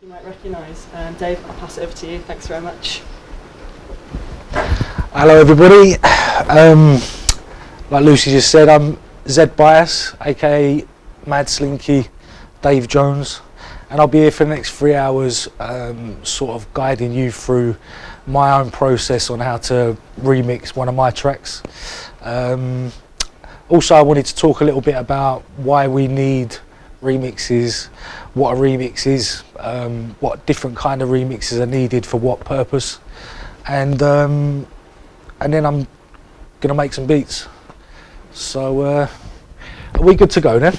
You might recognise. Dave, I'll pass it over to you. Thanks very much. Hello everybody. Like Lucy just said, I'm Zed Bias, aka Mad Slinky Dave Jones, and I'll be here for the next 3 hours sort of guiding you through my own process on how to remix one of my tracks. Also, I wanted to talk a little bit about why we need remixes, what a remix is, what different kind of remixes are needed for what purpose, and then I'm gonna make some beats. So are we good to go then?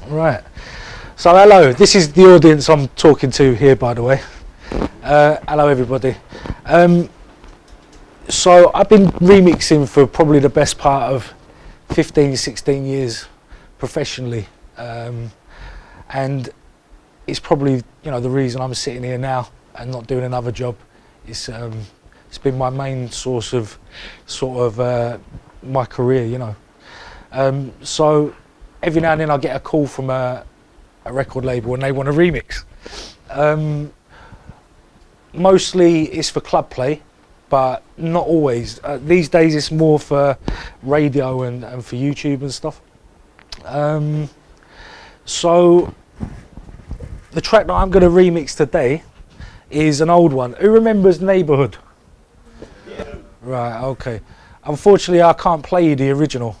Right. So hello, this is the audience I'm talking to here, by the way. Hello everybody. So I've been remixing for probably the best part of 15, 16 years professionally. And it's probably, you know, the reason I'm sitting here now and not doing another job. It's been my main source of sort of my career, you know. So every now and then I get a call from a record label and they want a remix. Mostly it's for club play, but not always. These days it's more for radio and for YouTube and stuff. So the track that I'm going to remix today is an old one. Who remembers Neighbourhood? Yeah. Right, okay. Unfortunately I can't play you the original,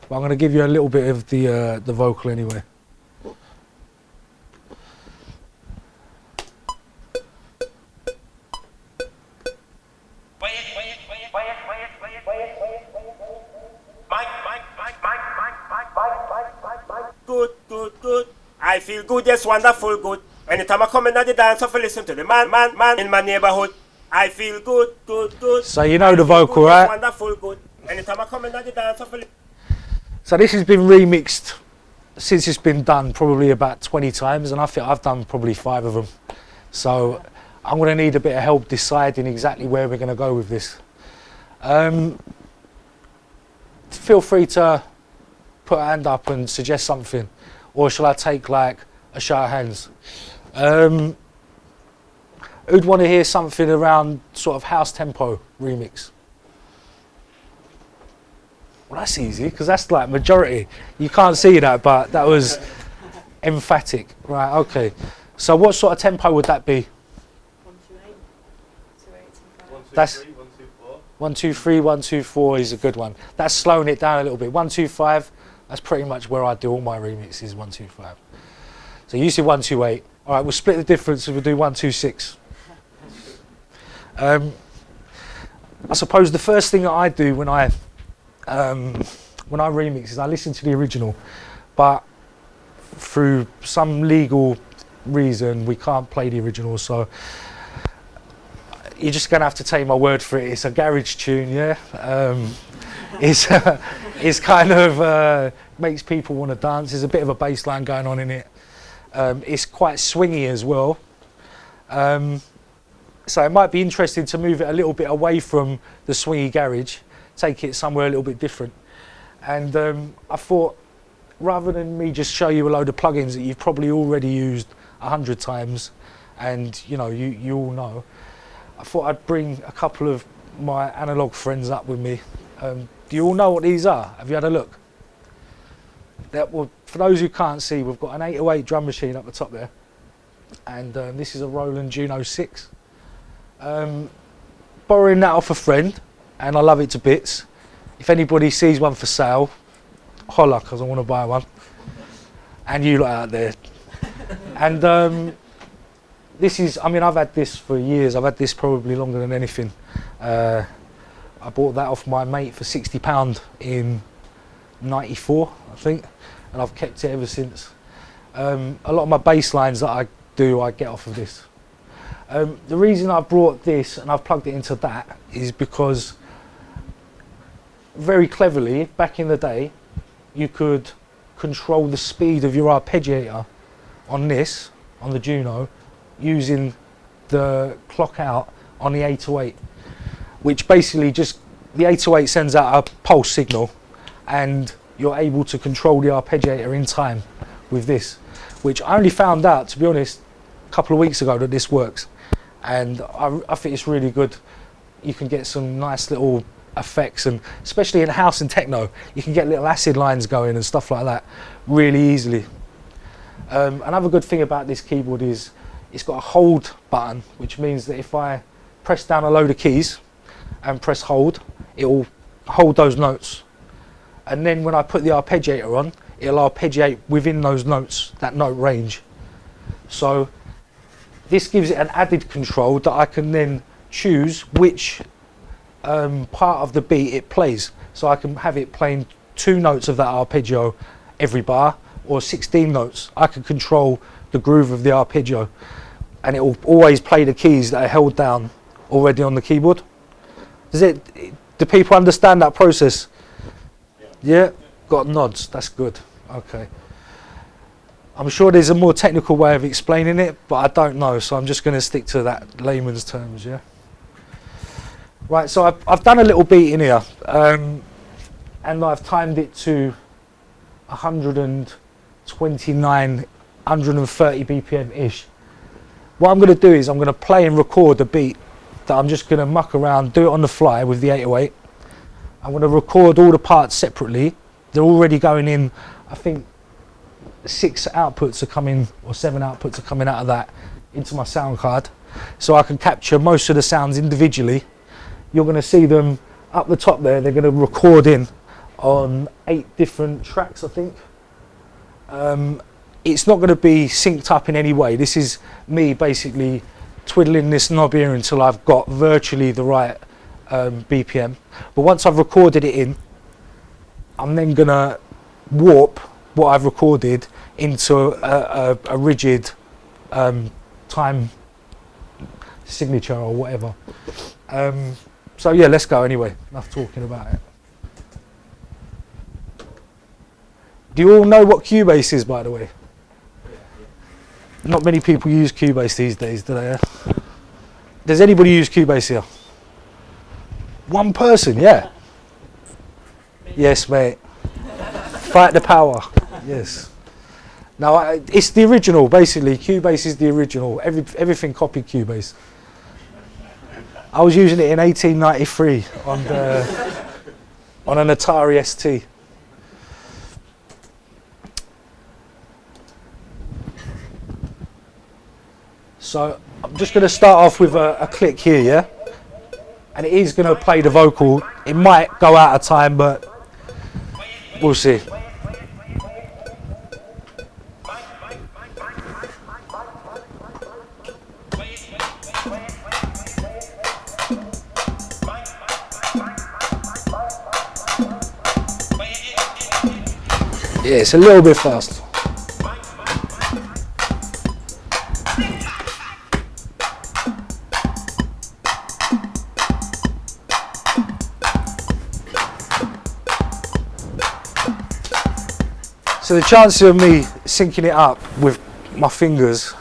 but I'm going to give you a little bit of the vocal anyway. Good. I feel good, yes, wonderful, good. Anytime I come in at the dance, I feel listen to the man in my neighborhood. I feel good. So you know the vocal, good, right? Yes, wonderful, good. Anytime I come in at the dance, I feel. So this has been remixed since it's been done probably about 20 times, and I think I've done probably 5 of them. So I'm going to need a bit of help deciding exactly where we're going to go with this. Feel free to put a hand up and suggest something, or shall I take like a show of hands? Who'd want to hear something around sort of house tempo remix? Well, that's easy because that's like majority. You can't see that, but that was emphatic. Right, okay. So what sort of tempo would that be? 128, 280. That's 1 2 3 1 2 4 is a good one. That's slowing it down a little bit. 1 2 5. That's pretty much where I do all my remixes. 1 2 5. So you see 1 2 8. All right, we'll split the difference and we'll do 1 2 6. I suppose the first thing that I do when I remix is I listen to the original, but through some legal reason we can't play the original, so you're just gonna have to take my word for it. It's a garage tune, yeah. It's kind of makes people want to dance. There's a bit of a bass line going on in it. It's quite swingy as well. So it might be interesting to move it a little bit away from the swingy garage, take it somewhere a little bit different. And I thought, rather than me just show you a load of plugins that you've probably already used 100 times, and you know, you all know, I thought I'd bring a couple of my analog friends up with me. Do you all know what these are? Have you had a look? Well, for those who can't see, we've got an 808 drum machine up the top there, and this is a Roland Juno 6. Borrowing that off a friend, and I love it to bits. If anybody sees one for sale, holla, because I want to buy one. And you lot out there. And this is, I mean, I've had this for years. I've had this probably longer than anything. I bought that off my mate for £60 in '94, I think, and I've kept it ever since. A lot of my bass lines that I do, I get off of this. The reason I brought this and I've plugged it into that is because very cleverly, back in the day, you could control the speed of your arpeggiator on this, on the Juno, using the clock out on the 808, which basically just, the 808 sends out a pulse signal and you're able to control the arpeggiator in time with this, which I only found out, to be honest, a couple of weeks ago that this works, and I think it's really good. You can get some nice little effects, and especially in house and techno, you can get little acid lines going and stuff like that really easily. Another good thing about this keyboard is it's got a hold button, which means that if I press down a load of keys and press hold, it will hold those notes, and then when I put the arpeggiator on, it'll arpeggiate within those notes, that note range. So this gives it an added control that I can then choose which part of the beat it plays. So I can have it playing 2 notes of that arpeggio every bar, or 16 notes. I can control the groove of the arpeggio, and it will always play the keys that are held down already on the keyboard. Do people understand that process? Yeah? Got nods, that's good. Okay. I'm sure there's a more technical way of explaining it, but I don't know, so I'm just going to stick to that layman's terms, yeah? Right, so I've done a little beat in here, and I've timed it to 129, 130 BPM-ish. What I'm going to do is I'm going to play and record a beat that I'm just going to muck around, do it on the fly with the 808. I'm going to record all the parts separately. They're already going in, I think 6 outputs are coming, or 7 outputs are coming out of that into my sound card. So I can capture most of the sounds individually. You're going to see them up the top there. They're going to record in on 8 different tracks, I think. It's not going to be synced up in any way. This is me basically twiddling this knob here until I've got virtually the right BPM. But once I've recorded it in, I'm then going to warp what I've recorded into a rigid time signature or whatever. So yeah, let's go anyway. Enough talking about it. Do you all know what Cubase is, by the way? Not many people use Cubase these days, do they? Does anybody use Cubase here? One person, yeah. Yes, mate. Fight the power. Yes. Now, it's the original, basically. Cubase is the original. Everything copied Cubase. I was using it in 1893 on an Atari ST. So I'm just going to start off with a click here, yeah? And it is going to play the vocal. It might go out of time, but we'll see. Yeah, it's a little bit fast. So the chances of me syncing it up with my fingers,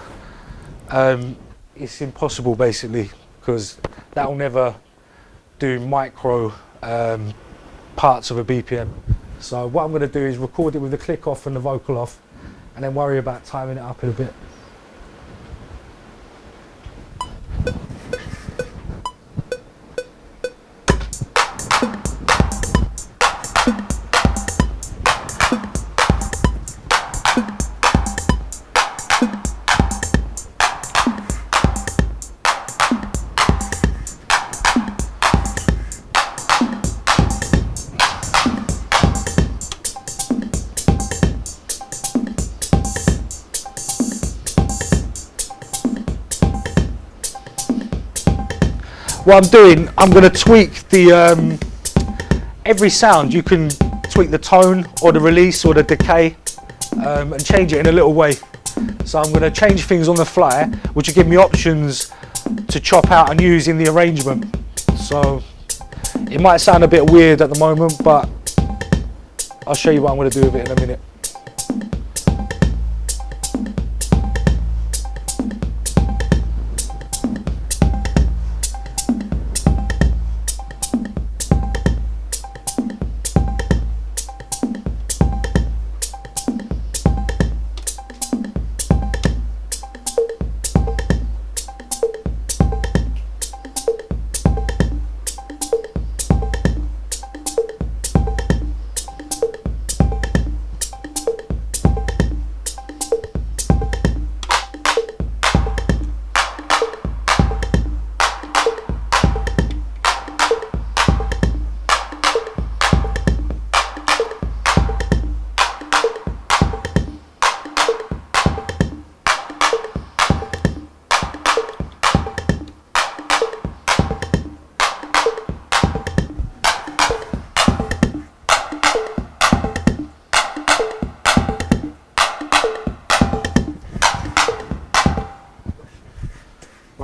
it's impossible basically, because that will never do micro parts of a BPM. So what I'm going to do is record it with the click off and the vocal off, and then worry about timing it up in a bit. What I'm doing, I'm going to tweak the every sound. You can tweak the tone or the release or the decay and change it in a little way. So I'm going to change things on the fly, which will give me options to chop out and use in the arrangement. So it might sound a bit weird at the moment, but I'll show you what I'm going to do with it in a minute.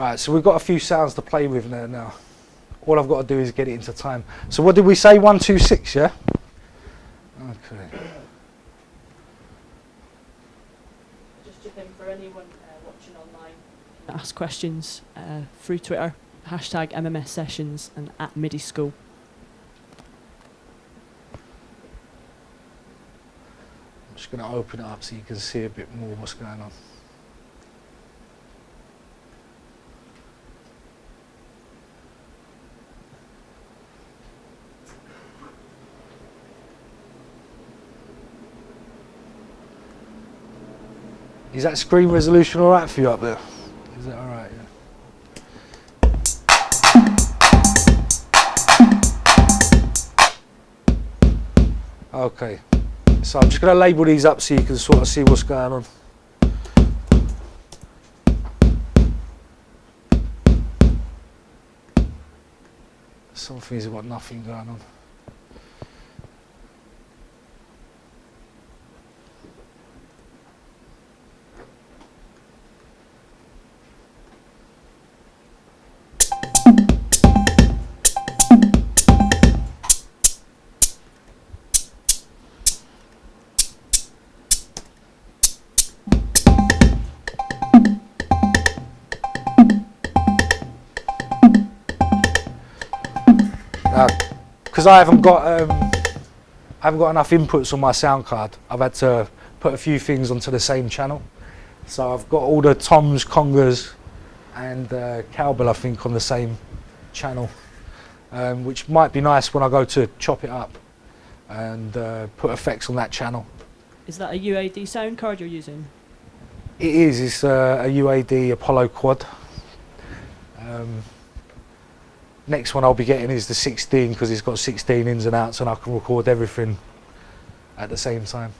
Right, so we've got a few sounds to play with now. All I've got to do is get it into time. So what did we say? 1, 2, 6, yeah? Okay. Just chip in for anyone watching online. Ask questions through Twitter, hashtag MMS Sessions and at Midi School. I'm just going to open it up so you can see a bit more what's going on. Is that screen resolution alright for you up there? Is that alright? Yeah. Okay, so I'm just going to label these up so you can sort of see what's going on. Some things have got nothing going on. Because I haven't got enough inputs on my sound card, I've had to put a few things onto the same channel. So I've got all the toms, congas and cowbell I think on the same channel, which might be nice when I go to chop it up and put effects on that channel. Is that a UAD sound card you're using? It is, it's a UAD Apollo Quad. Next one I'll be getting is the 16 because it's got 16 ins and outs and I can record everything at the same time.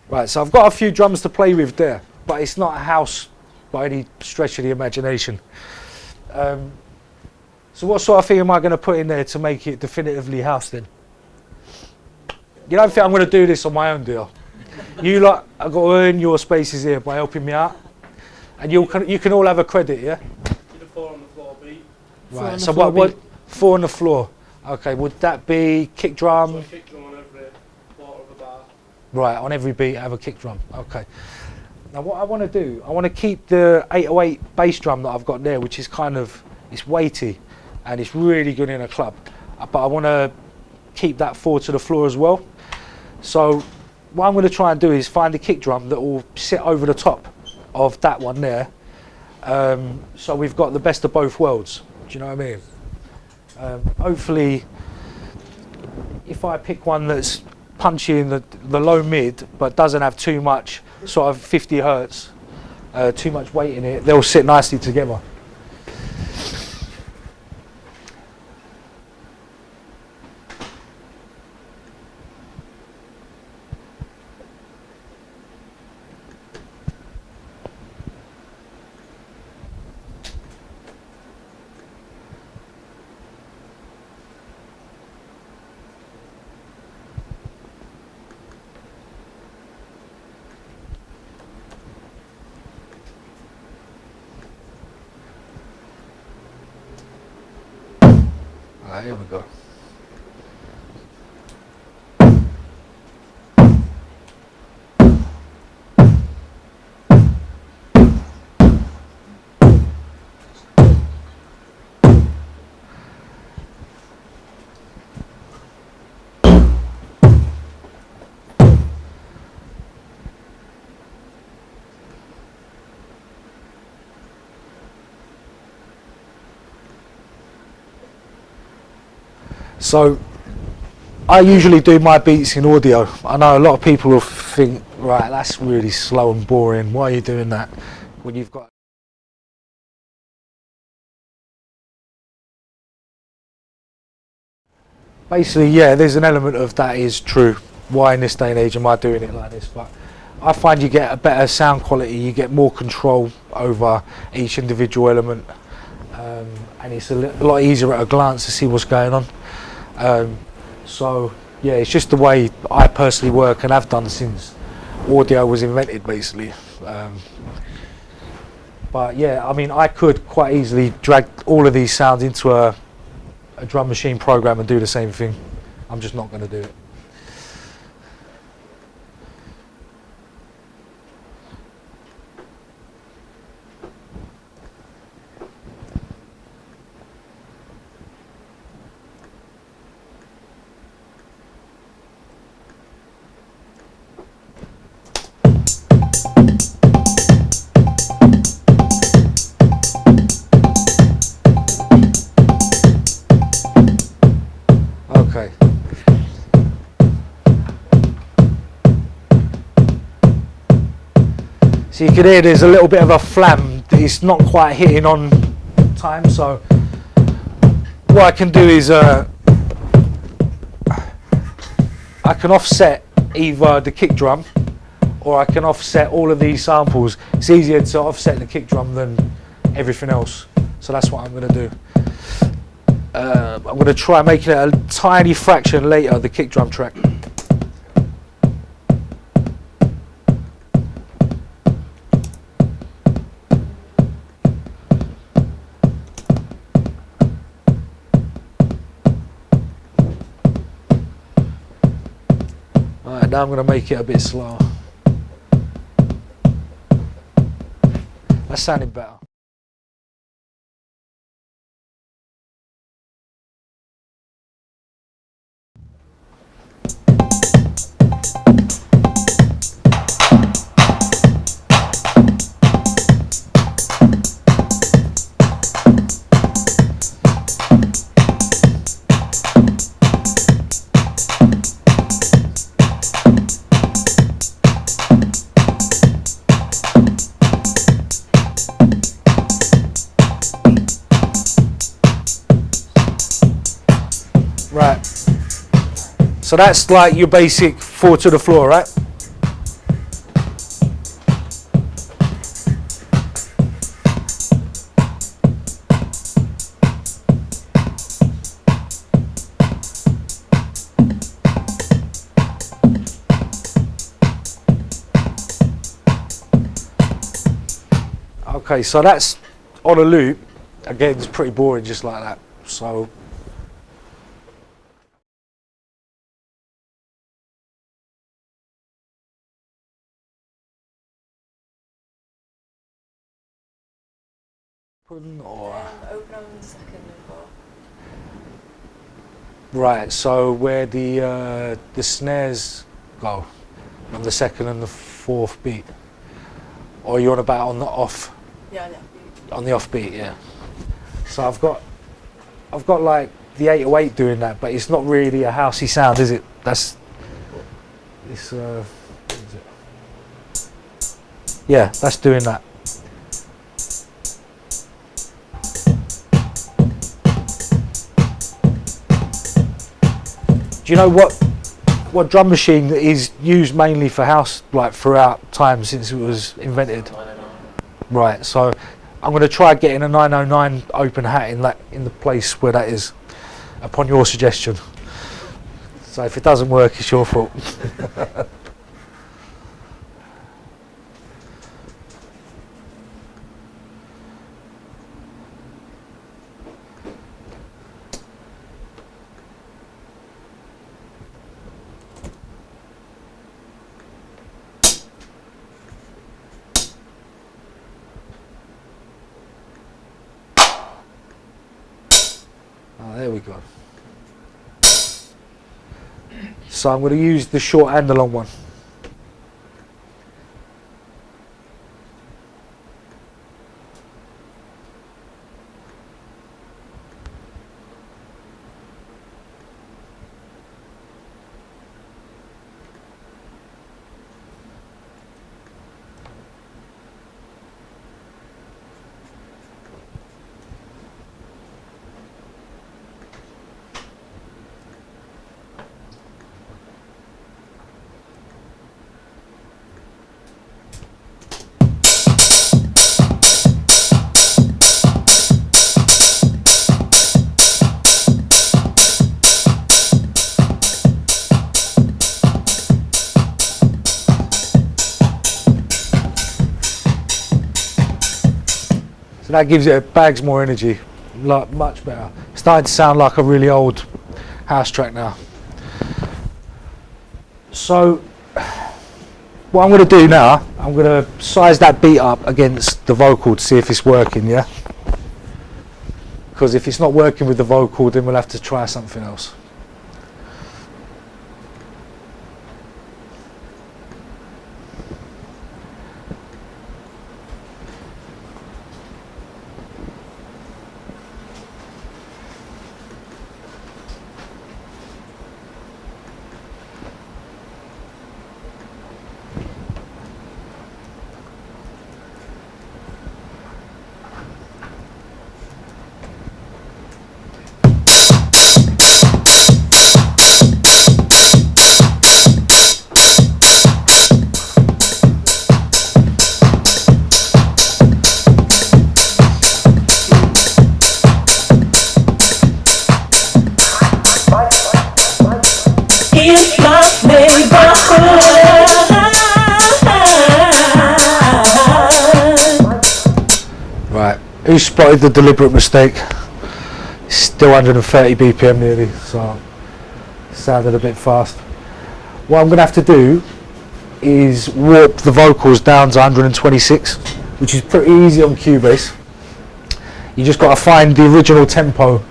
Right, so I've got a few drums to play with there, but it's not a house by any stretch of the imagination. So what sort of thing am I going to put in there to make it definitively house then? You don't think I'm going to do this on my own, deal? You lot, I've got to earn your spaces here by helping me out, and you can all have a credit, yeah? The 4 on the floor beat. Right, so what 4 on the floor? Okay, would that be kick drum? So kick drum on every quarter of a bar. Right, on every beat have a kick drum. Okay. Now what I want to do, I want to keep the 808 bass drum that I've got there, which is kind of, it's weighty and it's really good in a club. But I want to keep that 4 to the floor as well. So what I'm going to try and do is find a kick drum that will sit over the top of that one there. So we've got the best of both worlds. Do you know what I mean? Hopefully, if I pick one that's punchy in the low mid, but doesn't have too much sort of 50 hertz, too much weight in it, they'll sit nicely together. Right, here we go. So I usually do my beats in audio. I know a lot of people will think, right, that's really slow and boring. Why are you doing that when you've got... Basically, yeah, there's an element of that is true. Why in this day and age am I doing it like this? But I find you get a better sound quality, you get more control over each individual element, and it's a lot easier at a glance to see what's going on. So yeah, it's just the way I personally work and have done since audio was invented, basically. But yeah, I mean, I could quite easily drag all of these sounds into a drum machine program and do the same thing. I'm just not going to do it. Okay. So you can hear there's a little bit of a flam. It's not quite hitting on time, so what I can do is I can offset either the kick drum or I can offset all of these samples. It's easier to offset the kick drum than everything else, so that's what I'm going to do. I'm going to try making it a tiny fraction later, the kick drum track. Alright, now I'm going to make it a bit slower. That's sounding better. Right, so that's like your basic 4 to the floor, right? Okay, so that's on a loop. Again, it's pretty boring just like that. So or Open on the second and fourth. right, so where the snares go on the second and the fourth beat, or you're on about on the off? Yeah, yeah. On the off beat, yeah. So I've got like the 808 doing that, but it's not really a housey sound, is it? That's it's what is it? Yeah, that's doing that. Do you know what drum machine is used mainly for house, like throughout time since it was invented? Right, so I'm going to try getting a 909 open hat in the place where that is, upon your suggestion. So if it doesn't work, it's your fault. Oh, there we go. So I'm going to use the short and the long one. That gives it bags more energy, like much better. Starting to sound like a really old house track now. So what I'm going to do now, I'm going to size that beat up against the vocal to see if it's working, yeah? Because if it's not working with the vocal, then we'll have to try something else. Right, who spotted the deliberate mistake? Still 130 BPM nearly, so sounded a bit fast. What I'm going to have to do is warp the vocals down to 126, which is pretty easy on Cubase. You just got to find the original tempo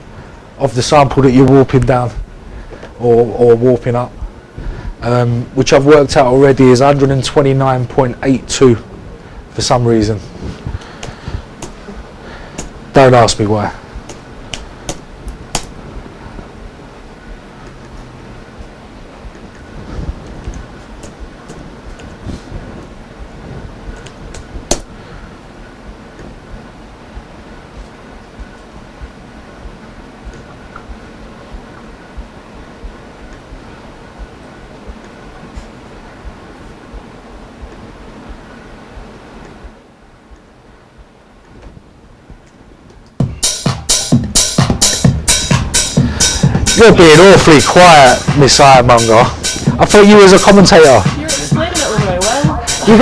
of the sample that you're warping down or warping up, which I've worked out already is 129.82 for some reason. Don't ask me why. You're being awfully quiet, Miss Ironmonger. I thought you was a commentator. You're explaining it all very well. You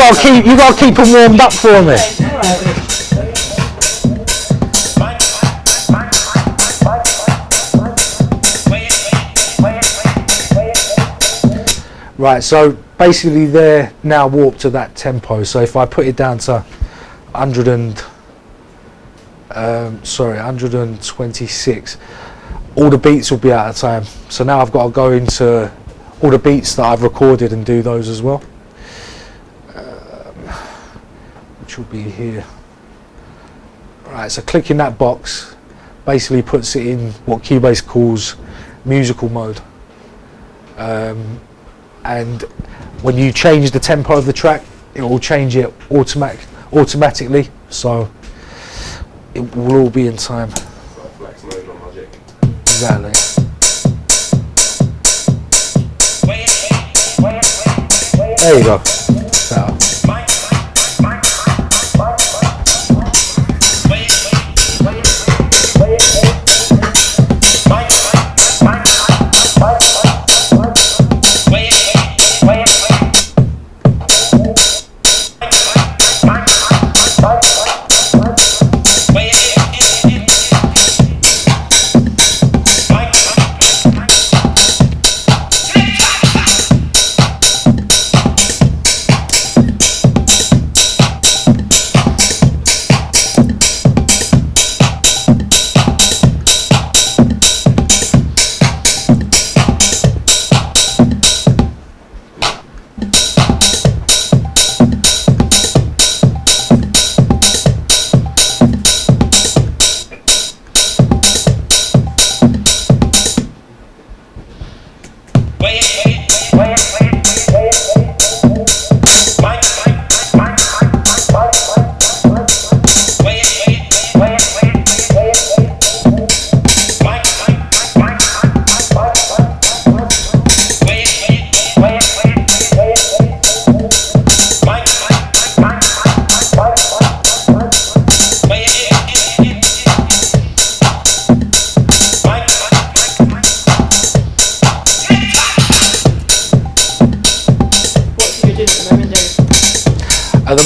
gotta keep them warmed up for me. Right, so basically they're now warped to that tempo. So if I put it down to 126, all the beats will be out of time. So now I've got to go into all the beats that I've recorded and do those as well, which will be here. Right, so clicking that box basically puts it in what Cubase calls musical mode, and when you change the tempo of the track, it will change it automatically, so it will all be in time. Flex mode on Logic. Exactly. There you go. Better.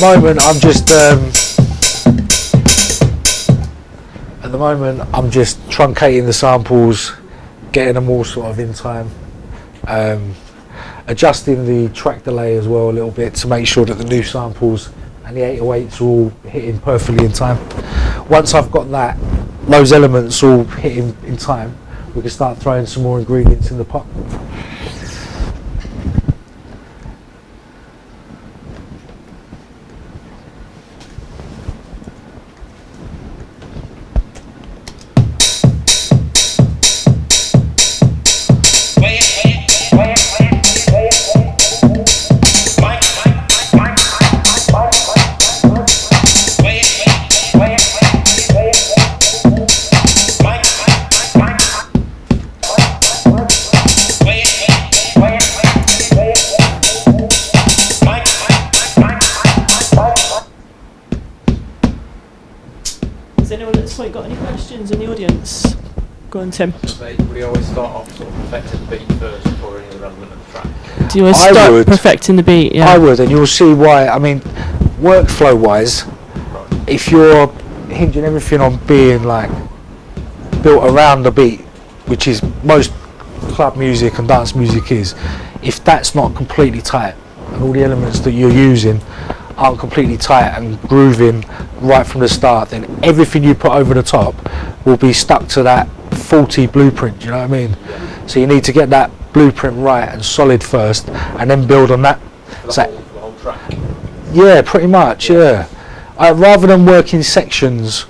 moment I'm just truncating the samples, getting them all sort of in time, adjusting the track delay as well a little bit to make sure that the new samples and the 808s are all hitting perfectly in time. Once I've got those elements all hitting in time, we can start throwing some more ingredients in the pot. Has anyone at this point got any questions in the audience? Go on, Tim. We always start off sort of perfecting the beat first before any of the element of the track. Do you always start perfecting the beat? Yeah. I would, and you'll see why. I mean, workflow wise, if you're hinging everything on being like built around the beat, which is most club music and dance music is, if that's not completely tight and all the elements that you're using aren't completely tight and grooving right from the start, then everything you put over the top will be stuck to that faulty blueprint, you know what I mean? Yeah. So you need to get that blueprint right and solid first and then build on that. For the whole track? Yeah, pretty much, yeah. Rather than working sections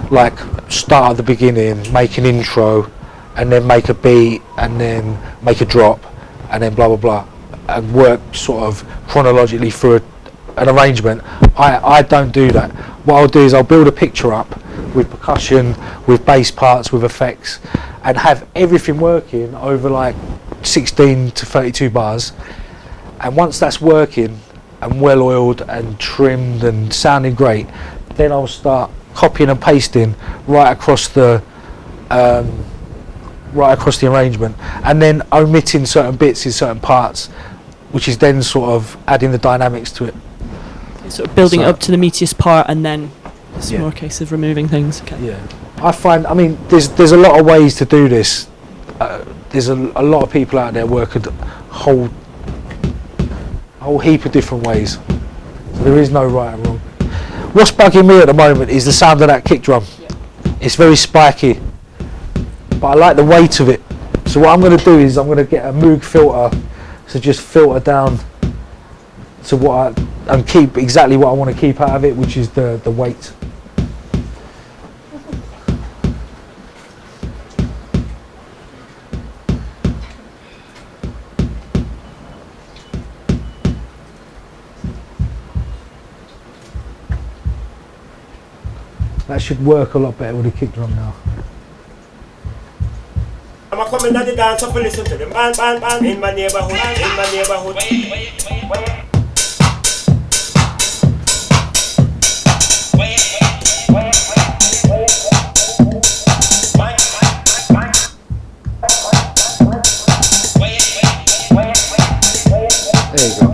like start at the beginning, make an intro and then make a beat and then make a drop and then blah blah blah and work sort of chronologically through an arrangement, I don't do that. What I'll do is I'll build a picture up with percussion, with bass parts, with effects, and have everything working over like 16 to 32 bars. And once that's working and well oiled and trimmed and sounding great, then I'll start copying and pasting right across the arrangement, and then omitting certain bits in certain parts, which is then sort of adding the dynamics to it. Sort of building it up to the meatiest part, and then it's more a case of removing things. Okay. Yeah, I find. I mean, there's a lot of ways to do this. There's a lot of people out there work a whole heap of different ways. So there is no right and wrong. What's bugging me at the moment is the sound of that kick drum. Yeah. It's very spiky, but I like the weight of it. So what I'm going to do is I'm going to get a Moog filter to just filter down to and keep exactly what I want to keep out of it, which is the weight. That should work a lot better with a kick drum now. I'm coming to the dance up and listen to the man in my neighborhood. There you go.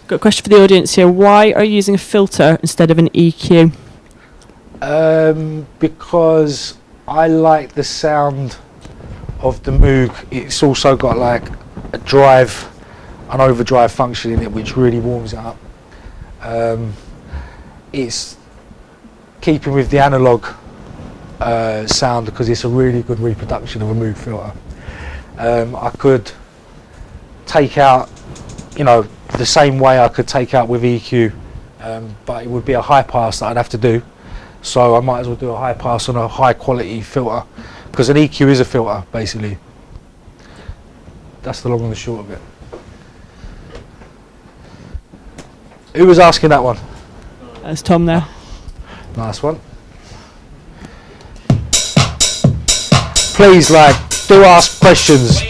Got a question for the audience here. Why are you using a filter instead of an EQ? Because I like the sound of the Moog. It's also got like a drive, an overdrive function in it, which really warms it up. It's keeping with the analog sound because it's a really good reproduction of a Moog filter. I could take out you know, the same way I could take out with EQ, but it would be a high pass that I'd have to do. So I might as well do a high pass on a high quality filter, because an EQ is a filter basically. That's the long and the short of it. Who was asking that one? That's Tom there. Nice one. Please, like, do ask questions,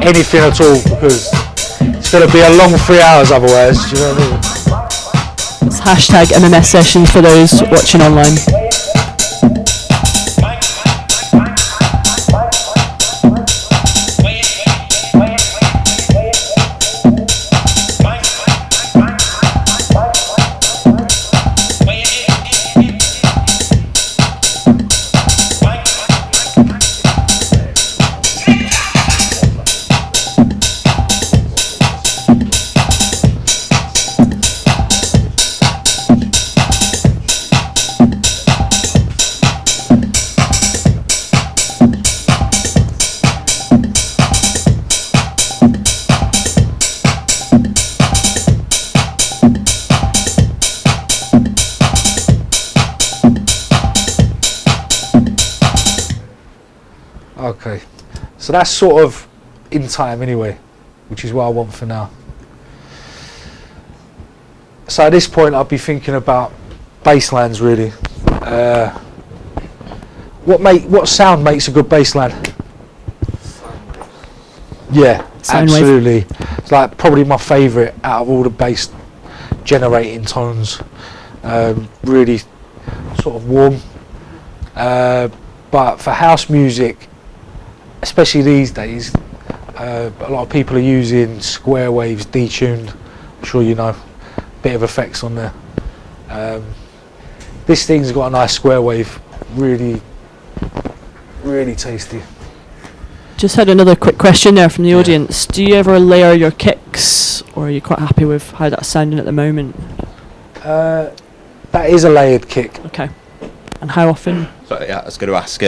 anything at all, because it's going to be a long 3 hours otherwise. Do you know what I mean? It's hashtag MMS sessions for those watching online. Okay, so that's sort of in time anyway, which is what I want for now. So at this point I'll be thinking about basslines really. What sound makes a good bassline? Yeah, Sine wave. absolutely. It's like probably my favourite out of all the bass generating tones. Really sort of warm. But for house music, especially these days, a lot of people are using square waves detuned. I'm sure you know, bit of effects on there. This thing's got a nice square wave, really, really tasty. Just had another quick question there from the audience. Do you ever layer your kicks, or are you quite happy with how that's sounding at the moment? That is a layered kick. Okay. And how often? So yeah, I was going to ask,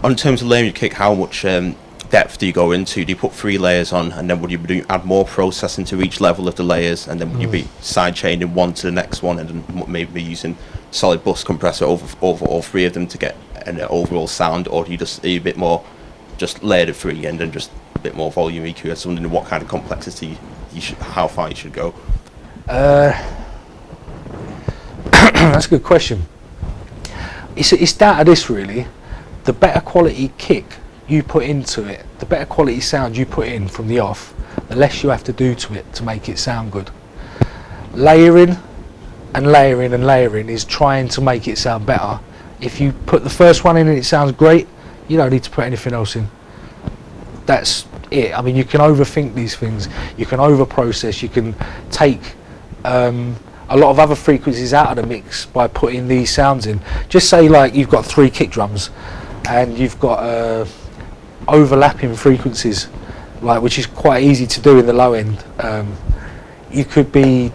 on terms of layering your kick, how much depth do you go into? Do you put 3 layers on, and then would you add more processing to each level of the layers, and then would you be side chaining one to the next one, and then maybe using solid bus compressor over all 3 of them to get an overall sound, or do you just are you a bit more just layered at 3 and then just a bit more volume EQ? I was wondering what kind of complexity how far you should go. That's a good question. It's down to this really. The better quality kick you put into it, the better quality sound you put in from the off, the less you have to do to it to make it sound good. Layering and layering and layering is trying to make it sound better. If you put the first one in and it sounds great, you don't need to put anything else in. That's it. I mean, you can overthink these things, you can over process, you can take a lot of other frequencies out of the mix by putting these sounds in. Just say like you've got 3 kick drums and you've got overlapping frequencies, like, which is quite easy to do in the low end. You could be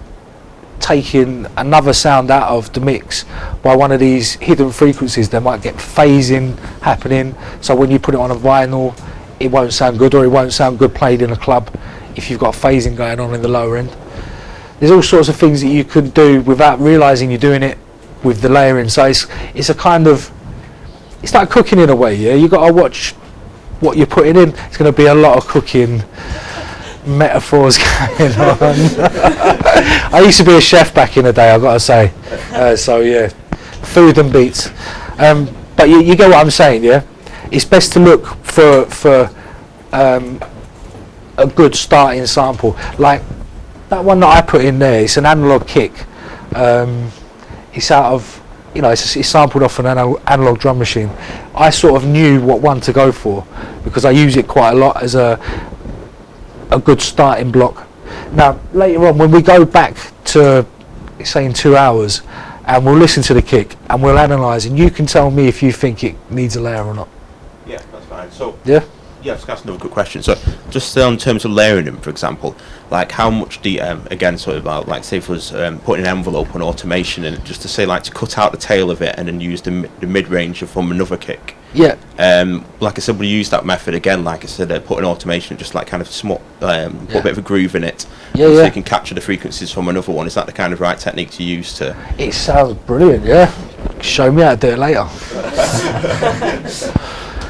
taking another sound out of the mix by one of these hidden frequencies. They might get phasing happening, so when you put it on a vinyl it won't sound good, or it won't sound good played in a club if you've got phasing going on in the lower end. There's all sorts of things that you can do without realising you're doing it with the layering. So it's a kind of, it's like cooking in a way, yeah? You've got to watch what you're putting in. It's going to be a lot of cooking metaphors going on. I used to be a chef back in the day, I've got to say. So yeah, food and beats. But you get what I'm saying, yeah? It's best to look for a good starting sample. Like that one that I put in there, it's an analog kick. It's out of, you know, it's sampled off an analog drum machine. I sort of knew what one to go for because I use it quite a lot as a good starting block. Now later on when we go back to, say, in 2 hours, and we'll listen to the kick and we'll analyse, and you can tell me if you think it needs a layer or not. Yeah, that's fine. So Yeah? yeah, I was asking another good question. So just in terms of layering them, for example, like how much do you, again, sort of about, like say if it was putting an envelope on automation, and just to say like to cut out the tail of it and then use the mid-range from another kick, Yeah. Like I said, we use that method again. Like I said, put an automation, just like kind of put a bit of a groove in it, Yeah, so yeah. you can capture the frequencies from another one. Is that the kind of right technique to use to? It sounds brilliant, yeah. Show me how to do it later.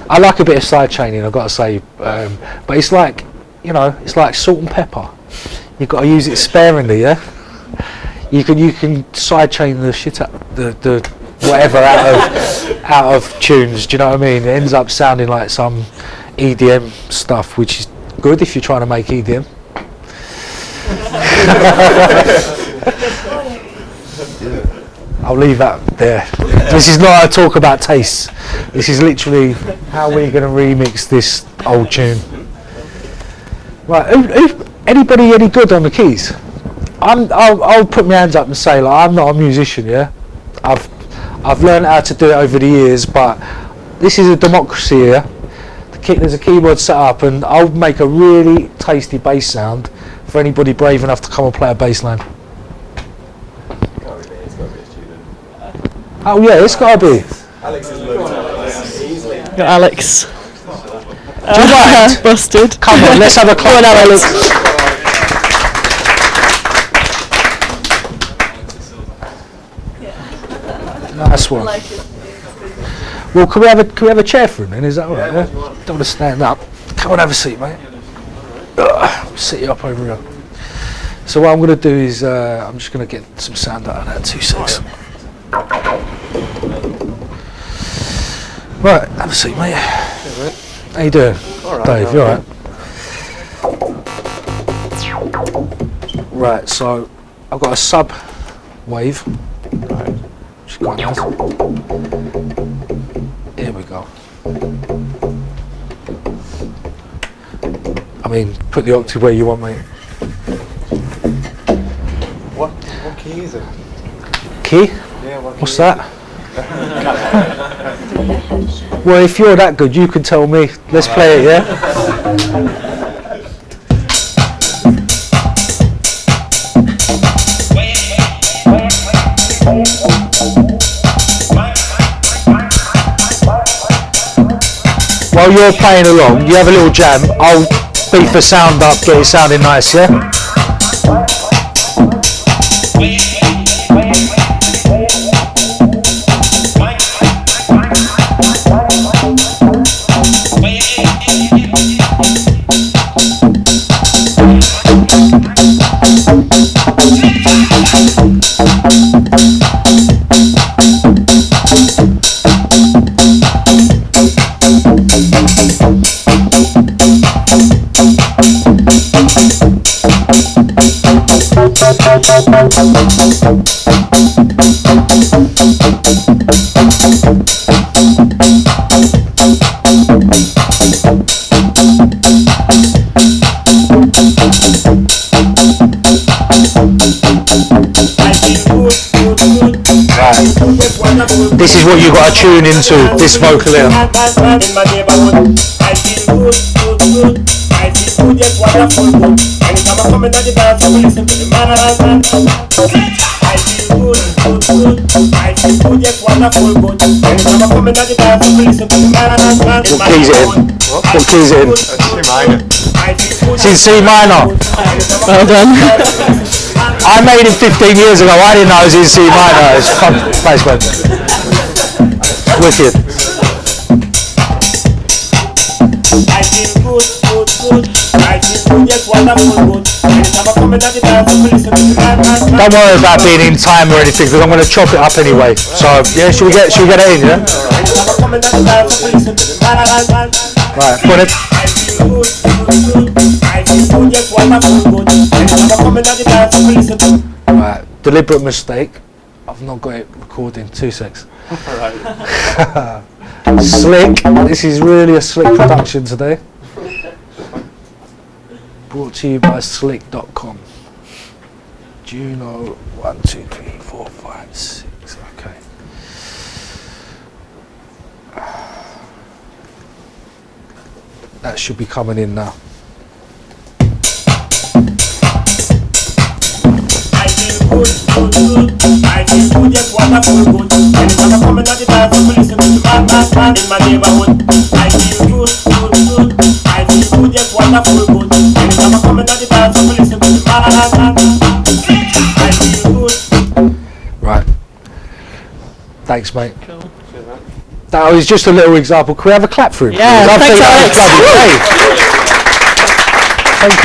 I like a bit of side chaining, I've got to say, but it's like, you know, it's like salt and pepper. You've got to use it sparingly, yeah. You can side chain the shit out the whatever out of tunes. Do you know what I mean? It ends up sounding like some EDM stuff, which is good if you're trying to make EDM. I'll leave that there. This is not a talk about tastes. This is literally how we're going to remix this old tune. Right, anybody any good on the keys? I'll put my hands up and say, like, I'm not a musician, yeah. I've learned how to do it over the years, but this is a democracy here. There's a keyboard set up, and I'll make a really tasty bass sound for anybody brave enough to come and play a bass line. Oh yeah, it's got to be. Alex is easily. Got Alex. Do you mind? Busted. Come on, let's have a clap. Go on, Alex. Nice one. Well, can we have a chair for him then? Is that all right? Yeah? Don't want to stand up. Come on, have a seat, mate. Sit you up over here. So what I'm going to do is I'm just going to get some sound out of that. 2 seconds. Right, have a seat, mate. How you doing, Dave? You all right? Right, so I've got a sub wave. Which is quite nice. Here we go. I mean, put the octave where you want, mate. What key is it? Key? Yeah, what What's key that? Well, if you're that good, you can tell me. Let's play it, yeah? While you're playing along, you have a little jam. I'll beef the sound up, get it sounding nice, yeah? This is what you got to tune into, this vocal here. In my neighborhood, I feel good, good, good. I feel good, yes, wonderful, good. Anytime I come in the dance, I will listen to the man. I feel good, good, good. I feel good, yes, wonderful, good. Anytime I come in the dance, I will listen to the man. What key's it in? What key's it in? C minor. It's in C minor. Well done. I made it 15 years ago, I didn't know it was in C minor. It's fun placement. Wicked. I feel good, good, good. I feel good, yes, wonderful, good. Anytime I come in the dance, I will listen to the man. Don't worry about being in time or anything, because I'm going to chop it up anyway. So, yeah, should we get it in, yeah? Anytime I come in the dance, I will listen to the man. Right, put it. I feel good, good, good. I feel good, yes, wonderful, good. Anytime I come in the dance, I will listen to the man. Right, deliberate mistake. I've not got it recording, 2 secs. Slick, this is really a slick production today. Brought to you by slick.com. Juno 1, 2, 3, 4, 5, 6. Okay. That should be coming in now. I feel good, good, good. I feel good, yes, wonderful, good. Anytime I come in the dance, I will listen to the man. in my neighborhood. I feel good, good, good. I feel good, yes, wonderful, good. Anytime I come into the dance, I listen to the man. I feel good. Right. Thanks, mate. Cool. That was just a little example. Can we have a clap for him? Yeah, please? I thanks, think that was bloody great. Thank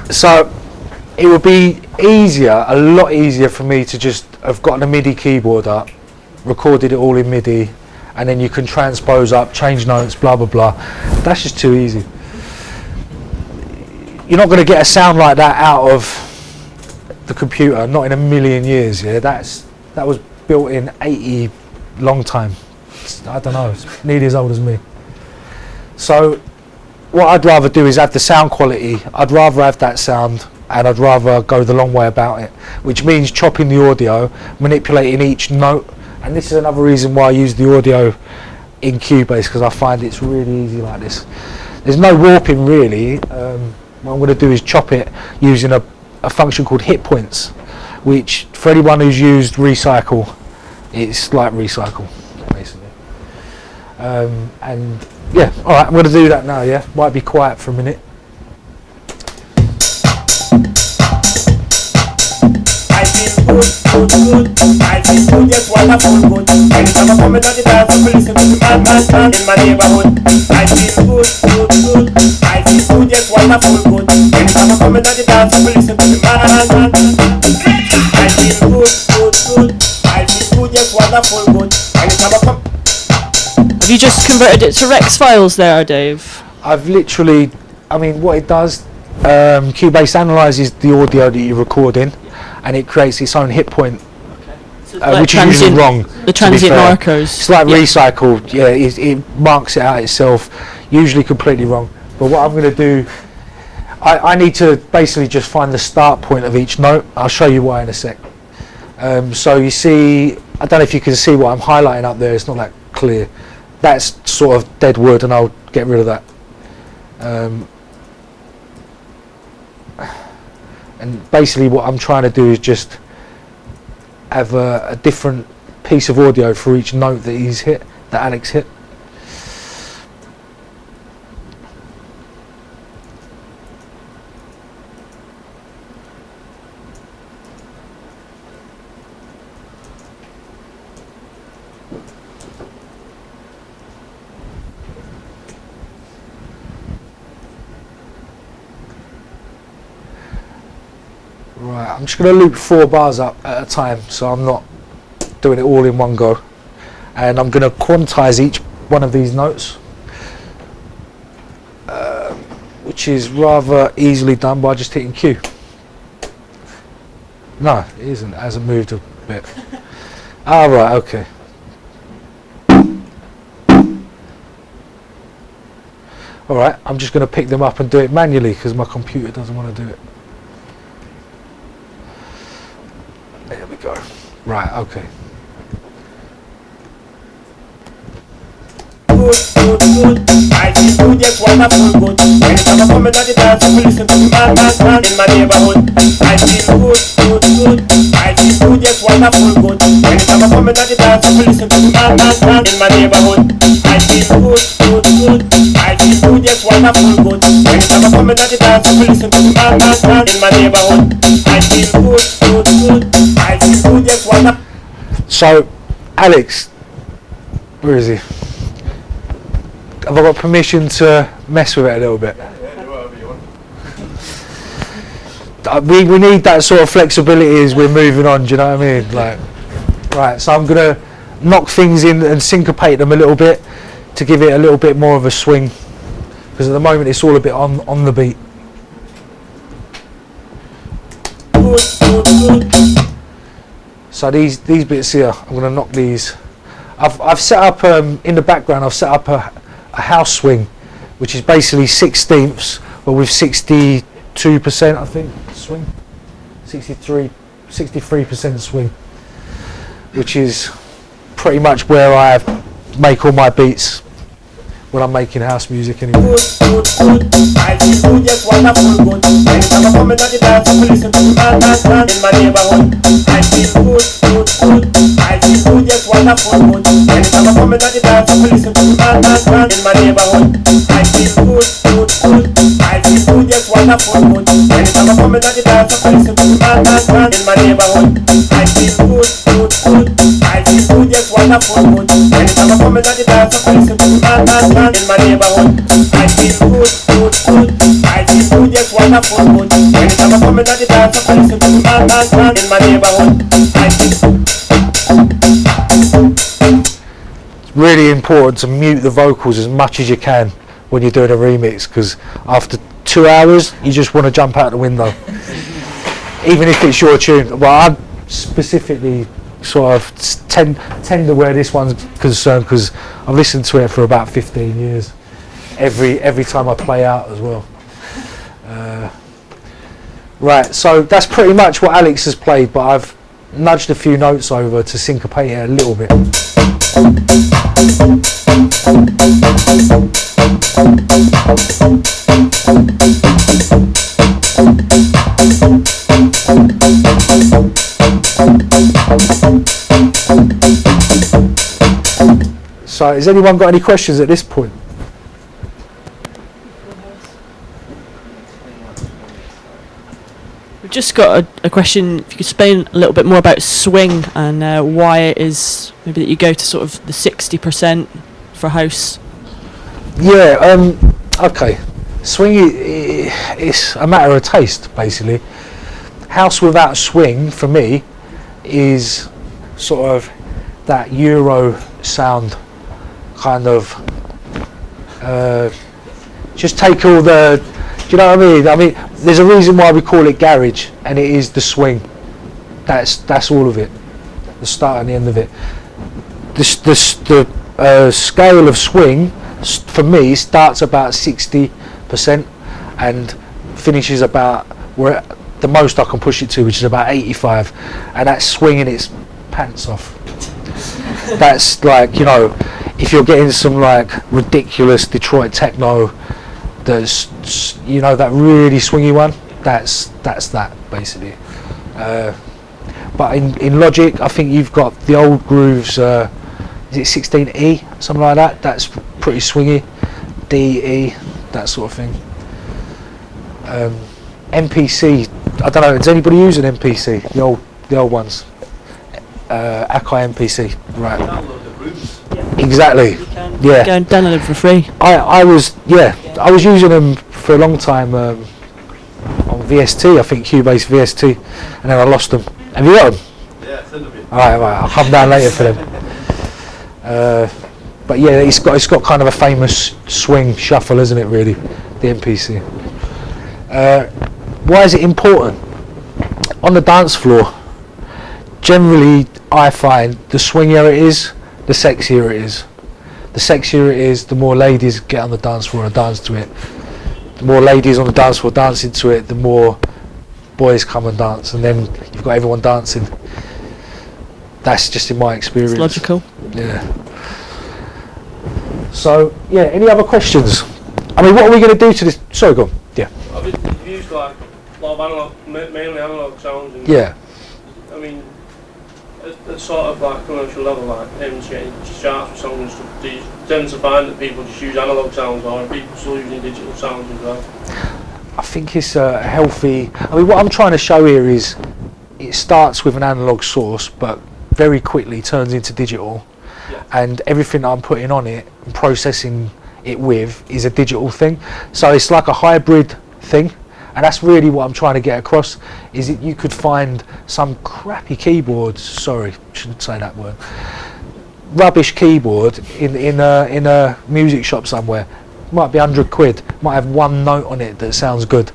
you. So it would be easier, a lot easier for me to just have gotten a MIDI keyboard up, recorded it all in MIDI, and then you can transpose up, change notes, blah blah blah. That's just too easy. You're not going to get a sound like that out of the computer, not in a million years. Yeah, that was built in 80, long time. I don't know, it's nearly as old as me. So what I'd rather do is have the sound quality. I'd rather have that sound, and I'd rather go the long way about it, which means chopping the audio, manipulating each note. And this is another reason why I use the audio in Cubase, because I find it's really easy like this. There's no warping really. What I'm going to do is chop it using a function called hit points, which for anyone who's used recycle, it's like recycle basically. And yeah, alright, I'm going to do that now. Yeah, might be quiet for a minute. I feel good, good, good. I feel good, yes, wonderful, good. Anytime I come into the dance, I listen to the man in my neighborhood. I feel good, good, good. I feel good, yes, wonderful, good. Anytime I come into the dance, I listen to the man. I feel good, good, good. I feel good, yes, wonderful, good. Anytime I come. Have you just converted it to Rex files there, Dave? I've literally, I mean, what it does, Cubase analyzes the audio that you're recording, and it creates its own hit point, So it's which is usually wrong. The transient markers. It's like recycled. Yeah, it marks it out itself, usually completely wrong. But what I'm going to do, I need to basically just find the start point of each note. I'll show you why in a sec. So you see, I don't know if you can see what I'm highlighting up there. It's not that clear. That's sort of dead wood, and I'll get rid of that. And basically what I'm trying to do is just have a different piece of audio for each note that he's hit, that Alex hit. Right, I'm just going to loop 4 bars up at a time, so I'm not doing it all in one go. And I'm going to quantize each one of these notes, which is rather easily done by just hitting Q. No, it isn't. It hasn't moved a bit. Ah, right, okay. Alright, I'm just going to pick them up and do it manually because my computer doesn't want to do it. There we go. Right, okay. Good, good, good. I feel good, yes, wonderful, good. Anytime I come into the dance, I listen to the man in my neighborhood. I feel good, good, good. I feel good, yes, wonderful, good. Anytime I come into the dance, I listen to the man in my neighborhood. I feel good, good, good. I feel good, yes, wonderful, good. Anytime I come into the dance, I listen to the man in my neighborhood. I feel good, good, good. I feel good, yes, wonderful. So, Alex, where is he? Have I got permission to mess with it a little bit? We need that sort of flexibility as we're moving on, do you know what I mean? Like, right, so I'm going to knock things in and syncopate them a little bit to give it a little bit more of a swing, because at the moment it's all a bit on the beat. So these bits here, I'm going to knock these. I've set up in the background. I've set up a house swing, which is basically 16ths, but with 62%, I think, swing, 63% swing, which is pretty much where I make all my beats when I'm making house music anyway. Good, good, good. I feel good, yes, wonderful, good. Anytime I come into the dance, I listen to the man in my neighborhood. I feel good, good, good. I feel good, yes, wonderful, good. Anytime I coming at the dance, I listen to the man in my neighborhood. I feel good, good, good. I feel good, yes, wonderful, good. Anytime I coming at the dance, I listen to the man in my neighborhood. I feel good, good, good. I feel good, yes, wonderful, good. Anytime I coming at the dance, I listen to the man in my neighborhood. I feel good, good, good. I feel good, yes, wonderful, good. Anytime I coming at the dance, I listen to the man in my neighborhood. I feel It's really important to mute the vocals as much as you can when you're doing a remix, because after 2 hours you just want to jump out the window. Even if it's your tune. Well, I specifically sort of tend to where this one's concerned, because I've listened to it for about 15 years. Every time I play out as well. Right, so that's pretty much what Alex has played, but I've nudged a few notes over to syncopate it a little bit. So has anyone got any questions at this point? We've just got a question. If you could explain a little bit more about swing and why it is maybe that you go to sort of the 60% for house. Yeah, okay. Swing is a matter of taste, basically. House without swing, for me, is sort of that Euro sound kind of. Just take all the. Do you know what I mean? I mean, there's a reason why we call it garage, and it is the swing. That's all of it. The start and the end of it. The scale of swing, for me, starts about 60% and finishes about where the most I can push it to, which is about 85, and that's swinging its pants off. That's like, you know, if you're getting some like ridiculous Detroit techno, that's, you know, that really swingy one, that's that basically. But in Logic, I think you've got the old grooves. Is it 16E, something like that? That's pretty swingy. D, E, that sort of thing. MPC, I don't know. Does anybody use an MPC? The old ones. Akai MPC, right? Download the groups. Exactly. Yeah. Go and download it for free. I was using them for a long time on VST. I think Cubase VST, and then I lost them. Have you got them? Yeah, send them in. Right. I'll come down later for them. But yeah, it's got kind of a famous swing shuffle, isn't it? Really, the MPC. Why is it important on the dance floor? Generally, I find the swingier it is, the sexier it is. The sexier it is, the more ladies get on the dance floor and dance to it. The more ladies on the dance floor dancing to it, the more boys come and dance, and then you've got everyone dancing. That's just in my experience. It's logical. Yeah. So, yeah, any other questions? I mean, what are we going to do to this? Sorry, go on. Yeah. I've used like a lot of analog, mainly analog sounds. And Yeah. I mean, at sort of like commercial level, like aiming to get into charts with songs and stuff, do you tend to find that people just use analog sounds, or are people still using digital sounds as well? I think it's a healthy. I mean, what I'm trying to show here is it starts with an analog source, but very quickly turns into digital, and everything I'm putting on it and processing it with is a digital thing. So it's like a hybrid thing, and that's really what I'm trying to get across. Is that you could find some crappy keyboards. Sorry, shouldn't say that word. Rubbish keyboard in a music shop somewhere. Might be £100, might have one note on it that sounds good,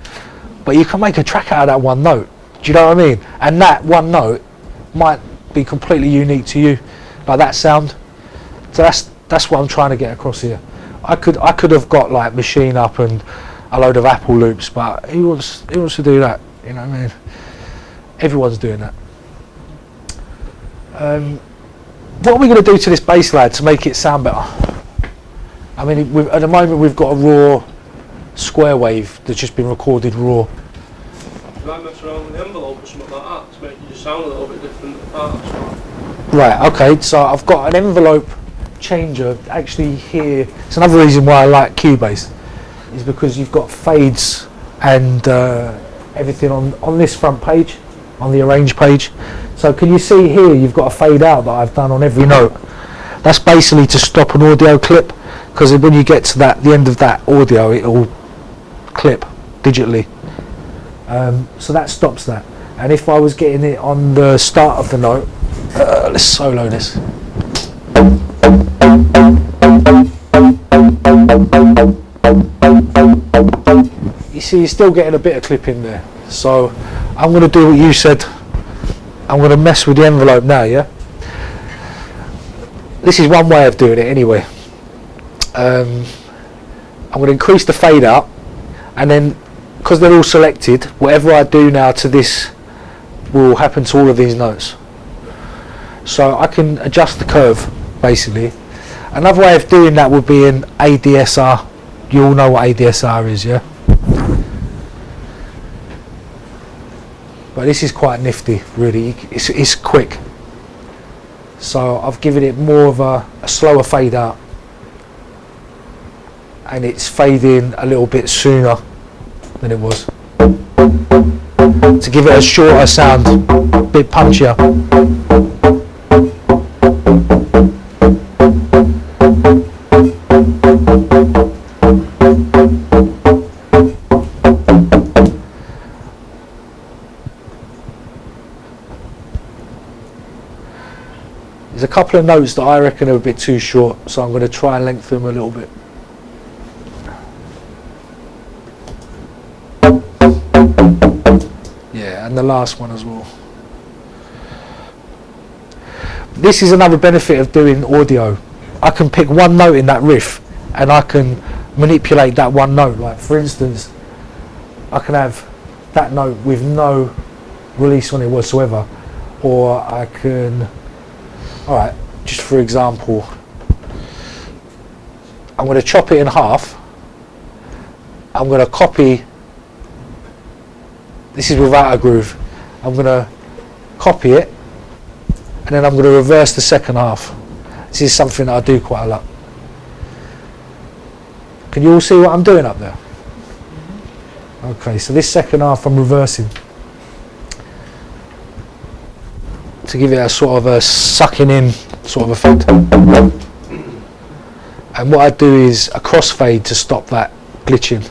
but you can make a track out of that one note. Do you know what I mean? And that one note might be completely unique to you, like that sound. So that's what I'm trying to get across here. I could have got like Machine Up and a load of Apple loops, but who wants to do that? You know what I mean? Everyone's doing that. What are we going to do to this bass line to make it sound better? I mean, at the moment we've got a raw square wave that's just been recorded raw. You might mess around with the envelope or something like that to make it just sound a little bit different at parts. Right, okay, so I've got an envelope changer actually here. It's another reason why I like Cubase, is because you've got fades and everything on this front page, on the arrange page. So can you see here you've got a fade out that I've done on every note. That's basically to stop an audio clip, because when you get to the end of that audio, it'll clip digitally. So that stops that. And if I was getting it on the start of the note, let's solo this. You see, you're still getting a bit of clip in there. So I'm going to do what you said. I'm going to mess with the envelope now, yeah? This is one way of doing it anyway. I'm going to increase the fade out, and then because they're all selected, whatever I do now to this will happen to all of these notes. So I can adjust the curve basically. Another way of doing that would be in ADSR. You all know what ADSR is, yeah? But this is quite nifty, really. It's quick. So I've given it more of a slower fade out, and it's fading a little bit sooner than it was, to give it a shorter sound, a bit punchier. There's a couple of notes that I reckon are a bit too short, so I'm going to try and lengthen them a little bit. Yeah, and the last one as well. This is another benefit of doing audio. I can pick one note in that riff and I can manipulate that one note. Like for instance, I can have that note with no release on it whatsoever, or I can, alright, just for example, I'm going to chop it in half. I'm going to copy, this is without a groove, I'm going to copy it, and then I'm going to reverse the second half. This is something that I do quite a lot. Can you all see what I'm doing up there? Okay, so this second half I'm reversing to give it a sort of a sucking in sort of effect. And what I do is a crossfade to stop that glitching.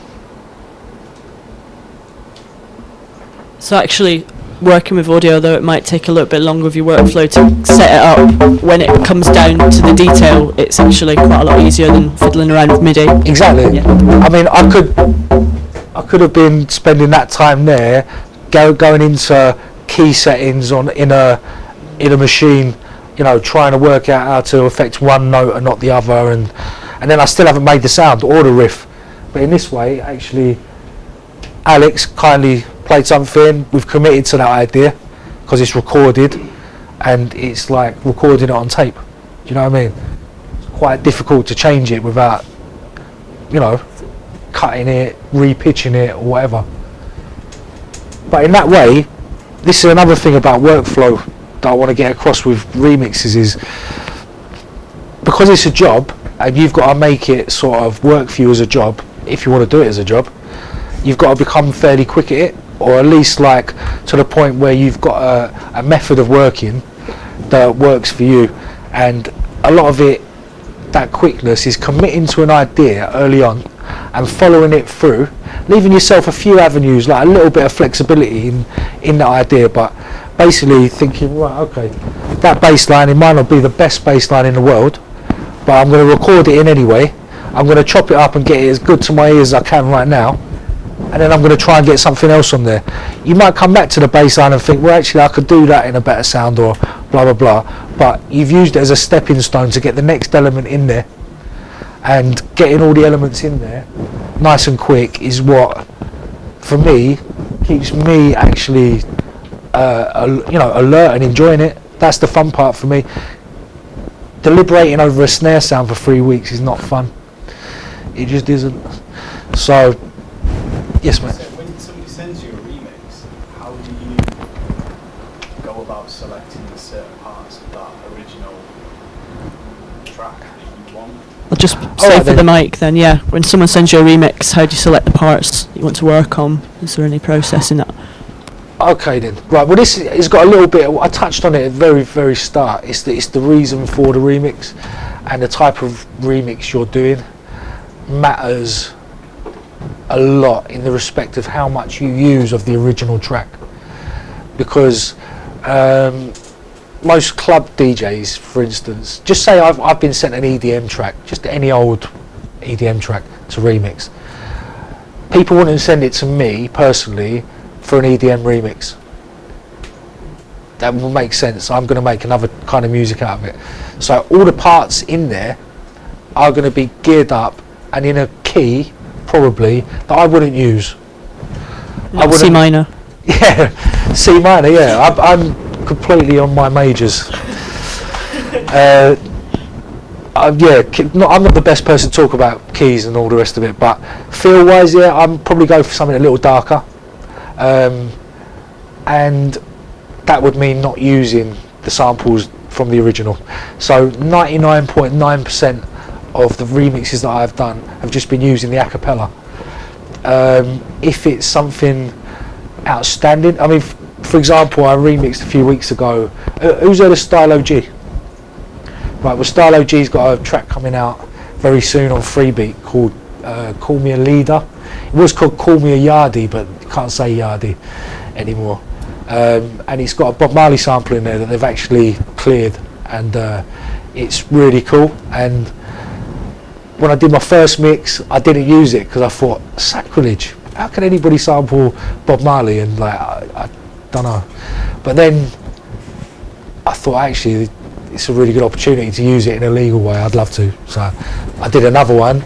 So actually, working with audio, though it might take a little bit longer of your workflow to set it up, when it comes down to the detail, it's actually quite a lot easier than fiddling around with MIDI. Exactly. Yeah. I mean, I could have been spending that time there, going into key settings in a machine, you know, trying to work out how to affect one note and not the other, and then I still haven't made the sound or the riff. But in this way, actually, Alex kindly played something, we've committed to that idea because it's recorded, and it's like recording it on tape. Do you know what I mean? It's quite difficult to change it without, you know, cutting it, repitching it or whatever. But in that way, this is another thing about workflow that I want to get across with remixes, is because it's a job and you've got to make it sort of work for you as a job. If you want to do it as a job, you've got to become fairly quick at it, or at least like to the point where you've got a method of working that works for you. And a lot of it, that quickness, is committing to an idea early on and following it through, leaving yourself a few avenues, like a little bit of flexibility in that idea, but basically thinking, right, okay, that bass line, it might not be the best bass line in the world, but I'm going to record it in anyway. I'm going to chop it up and get it as good to my ears as I can right now, and then I'm going to try and get something else on there. You might come back to the bass line and think, well, actually I could do that in a better sound, or blah blah blah, but you've used it as a stepping stone to get the next element in there. And getting all the elements in there nice and quick is what, for me, keeps me actually you know, alert and enjoying it. That's the fun part for me. Deliberating over a snare sound for 3 weeks is not fun. It just isn't. So, yes, mate. So when somebody sends you a remix, how do you go about selecting the certain parts of that original track that you want? I'll just Alright say for then. the mic then, yeah. When someone sends you a remix, how do you select the parts you want to work on? Is there any process in that? Okay then. Right. Well, this has got a little bit. I touched on it at the very, very start. It's the reason for the remix, and the type of remix you're doing matters a lot in the respect of how much you use of the original track, because most club DJs, for instance, just say I've been sent an EDM track, just any old EDM track to remix. People wouldn't send it to me personally for an EDM remix. That will make sense. I'm going to make another kind of music out of it. So all the parts in there are going to be geared up and in a key, probably, that I wouldn't use. I C minor. Yeah, C minor, yeah. I'm completely on my majors. Yeah, I'm not the best person to talk about keys and all the rest of it, but feel wise, yeah, I'm probably go for something a little darker. And that would mean not using the samples from the original. So 99.9% of the remixes that I've done have just been using the acapella. If it's something outstanding, I mean, for example, I remixed a few weeks ago. Who's heard of Stylo G? Right, well, Stylo G's got a track coming out very soon on Freebeat called Call Me a Leader. It was called Call Me a Yardie, but you can't say Yardie anymore. And it's got a Bob Marley sample in there that they've actually cleared, and it's really cool. And when I did my first mix, I didn't use it because I thought, sacrilege, how can anybody sample Bob Marley? And like, I don't know. But then I thought, actually, it's a really good opportunity to use it in a legal way. I'd love to. So I did another one,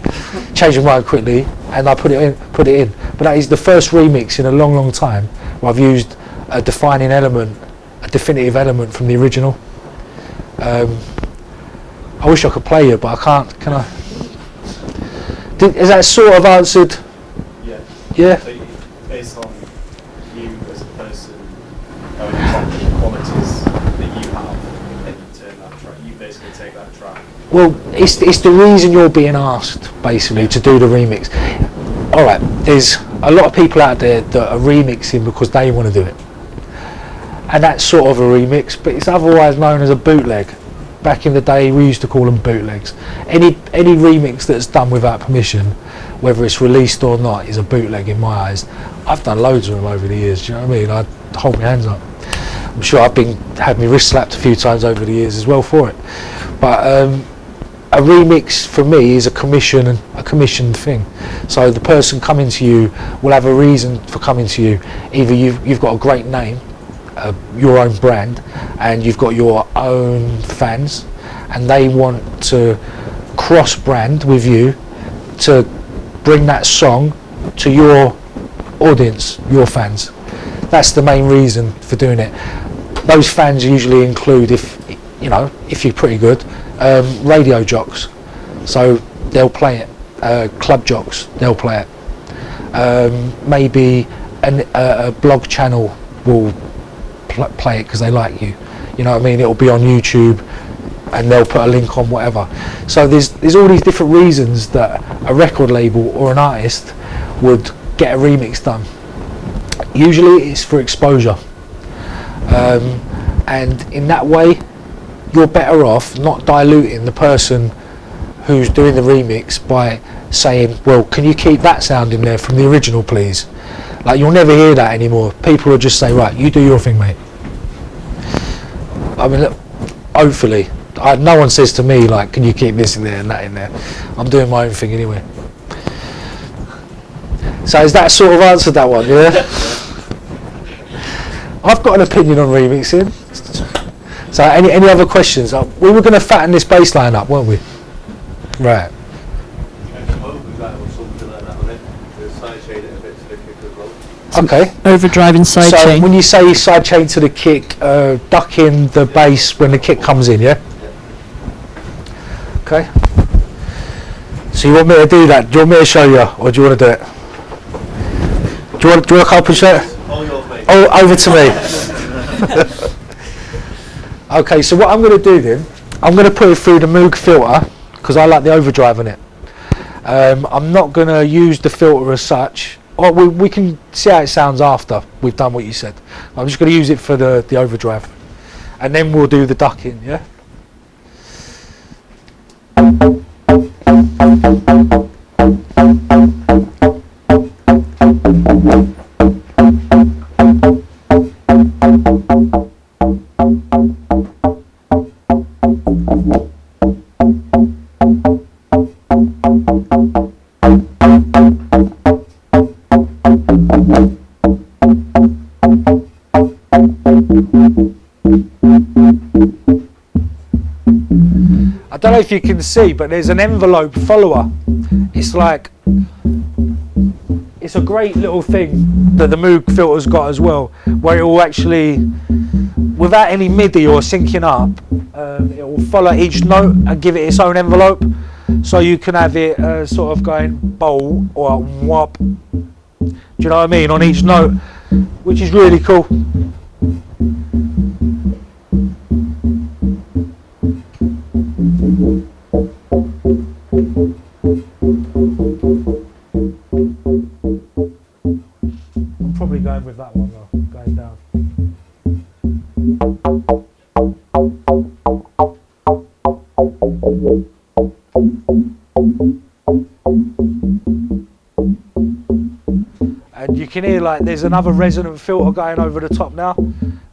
changed my mind quickly, and I put it in. But that is the first remix in a long, long time where I've used a defining element, a definitive element from the original. I wish I could play it, but I can't. Can I? Is that sort of answered? Yeah. Yeah. So based on you as a person, knowing exactly the qualities that you have, then you turn that track. You basically take that track. Well, it's the reason you're being asked, basically, to do the remix. All right, there's a lot of people out there that are remixing because they want to do it, and that's sort of a remix, but it's otherwise known as a bootleg. Back in the day, we used to call them bootlegs. Any remix that's done without permission, whether it's released or not, is a bootleg in my eyes. I've done loads of them over the years. Do you know what I mean? I'd hold my hands up. I'm sure I've had my wrist slapped a few times over the years as well for it. But a remix for me is a commissioned thing. So the person coming to you will have a reason for coming to you. Either you've got a great name, your own brand, and you've got your own fans, and they want to cross brand with you to bring that song to your audience, your fans. That's the main reason for doing it. Those fans usually include, if you're pretty good, radio jocks, so they'll play it. Club jocks, they'll play it. Maybe a blog channel will play it because they like you. You know what I mean? It'll be on YouTube, and they'll put a link on whatever. So there's all these different reasons that a record label or an artist would get a remix done. Usually it's for exposure, and in that way you're better off not diluting the person who's doing the remix by saying, well, can you keep that sound in there from the original, please? Like, you'll never hear that anymore. People will just say, right, you do your thing, mate. I mean, look, hopefully, no one says to me, like, can you keep this in there and that in there? I'm doing my own thing anyway. So has that sort of answered that one, yeah? I've got an opinion on remixing. So any other questions? We were going to fatten this bassline up, weren't we? Right. Okay. Overdriving side So chain. when you say side chain to the kick, ducking the bass when the kick comes in, yeah? Okay. So you want me to do that? Do you want me to show you, or do you want to do it? Do you want a couple shots? All yours, mate. Oh, over to me. Okay, so what I'm going to do then I'm going to put it through the Moog filter because I like the overdrive on it. I'm not going to use the filter as such. Or we can see how it sounds after we've done what you said. I'm just going to use it for the overdrive. And then we'll do the ducking, yeah? I don't know if you can see, but there's an envelope follower. It's like, it's a great little thing that the Moog filter's got as well, where it will actually, without any MIDI or syncing up, it will follow each note and give it its own envelope. So you can have it sort of going bow or wop. Do you know what I mean? On each note, which is really cool. I'm probably going with that one though, going down. And you can hear like there's another resonant filter going over the top now,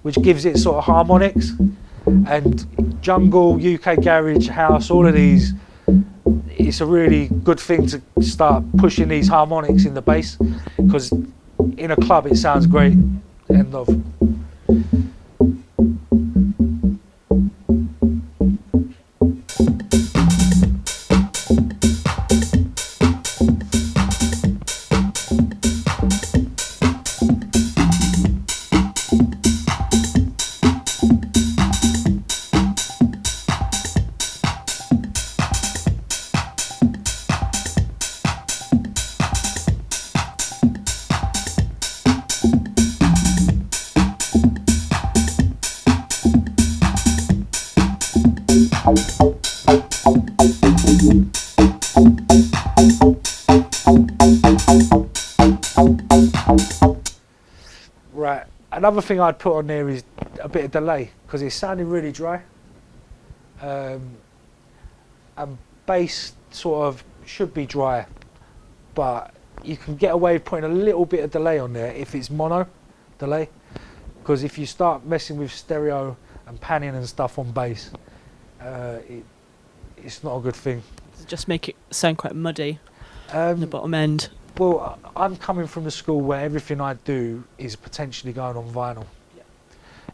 which gives it sort of harmonics. And jungle, UK garage, house, all of these, it's a really good thing to start pushing these harmonics in the bass, because in a club it sounds great. End of. Right, another thing I'd put on there is a bit of delay, because it's sounding really dry. And bass sort of should be dry, but you can get away with putting a little bit of delay on there if it's mono delay, because if you start messing with stereo and panning and stuff on bass, it's not a good thing. Just make it sound quite muddy in the bottom end. Well, I'm coming from the school where everything I do is potentially going on vinyl. Yeah.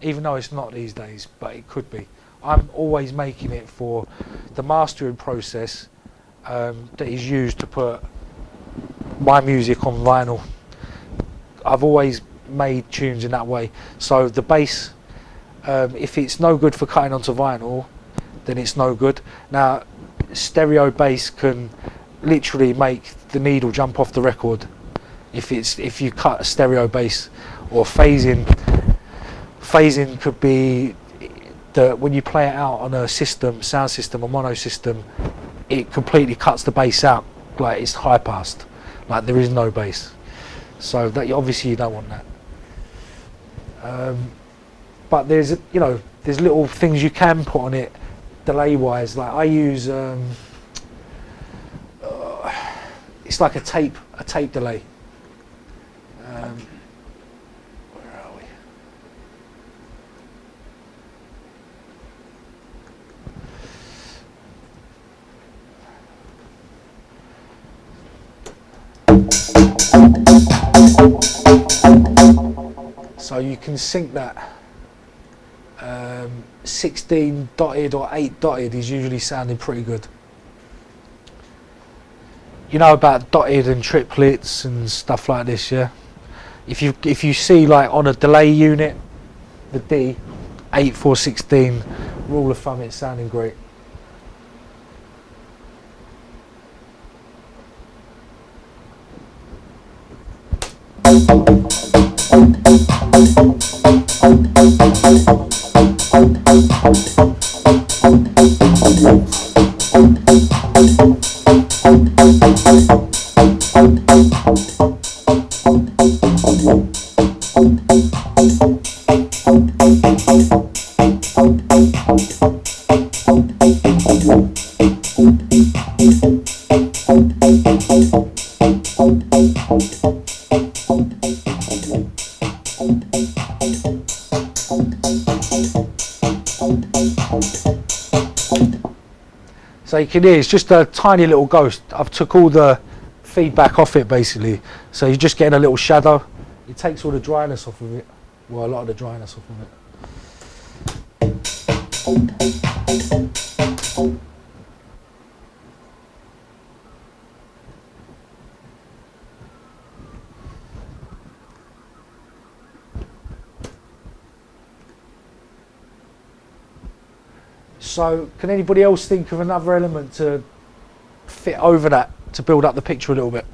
Even though it's not these days, but it could be. I'm always making it for the mastering process that is used to put my music on vinyl. I've always made tunes in that way. So the bass, if it's no good for cutting onto vinyl, then it's no good. Now, stereo bass can literally make the needle jump off the record if you cut a stereo bass. Or phasing could be that when you play it out on a system, sound system or mono system, it completely cuts the bass out, like it's high passed, like there is no bass. So that obviously you don't want that. But there's there's little things you can put on it delay wise. Like I use it's like a tape delay. Where are we? So you can sync that. 16 dotted or 8 dotted is usually sounding pretty good. You know about dotted and triplets and stuff like this, yeah? If you see like on a delay unit, the D, 8, 4, 16, rule of thumb, it's sounding great. So you can hear it's just a tiny little ghost. I've took all the feedback off it basically. So you're just getting a little shadow. It takes all the dryness off of it. Well, a lot of the dryness off of it. So can anybody else think of another element to fit over that to build up the picture a little bit?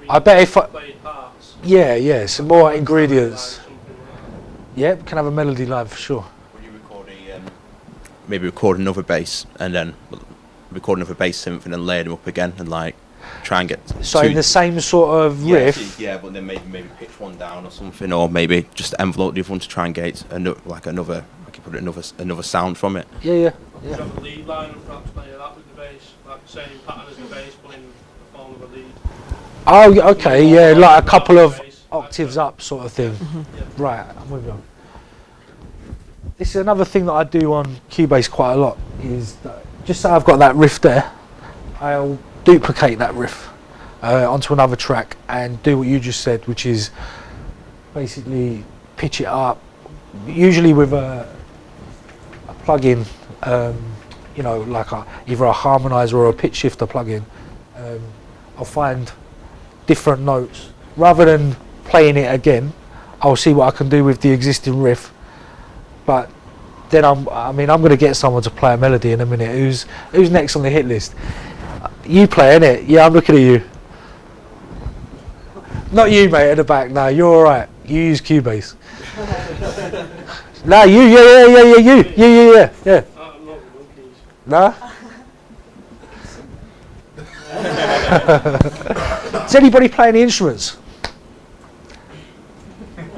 I bet if I, Played parts. yeah, some more ingredients. Like something like Yeah, can have a melody line for sure. Would you record maybe record another bass and then record another bass synth and then layer them up again and like try and get So in the same sort of riff. Yeah, but then maybe pitch one down or something, or maybe just envelope the other one to try and get another sound from it. Yeah, yeah. that. You have a lead line and perhaps layer that with the bass, like the same pattern as the bass, but in the form of a lead. Oh, yeah, okay, yeah, like a couple of Bass, octaves like up sort of thing. Yeah. Right, I'm with you. This is another thing that I do on Cubase quite a lot, is that just so I've got that riff there, I'll duplicate that riff onto another track and do what you just said, which is basically pitch it up, usually with a plugin, you know, like either a harmonizer or a pitch shifter plugin. I'll find different notes. Rather than playing it again, I'll see what I can do with the existing riff. But then I'm going to get someone to play a melody in a minute. Who's next on the hit list? You play, innit? Yeah, I'm looking at you. Not you, mate, at the back. No, you're all right. You use Cubase. No, you, yeah. I'm not the monkeys. No? Does anybody play any instruments?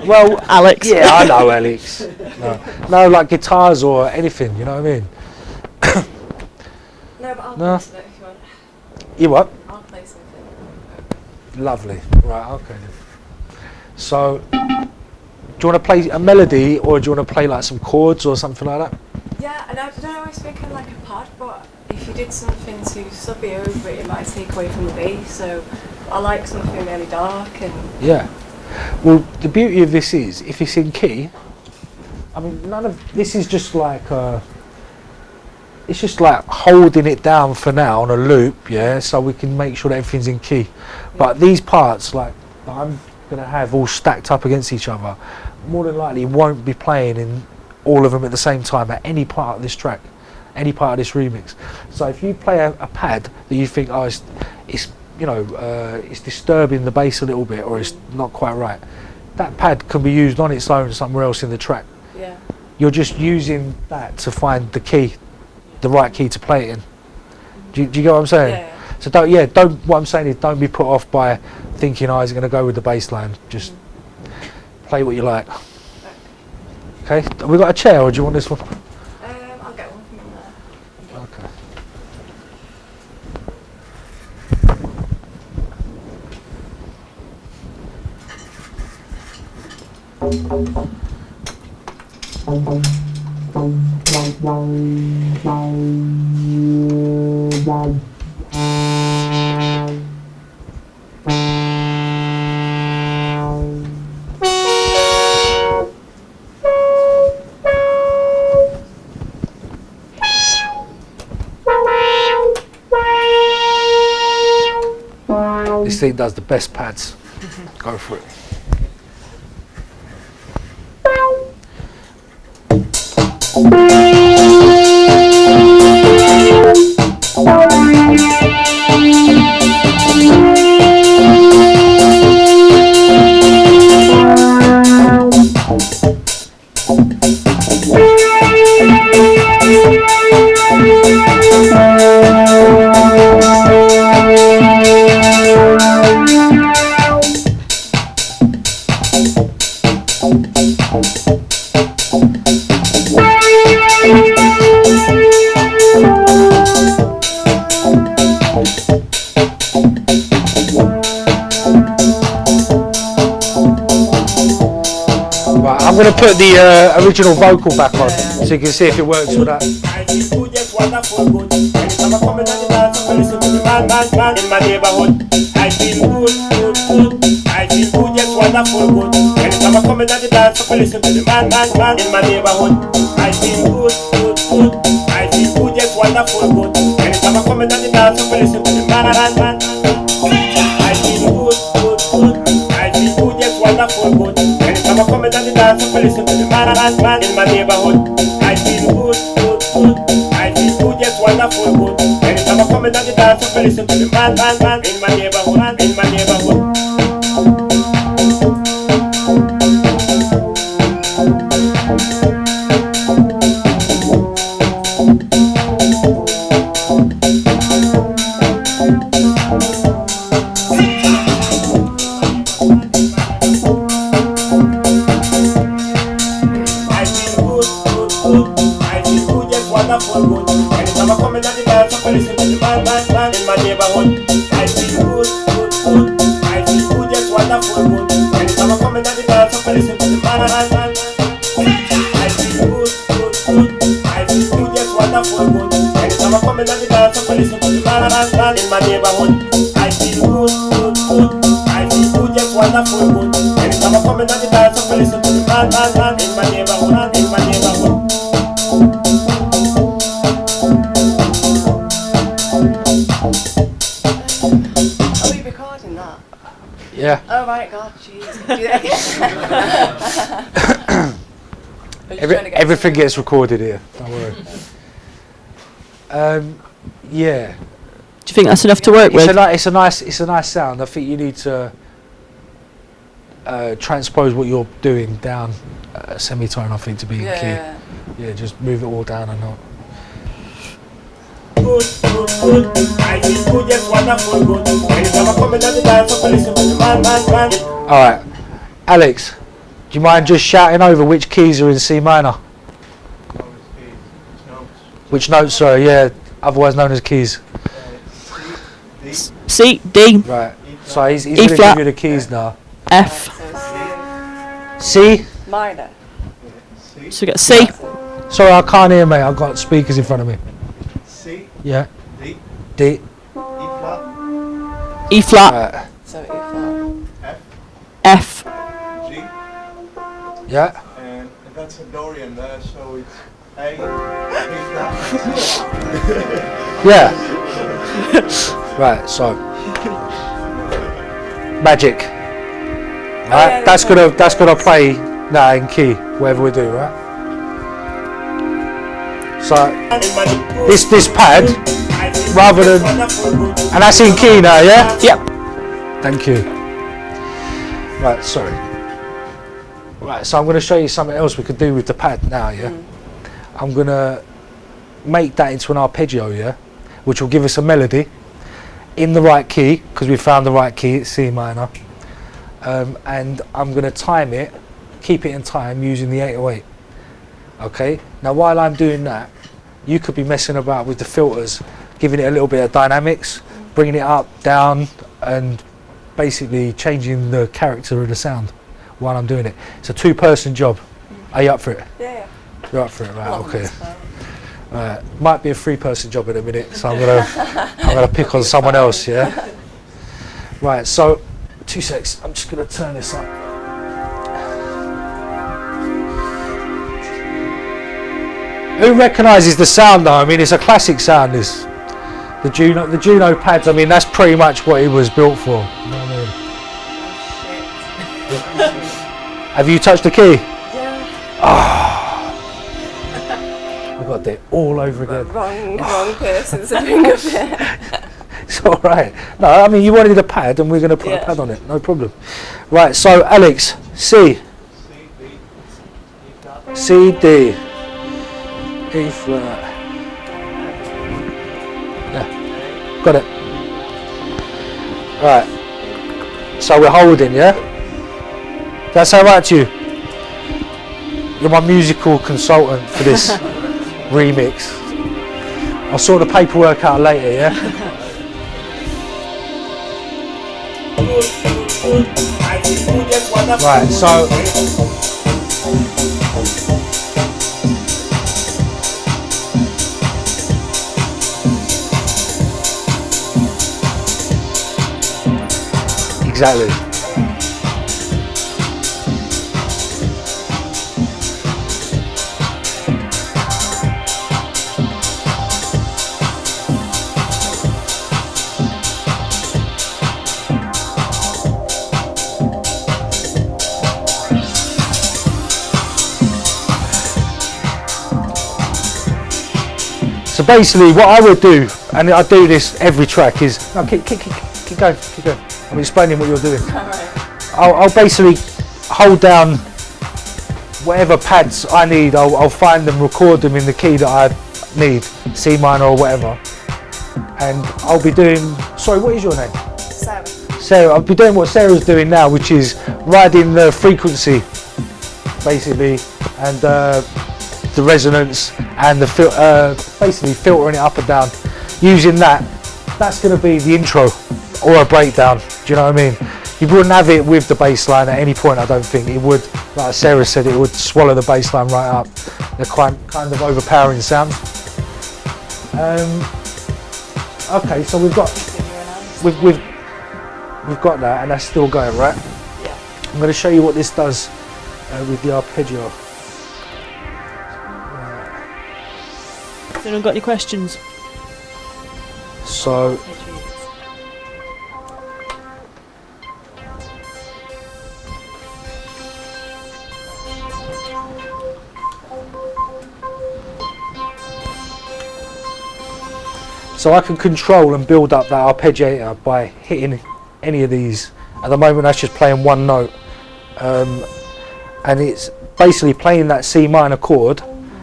Well, Alex. Yeah, I know Alex. No, like guitars or anything, you know what I mean? No, but I'll No. play something if you want. You what? I'll play something. Lovely. Right, okay then. So, do you want to play a melody or do you want to play like some chords or something like that? Yeah, and I don't always think of like a pad, but if you did something to sub it over it, it might take away from the bass. So I like something really dark and Yeah. Well, the beauty of this is, if it's in key, I mean, none of this is just like, it's just like holding it down for now on a loop, yeah, so we can make sure that everything's in key. But these parts, like, that I'm going to have all stacked up against each other, more than likely won't be playing in all of them at the same time at any part of this track, any part of this remix. So if you play a pad that you think, oh, it's you know, it's disturbing the bass a little bit or it's not quite right, that pad can be used on its own somewhere else in the track. yeah. You're just using that to find the key, the right key to play it in. Do you get what I'm saying? Yeah. So what I'm saying is don't be put off by thinking, oh, is it going to go with the bass line. Just play what you like. Okay, have we got a chair or do you want this one? I'll get one from there. Okay. This thing does the best pads. Go for it. Right, I'm going to put the original vocal back on so you can see if it works with that. I feel good, just wonderful good. Anytime I come in the dance, I listen to the man in my neighborhood. I feel good, good, good. I feel good, just wonderful good. Anytime I come in the dance, I listen to the man in my neighborhood. I feel good, good, good. I feel good, just wonderful good. Anytime I come in the dance, I listen to the man. I feel good, good, good. I feel good, just wonderful good. Anytime I come in the dance, I listen to the man in my neighborhood. I feel good, good, good. I feel good, just wonderful good. Anytime I come in the dance, I listen to the man in my neighborhood, in my neighborhood. I feel good, good, good. I feel good, just wonderful good. Anytime I come in the dance, I listen to the man in my neighborhood. I feel good, good, good. I feel good, just wonderful good. Anytime I come in the dance, I listen to the man. I feel good, good, good. I feel good, just wonderful good. Anytime I come in the dance, I listen to the man in my neighborhood. I feel good, good, good. I feel good, just wonderful good. Anytime I come in the dance, I listen to the man in my neighborhood, in my neighborhood. Are we recording that? Yeah. Oh right, God, jeez. Do that again. Are you trying to get Everything gets recorded here. Don't worry. Yeah. Do you think that's enough to work with? It's a nice sound. I think you need to transpose what you're doing down a semitone. I think to be in key. Yeah, just move it all down a note. Good, good, good. I feel good, just wonderful good. Anytime I come in the dance, I listen to the man. All right, Alex, do you mind just shouting over which keys are in C minor? Which notes? Sorry, yeah, otherwise known as keys. C, D, Right. So he's E going to flat. give you the keys now. F. C. minor? So we got C, Sorry, I can't hear, mate. I've got speakers in front of me. C, Yeah. D, D. E flat, E flat, Right. So E flat. F. G, Yeah. and that's a Dorian there, so it's A, B flat. Yeah. Right. So. Magic. Right. yeah, That's gonna play now in key, whatever we do, right? So this pad, rather than, and that's in key now, yeah? Yep. Thank you. Right, sorry. Right, so I'm going to show you something else we could do with the pad now, yeah? I'm going to make that into an arpeggio, yeah? Which will give us a melody in the right key, because we found the right key, it's C minor. And I'm going to time it, keep it in time using the 808. Okay, now while I'm doing that, you could be messing about with the filters, giving it a little bit of dynamics, bringing it up, down, and basically changing the character of the sound while I'm doing it. It's a two-person job. Are you up for it? Yeah. You're up for it, right? Well, Okay. that's fine. Might be a three-person job in a minute, so I'm gonna pick on someone else. Yeah. Right. So, 2 secs. I'm just gonna turn this up. Who recognises the sound though? I mean, it's a classic sound. This, the Juno pads. I mean, that's pretty much what it was built for. You know what I mean? Have you touched the key? Yeah. I've got to do it all over again. Wrong person's a finger bit. It's all right. No, I mean, you wanted a pad, and we're going to put a Yeah. pad on it. No problem. Right. So, Alex, C, C, D, E flat, C, D. E flat. Yeah, got it. Right. So we're holding, yeah? That's all right to you? You're my musical consultant for this remix. I'll sort the paperwork out later, yeah? Right, so exactly. So basically what I would do, and I do this every track, is no, keep going. I'm explaining what you're doing. I'll basically hold down whatever pads I need. I'll find them, record them in the key that I need, C minor or whatever, and I'll be doing, sorry, what is your name? Sarah. I'll be doing what Sarah's doing now, which is riding the frequency basically, and the resonance, and the basically filtering it up and down. Using that, that's going to be the intro or a breakdown. Do you know what I mean? You wouldn't have it with the bass line at any point. I don't think it would. Like Sarah said, it would swallow the bass line right up. They're kind of overpowering sounds. Okay, so we've got that, and that's still going, right? Yeah. I'm going to show you what this does with the arpeggio. Has anyone got any questions? So I can control and build up that arpeggiator by hitting any of these. At the moment that's just playing one note, and it's basically playing that C minor chord,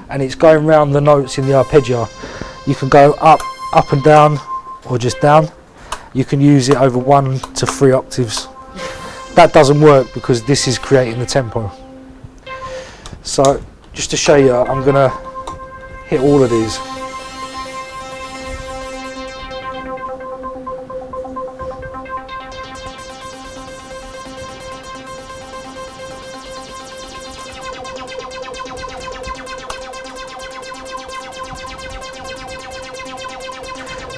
and it's going round the notes in the arpeggio. You can go up and down, or just down. You can use it over 1 to 3 octaves. That doesn't work because this is creating the tempo. So just to show you, I'm gonna hit all of these.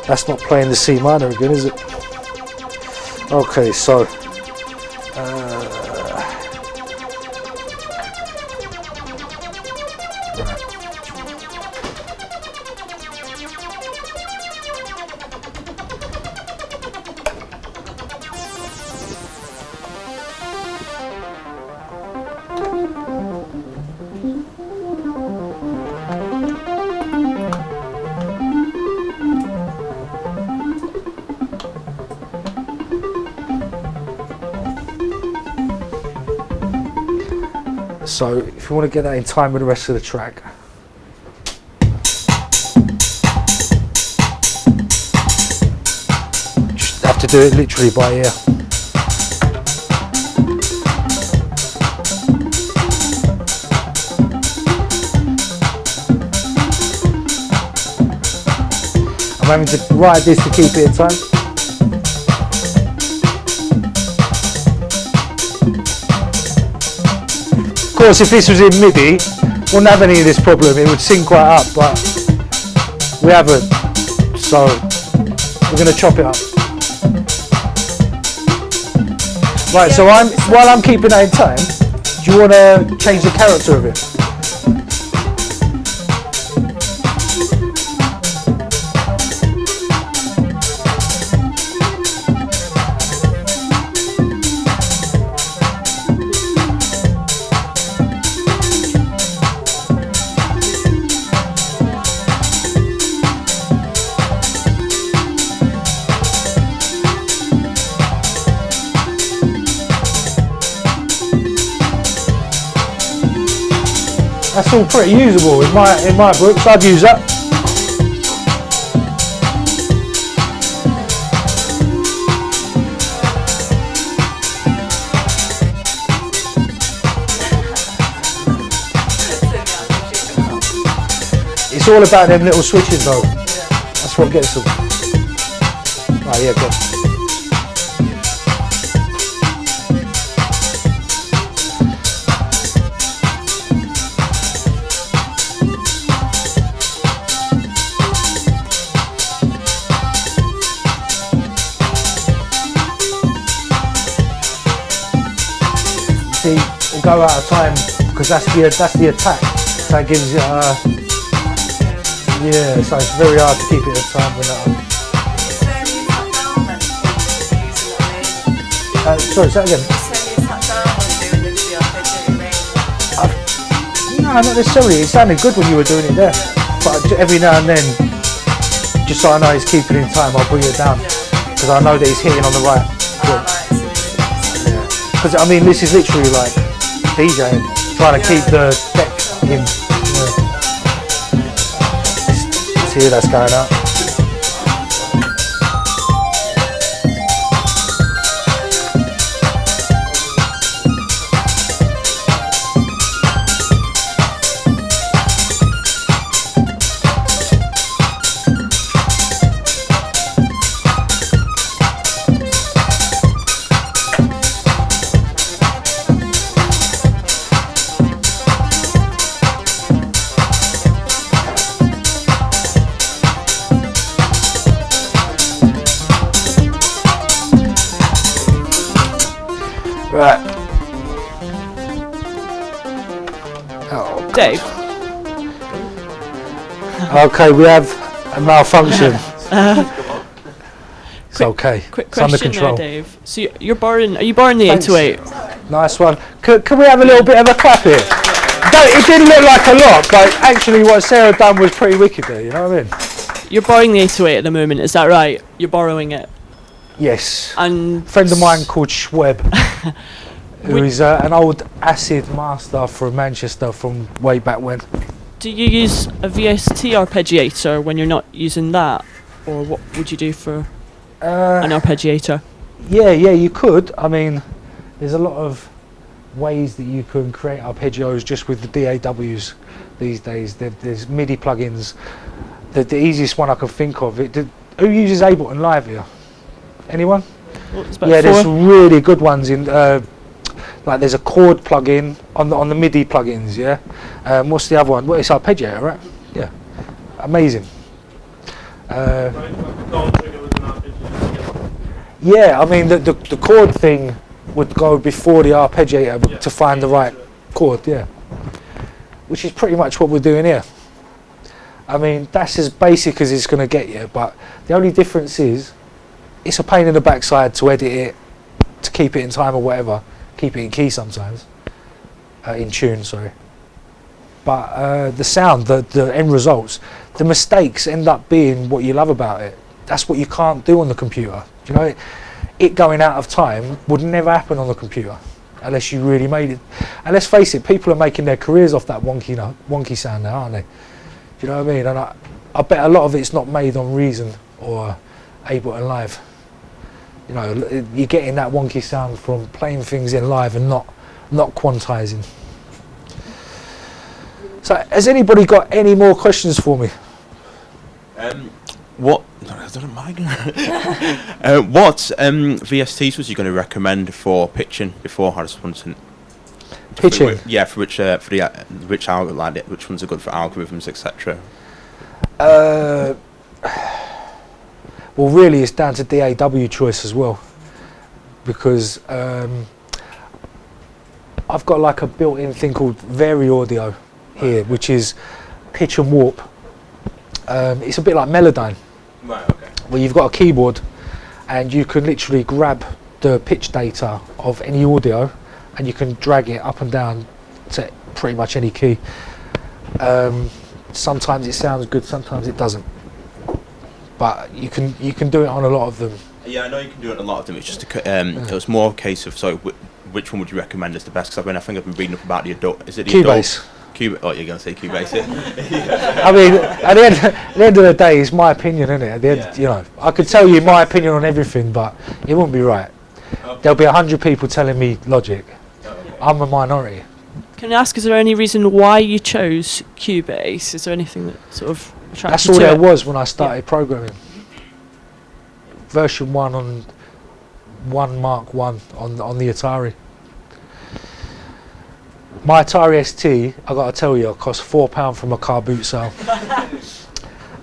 That's not playing the C minor again, is it? Okay, so if you want to get that in time with the rest of the track. Just have to do it literally by ear. I'm having to ride this to keep it in time. Of course, if this was in MIDI, wouldn't have any of this problem. It would sync right up, but we haven't. So we're going to chop it up. Right. So while I'm keeping that in time, do you want to change the character of it? That's all pretty usable in my books. I'd use that. It's all about them little switches though. That's what gets them. Right, yeah, go. See, it'll go out of time because that's the attack. So it gives it yeah, so it's very hard to keep it at time when sorry, say that again. No, not necessarily. It sounded good when you were doing it there. But every now and then, just so I know he's keeping in time, I'll bring it down. Because I know that he's hitting on the right chord. Because I mean, this is literally like DJing, trying to keep the deck in. See that's going out. Right. Oh, Dave. okay, we have a malfunction. It's okay. Quick It's under question control. there, Dave. So you're borrowing? Are you borrowing the Thanks. 808? Nice one. Can we have a little bit of a clap here? It didn't look like a lot, but actually what Sarah done was pretty wicked there, you know what I mean? You're borrowing the 808 at the moment, is that right? You're borrowing it. Yes. And A friend of mine called Schweb, who is an old acid master from Manchester from way back when. do you use a VST arpeggiator when you're not using that, or what would you do for an arpeggiator? Yeah, you could. I mean, there's a lot of ways that you can create arpeggios just with the DAWs these days. There's MIDI plugins. The easiest one I can think of. Who uses Ableton Live here? Anyone? Well, it's about Yeah, there's 4. really good ones in. Like there's a chord plugin on the MIDI plugins. Yeah. What's the other one? Well, it's arpeggiator, right? Yeah. Amazing. Yeah, I mean the chord thing would go before the arpeggiator to find the right chord. Yeah. Which is pretty much what we're doing here. I mean, that's as basic as it's going to get you, but the only difference is it's a pain in the backside to edit it, to keep it in time or whatever, keep it in key sometimes, in tune, sorry. But the sound, the end results, the mistakes end up being what you love about it. That's what you can't do on the computer. Do you know, it going out of time would never happen on the computer unless you really made it. And let's face it, people are making their careers off that wonky sound now, aren't they? Do you know what I mean? And I bet a lot of it's not made on Reason or Ableton Live. You know, you're getting that wonky sound from playing things in live and not quantizing. So, has anybody got any more questions for me? What? I don't mind. What VSTs was you going to recommend for pitching before? I just wanted to. Pitching? For which algorithm, which ones are good for algorithms, etc. Well, really, it's down to DAW choice as well, because I've got like a built-in thing called Vari Audio here, which is pitch and warp. It's a bit like Melodyne, Right. Okay. where you've got a keyboard and you can literally grab the pitch data of any audio and you can drag it up and down to pretty much any key. Sometimes it sounds good, sometimes it doesn't. But you can do it on a lot of them. Yeah, I know you can do it on a lot of them. It's just it was more a case of which one would you recommend as the best? Because I think I've been reading up about the Is it the Cubase. Oh, you're gonna say Cubase? I mean, at the end of the day, it's my opinion, isn't it? At the end, you know, I could tell you my opinion on everything, but it wouldn't be right. There'll be 100 people telling me Logic. I'm a minority. Can I ask, is there any reason why you chose Cubase? Is there anything that sort of attracted That's you all to there it? was when I started programming. Version 1 on 1 Mark 1 on the Atari. My Atari ST, I got to tell you, cost £4 from a car boot sale.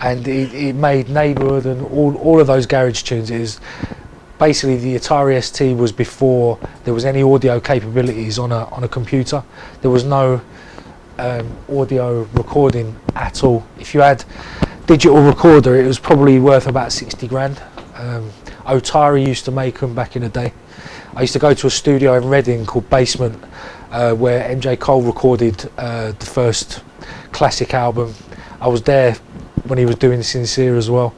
And it made Neighbourhood and all of those garage tunes. It is basically, the Atari ST was before there was any audio capabilities on a computer. There was no audio recording at all. If you had digital recorder, it was probably worth about 60 grand. Otari used to make them back in the day. I used to go to a studio in Reading called Basement, where MJ Cole recorded the first classic album. I was there when he was doing Sincere as well,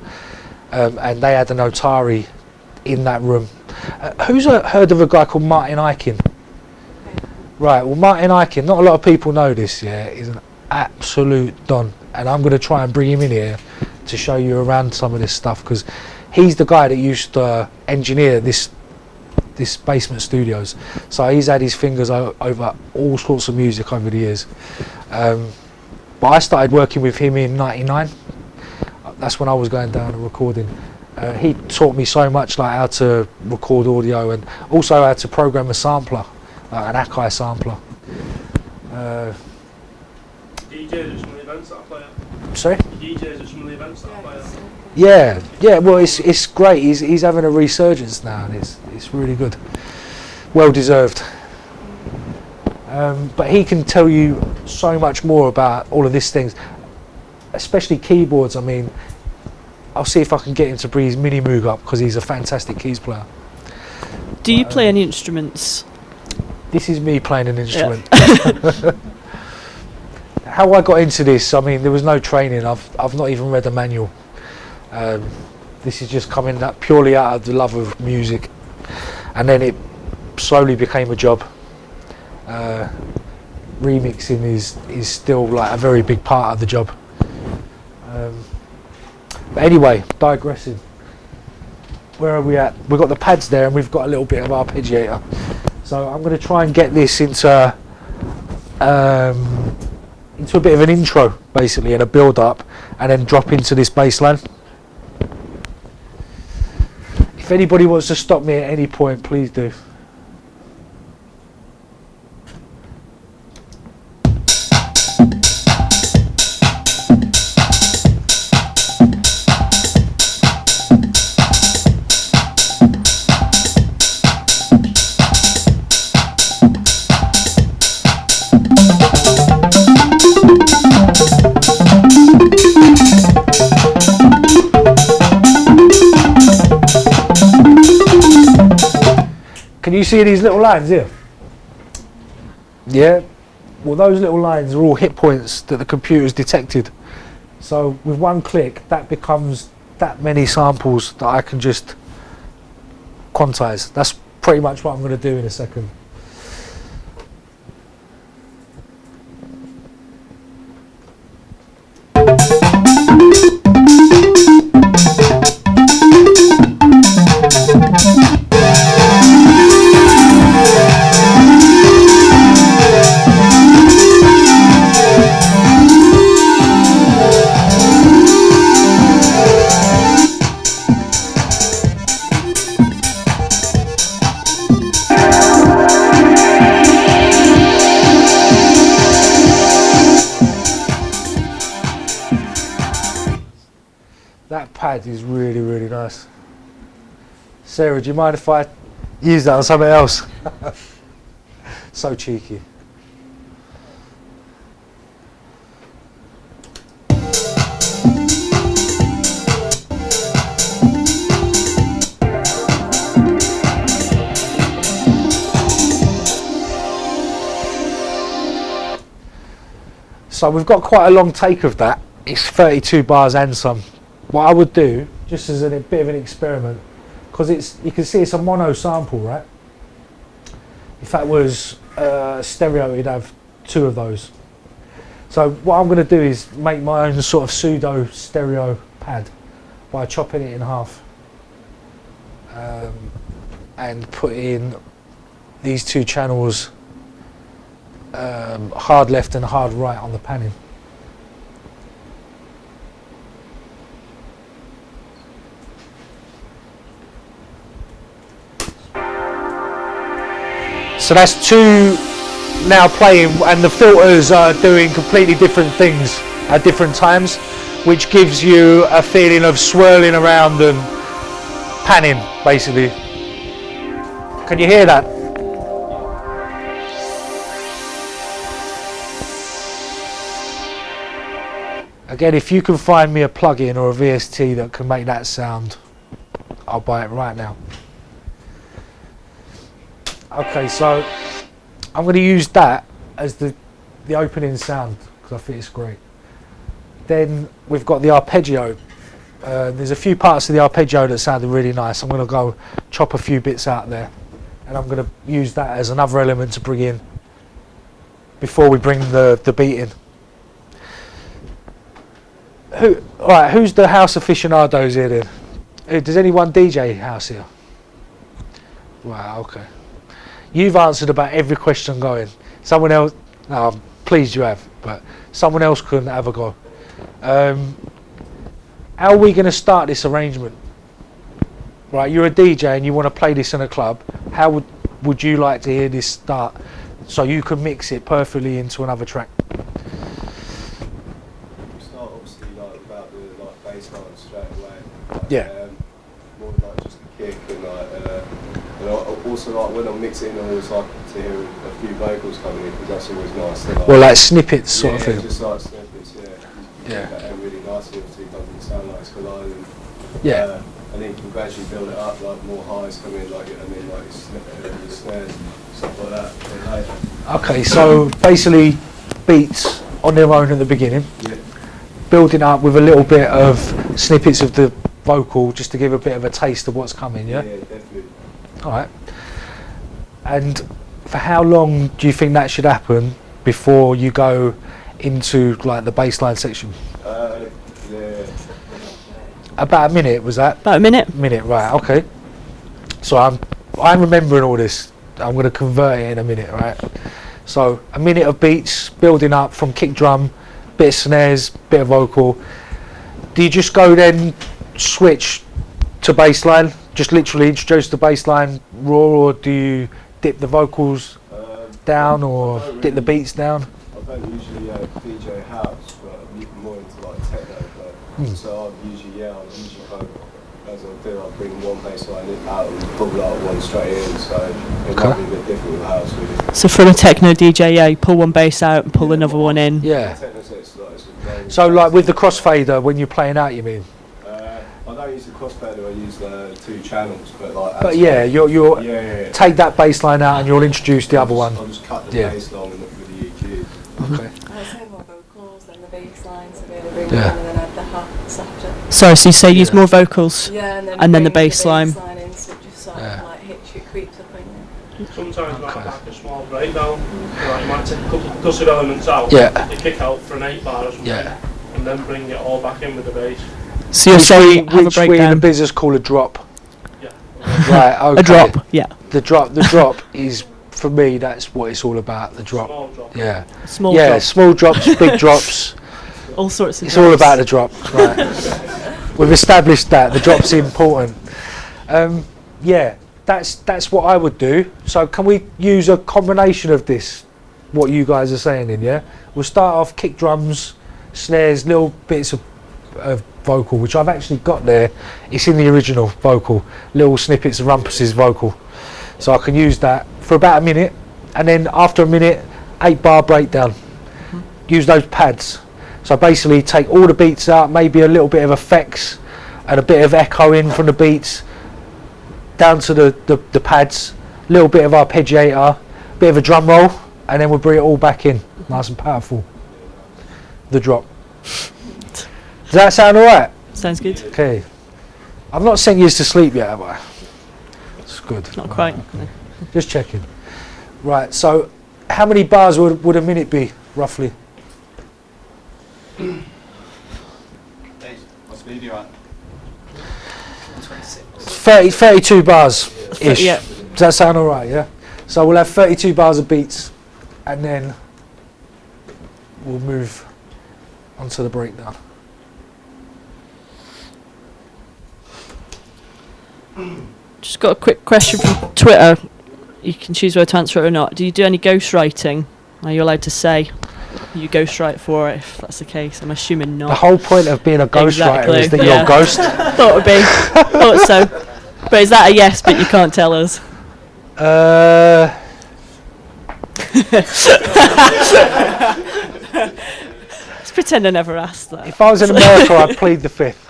and they had an Otari in that room. Who's heard of a guy called Martin Ikin? Right, well, Martin Ikin, not a lot of people know this, yeah, he's an absolute don, and I'm going to try and bring him in here to show you around some of this stuff, because he's the guy that used to engineer this Basement Studios. So he's had his fingers over all sorts of music over the years. But I started working with him in '99. That's when I was going down and recording. He taught me so much, like how to record audio and also how to program a sampler, an Akai sampler. DJs at some of the events that I play at. Sorry? DJs at some of the events that I play at. Yeah. Well, it's great. He's having a resurgence now, and it's really good. Well deserved. But he can tell you so much more about all of these things, especially keyboards. I mean, I'll see if I can get him to bring his Mini Moog up, because he's a fantastic keys player. Do you play any instruments? This is me playing an instrument. How I got into this, I mean, there was no training. I've not even read a manual. This is just coming purely out of the love of music, and then it slowly became a job. Remixing is still like a very big part of the job. But anyway, digressing. Where are we at? We've got the pads there, and we've got a little bit of arpeggiator. So I'm going to try and get this into a bit of an intro, basically, and a build-up, and then drop into this bass line. If anybody wants to stop me at any point, please do. Can you see these little lines here? Yeah? Well, those little lines are all hit points that the computer's detected. So with one click, that becomes that many samples that I can just quantize. That's pretty much what I'm going to do in a second. That pad is really, really nice. Sarah, do you mind if I use that on something else? So cheeky. So we've got quite a long take of that. It's 32 bars and some. What I would do, just as a bit of an experiment, because you can see it's a mono sample, right? If that was stereo, you'd have two of those. So what I'm going to do is make my own sort of pseudo stereo pad by chopping it in half and put in these two channels, hard left and hard right on the panning. So that's two now playing, and the filters are doing completely different things at different times, which gives you a feeling of swirling around and panning, basically. Can you hear that? Again, if you can find me a plugin or a VST that can make that sound, I'll buy it right now. Okay, so I'm going to use that as the opening sound because I think it's great. Then we've got the arpeggio. There's a few parts of the arpeggio that sounded really nice. I'm going to go chop a few bits out there, and I'm going to use that as another element to bring in before we bring the beat in. Who's the house aficionados here then? Does anyone DJ house here? Wow, okay. You've answered about every question going. Someone else, no, I'm pleased you have, but someone else couldn't have a go. How are we going to start this arrangement? Right, you're a DJ and you want to play this in a club. How would you like to hear this start so you can mix it perfectly into another track? Start obviously like without the like bass line straight away. Like, Yeah. More like just a kick and like. And also like when I'm mixing, I always like to hear a few vocals coming in because that's always nice. So, like, Well, like snippets sort of yeah, thing. just like snippets, yeah. Yeah. That really nicely, obviously it doesn't sound like it's colliding. Yeah. And then you can gradually build it up, like more highs come in, like, you know what I mean, like the snares, stuff like that, then later. Okay, so basically beats on their own at the beginning, Yeah. building up with a little bit of snippets of the vocal just to give a bit of a taste of what's coming, yeah? Yeah, definitely. Alright. And for how long do you think that should happen before you go into like the bassline section? Yeah. About a minute, was that? About a minute. Minute, right, okay. So I'm remembering all this. I'm going to convert it in a minute, right? So a minute of beats, building up from kick drum, bit of snares, bit of vocal. Do you just go then switch to bassline? Just literally introduce the bassline raw, or do you dip the vocals down or dip the beats down? I don't usually DJ house, but I'm more into like techno. So I'll usually go, as I do, I'll bring one bass line out and pull like one straight in, so it might be a bit different with house really. So for a techno DJ, yeah, you pull one bass out and pull another one in. Yeah. Techno sets, like, it's So like with the crossfader, when you're playing out, you mean? I don't use the crossfader, I use the two channels, but like. But yeah, you're yeah. take that bass line out and you'll introduce the other one. I'll just cut the Yeah. bass line with the EQ. Okay. I say more vocals than the bass line, so really bring Yeah. it in and then add the harps after. Sorry, so you say use more vocals? Yeah, and then And then the bring bass line. bass line in, so it just sort Yeah. of like hits you, creeps up on you. Sometimes might have like a small breakdown. Like you might take a couple of percussive elements out, Yeah. you kick out for an 8 bar or something, Yeah. and then bring it all back in with the bass. So you're saying have a which we in the breakdown. business call a drop. Yeah. Right, okay. A drop, yeah. The drop is, for me, that's what it's all about, the drop. Small drop. Yeah. Small Yeah, drop. small drops, big drops. All sorts of It's all drops. about the drop, right. We've established that, the drop's important. Yeah, that's what I would do. So can we use a combination of this, what you guys are saying in, yeah? We'll start off kick drums, snares, little bits of vocal, which I've actually got there. It's in the original vocal, little snippets of Rumpus's vocal. So I can use that for about a minute, and then after a minute, 8 bar breakdown. Use those pads. So basically take all the beats out, maybe a little bit of effects and a bit of echo in from the beats, down to the pads, little bit of arpeggiator, bit of a drum roll, and then we'll bring it all back in, nice and powerful. The drop. Does that sound alright? Sounds good. Okay. I've not sent you to sleep yet, have I? It's good. Not quite. Just checking. Right, so how many bars would a minute be, roughly? What's the video at? 32 bars ish. Yeah. Does that sound alright? Yeah. So we'll have 32 bars of beats, and then we'll move onto the breakdown. Just got a quick question from Twitter. You can choose whether to answer it or not. Do you do any ghostwriting? Are you allowed to say you ghostwrite for it if that's the case? I'm assuming The not. whole point of being a ghostwriter is that Yeah. you're a ghost. Thought it would be. Thought so. But is that a yes, but you can't tell us? Let's pretend I never asked that. If I was in America, I'd plead the fifth.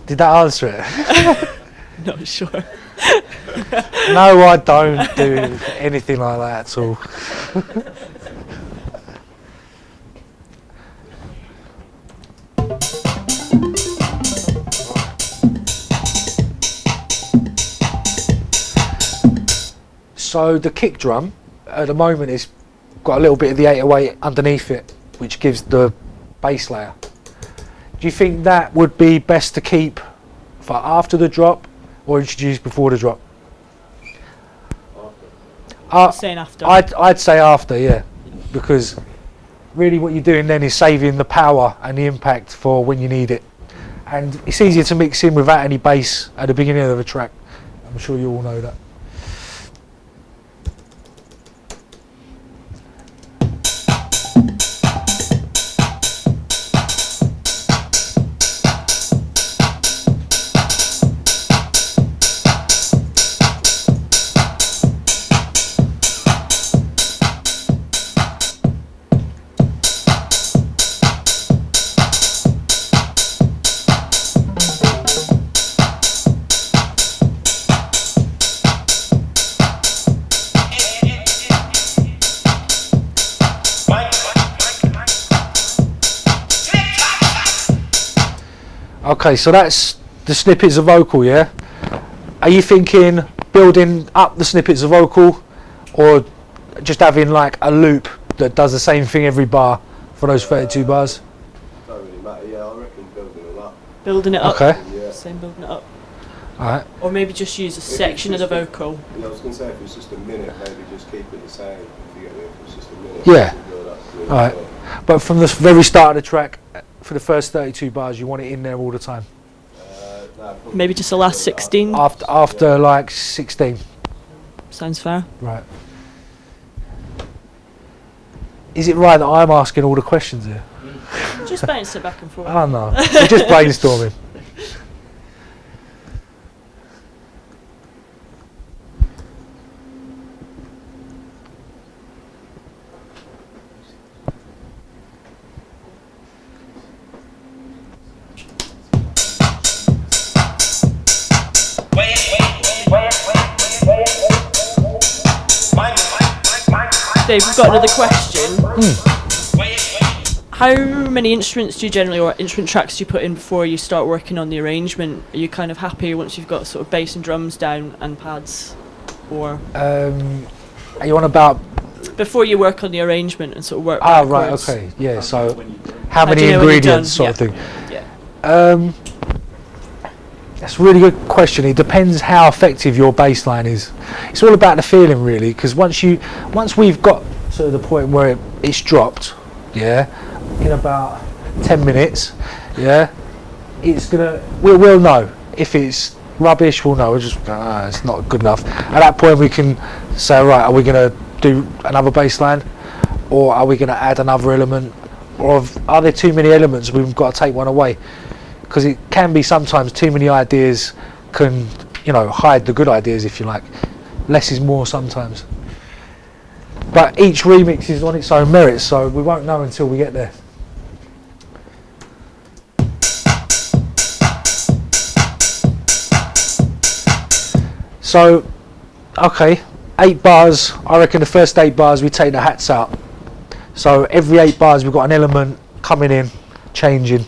Did that answer it? Not sure. No, I don't do anything like that at all. So the kick drum at the moment is got a little bit of the 808 underneath it, which gives the bass layer. Do you think that would be best to keep for after the drop or introduce before the drop? Saying after. I'd say after, yeah, because really what you're doing then is saving the power and the impact for when you need it, and it's easier to mix in without any bass at the beginning of a track. I'm sure you all know that. Okay, so that's the snippets of vocal, yeah? Are you thinking building up the snippets of vocal, or just having like a loop that does the same thing every bar for those 32 bars? Don't really matter, yeah, I reckon building it up. Building it up. Okay. Yeah. Same building it up. Alright. Or maybe just use a section of the vocal. Yeah, I was going to say if it's just a minute, maybe just keep it the same. If you get me, if it's just a minute. Yeah. Build up to it. Alright. But from the very start of the track, for the first 32 bars, you want it in there all the time. Nah, probably Maybe just the last 16. After like 16. Sounds fair. Right. Is it right that I'm asking all the questions here? Just bounce it back and forth. Oh no, we're just brainstorming. Dave, we've got another question. How many instruments do you generally, or instrument tracks do you put in before you start working on the arrangement? Are you kind of happy once you've got sort of bass and drums down and pads? Or Are you on about? before you work on the arrangement and sort of work Ah, backwards? right, okay, yeah. So, When you do it. how How do many you know when you're ingredients, done? sort of Yeah. thing? That's a really good question. It depends how effective your bass line is. It's all about the feeling, really. Because once we've got to the point where it's dropped, yeah, in about 10 minutes, yeah, we'll know if it's rubbish. We'll know. We'll just go, it's not good enough. At that point, we can say, right, are we going to do another bass line, or are we going to add another element, or are there too many elements? We've got to take one away. Because it can be sometimes too many ideas can, hide the good ideas, if you like. Less is more sometimes. But each remix is on its own merits, so we won't know until we get there. So, okay, 8 bars. I reckon the first 8 bars we take the hats out. So every 8 bars we've got an element coming in, changing.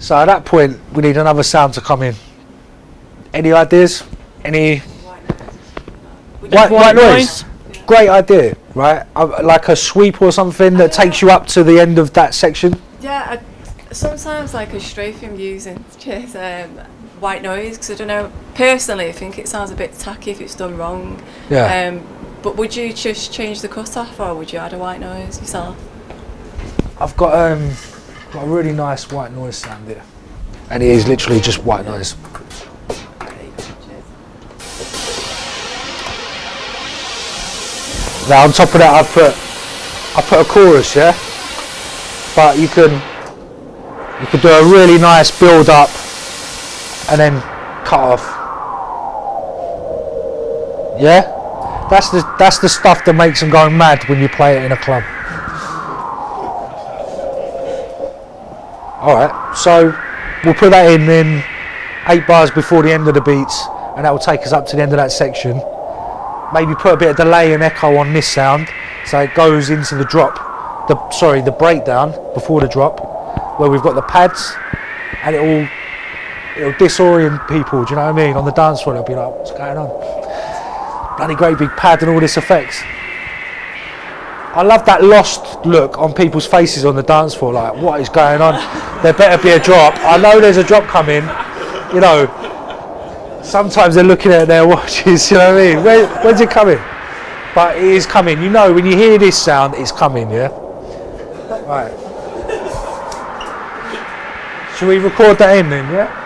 So at that point, we need another sound to come in. Any ideas? Any white noise? Great idea, right? Like a sweep or something that takes you up to the end of that section. Yeah, sometimes like a strafe I'm using is white noise, because I don't know, personally I think it sounds a bit tacky if it's done wrong. Yeah. But would you just change the cut-off, or would you add a white noise yourself? I've got a really nice white noise sound here, and it is literally just white noise. Now on top of that, I put a chorus, yeah. But you can do a really nice build up, and then cut off. Yeah, that's the stuff that makes them go mad when you play it in a club. All right, so we'll put that in 8 bars before the end of the beats, and that will take us up to the end of that section. Maybe put a bit of delay and echo on this sound, so it goes into the drop, the breakdown before the drop, where we've got the pads, and it'll disorient people. Do you know what I mean? On the dance floor, they'll be like, "What's going on?" Bloody great big pad and all this effects. I love that lost look on people's faces on the dance floor, like, what is going on? There better be a drop. I know there's a drop coming, you know. Sometimes they're looking at their watches, you know what I mean? When's it coming? But it is coming. You know, when you hear this sound, it's coming, yeah? Right. Shall we record that in then, yeah?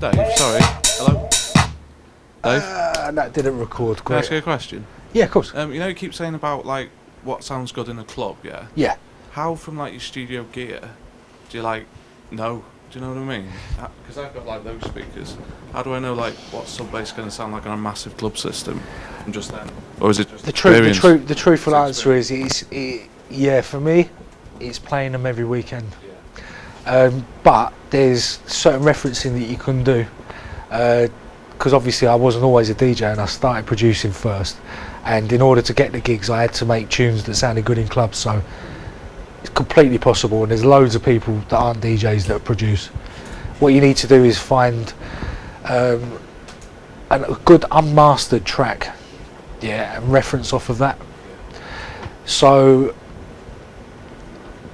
Dave, sorry. Hello? Dave? That didn't record. Can I ask you a question? Yeah, of course. You know, you keep saying about, like, what sounds good in a club, yeah? Yeah. How, from, like, your studio gear, do you, like, know? Do you know what I mean? Because I've got, like, those speakers. How do I know, like, what sub-bass is going to sound like on a massive club system from just then? Or is it just the truthful answer is, yeah, for me, it's playing them every weekend. But there's certain referencing that you can do, because obviously I wasn't always a DJ and I started producing first, and in order to get the gigs I had to make tunes that sounded good in clubs, so it's completely possible, and there's loads of people that aren't DJs that produce. What you need to do is find a good unmastered track, yeah, and reference off of that. So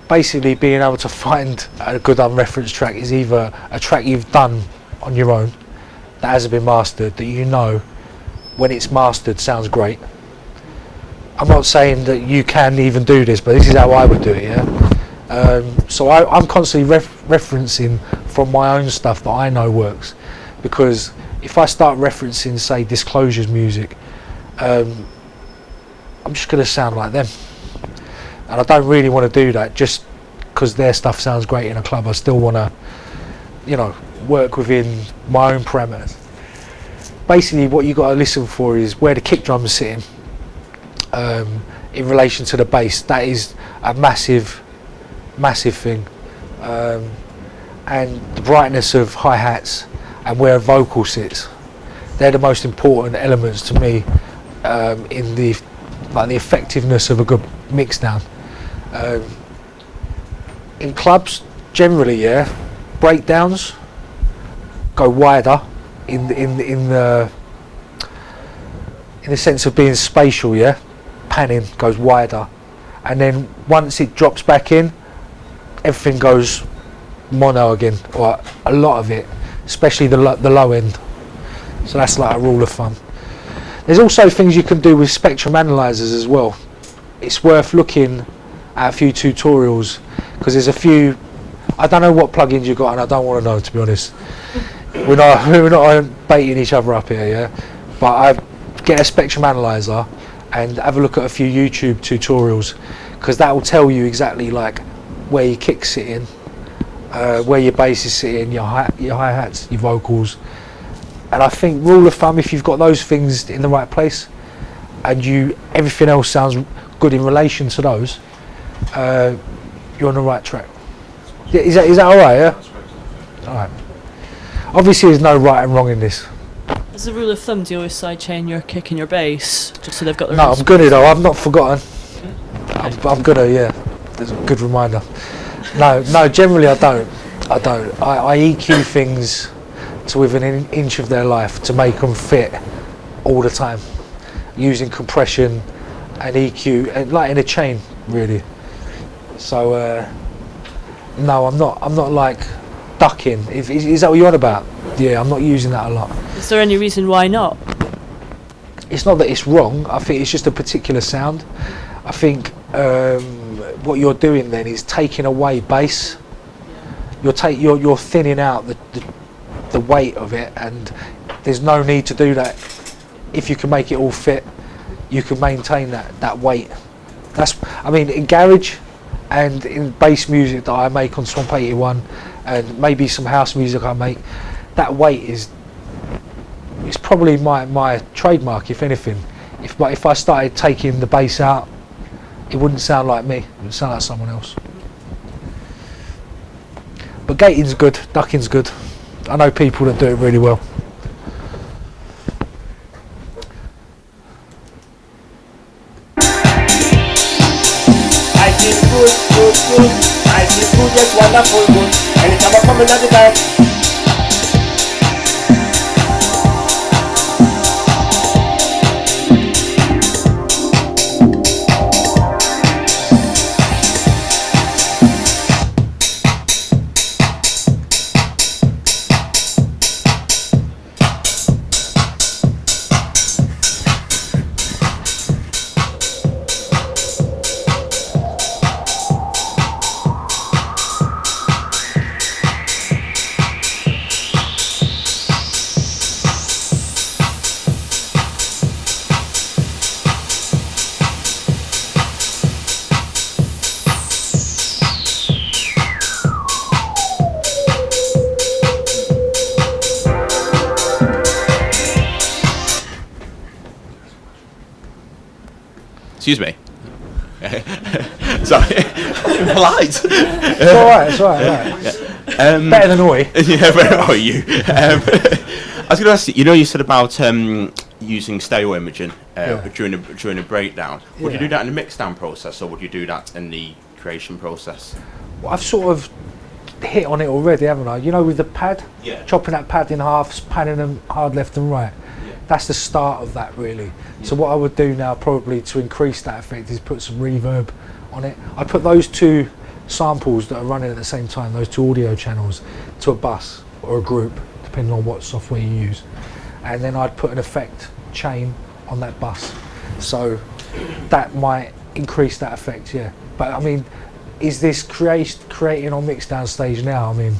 basically being able to find a good unreferenced track is either a track you've done on your own that hasn't been mastered, that you know when it's mastered sounds great. I'm not saying that you can even do this, but this is how I would do it, yeah. So I'm constantly referencing from my own stuff that I know works, because if I start referencing, say, Disclosure's music, I'm just going to sound like them. And I don't really want to do that just because their stuff sounds great in a club. I still want to, you know, work within my own parameters. Basically, what you got to listen for is where the kick drum's sitting in relation to the bass. That is a massive thing. And the brightness of hi-hats and where a vocal sits. They're the most important elements to me in the effectiveness of a good mix down. In clubs, generally, yeah, breakdowns go wider in the sense of being spatial, yeah. Panning goes wider, and then once it drops back in, everything goes mono again, or a lot of it, especially the low end. So that's like a rule of thumb. There's also things you can do with spectrum analyzers as well. It's worth looking at a few tutorials, because there's a few. I don't know what plugins you've got, and I don't want to know, to be honest. We're not baiting each other up here, yeah. But I get a spectrum analyzer and have a look at a few YouTube tutorials, because that will tell you exactly like where your kick's sitting, where your bass is sitting, your hi-hats, your vocals. And I think rule of thumb, if you've got those things in the right place and everything else sounds good in relation to those, you're on the right track. Yeah, is that all right? Yeah. All right. Obviously, there's no right and wrong in this. As a rule of thumb, do you always sidechain your kick and your bass, just so they've got their No, own I'm gonna though. I've not forgotten. I'm gonna. Yeah. There's a good reminder. No. Generally, I don't. I EQ things to within an inch of their life to make them fit all the time, using compression and EQ, and like in a chain, really. So no, I'm not like ducking. Is that what you're on about? Yeah, I'm not using that a lot. Is there any reason why not? It's not that it's wrong. I think it's just a particular sound. I think what you're doing then is taking away bass. You're thinning out the weight of it, and there's no need to do that. If you can make it all fit, you can maintain that weight. I mean, in garage and in bass music that I make on Swamp 81, and maybe some house music I make, that weight is probably my trademark, if anything. If I started taking the bass out, it wouldn't sound like me. It would sound like someone else. But gating's good, ducking's good. I know people that do it really well. I feel good. I feel good, yes, wonderful, good. Anytime I come in at the dance. Excuse me. Sorry. Polite. It's all right. Better than Oi. Yeah, better than you. I was going to ask you, you said about using stereo imaging during a breakdown. Would you do that in the mix down process, or would you do that in the creation process? Well, I've sort of hit on it already, haven't I? With the pad, chopping that pad in half, panning them hard left and right. That's the start of that, really. So what I would do now, probably to increase that effect, is put some reverb on it. I put those two samples that are running at the same time, those two audio channels, to a bus or a group, depending on what software you use. And then I'd put an effect chain on that bus. So that might increase that effect, yeah. But I mean, is this creating on mixdown stage now? I mean,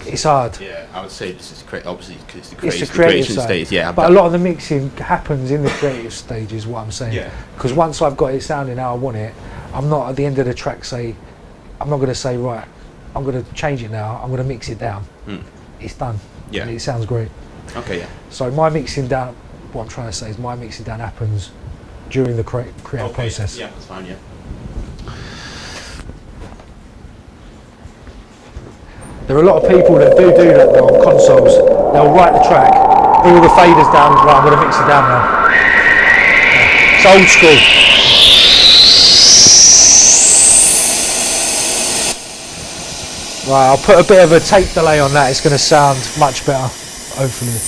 it's hard. Yeah, I would say this is obviously it's the creative creation side. stage. Yeah, but a lot of the mixing happens in the creative stage, is what I'm saying. Yeah. Because once I've got it sounding how I want it, I'm not at the end of the track I'm not going to say, right, I'm going to change it now. I'm going to mix it down. It's done. Yeah. And it sounds great. Okay. Yeah. So my mixing down, what I'm trying to say is my mixing down happens during the creative process. Yeah, that's fine. Yeah. There are a lot of people that do that though on consoles. They'll write the track, all the faders down, right, I'm going to mix it down now. It's old school. Right, I'll put a bit of a tape delay on that, it's going to sound much better, hopefully.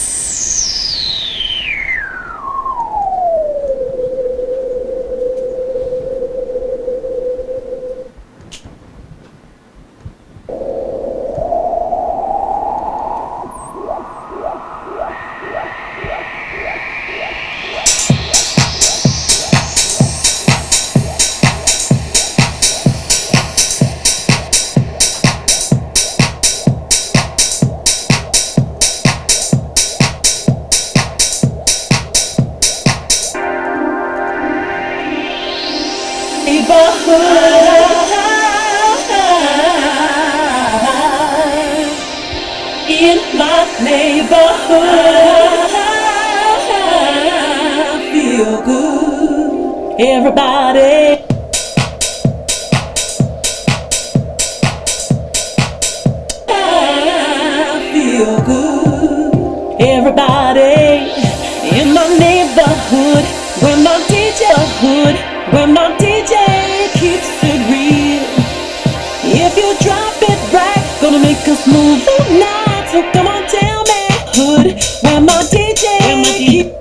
In my neighborhood, feel good. Everybody. Feel good. Everybody in my neighborhood, where my DJ keeps it real. If you drop it right, gonna make us move all night. So come on, tell me, hood, where my DJ.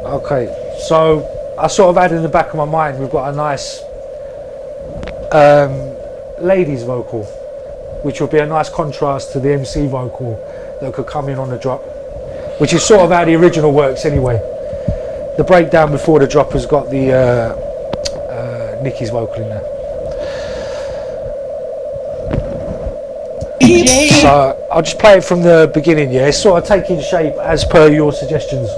Okay, so I sort of had in the back of my mind, we've got a nice ladies vocal, which would be a nice contrast to the MC vocal that could come in on the drop, which is sort of how the original works anyway. The breakdown before the drop has got the Nicky's vocal in there. So I'll just play it from the beginning, yeah? It's sort of taking shape as per your suggestions.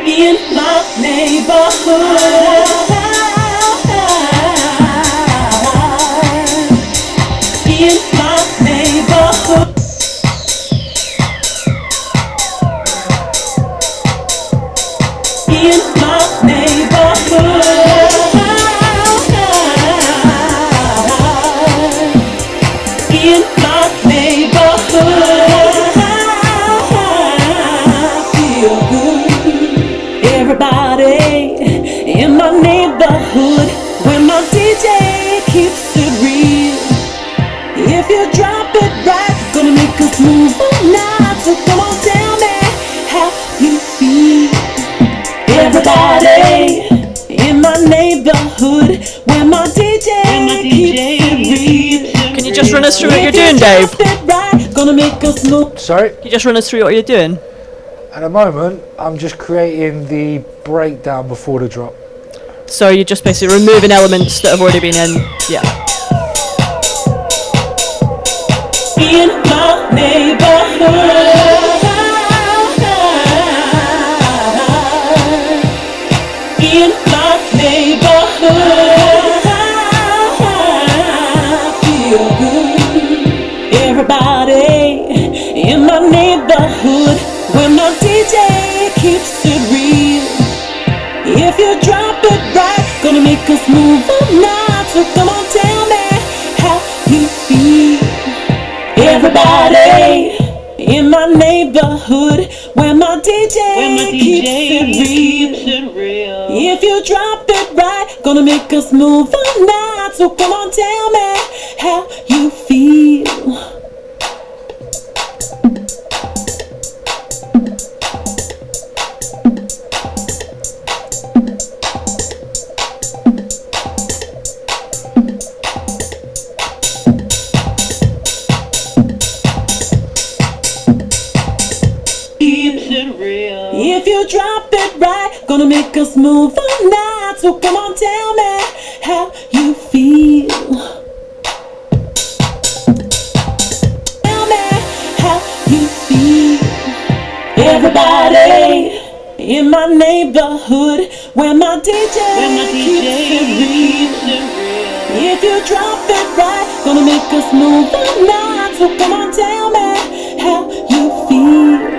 In my neighborhood, in my neighborhood, in my neighborhood, in my neighborhood, feel good. Everybody in my neighborhood, where my DJ keeps it real. If you drop it right, gonna make us move all night. So come on, tell me how you feel. Everybody in my neighborhood, where my DJ keeps it real. Can you just run us through what you're doing, Dave? If you drop it right, gonna make us move. Sorry? Can you just run us through what you're doing? At the moment, I'm just creating the breakdown before the drop. So you're just basically removing elements that have already been in. Yeah. In my neighborhood, in my neighborhood, feel good. Everybody in my neighborhood, where my DJ keeps it real. If you drop it right, gonna make us move all night. So come on, tell me how you feel. Everybody in my neighborhood, where my DJ keeps it real. If you drop it right, gonna make us move all night. So come on, tell me how you feel. If you drop it right, gonna make us move all night. So come on, tell me how you feel. Tell me how you feel. Everybody in my neighborhood, where my DJ keeps it real. If you drop it right, gonna make us move all night. So come on, tell me how you feel.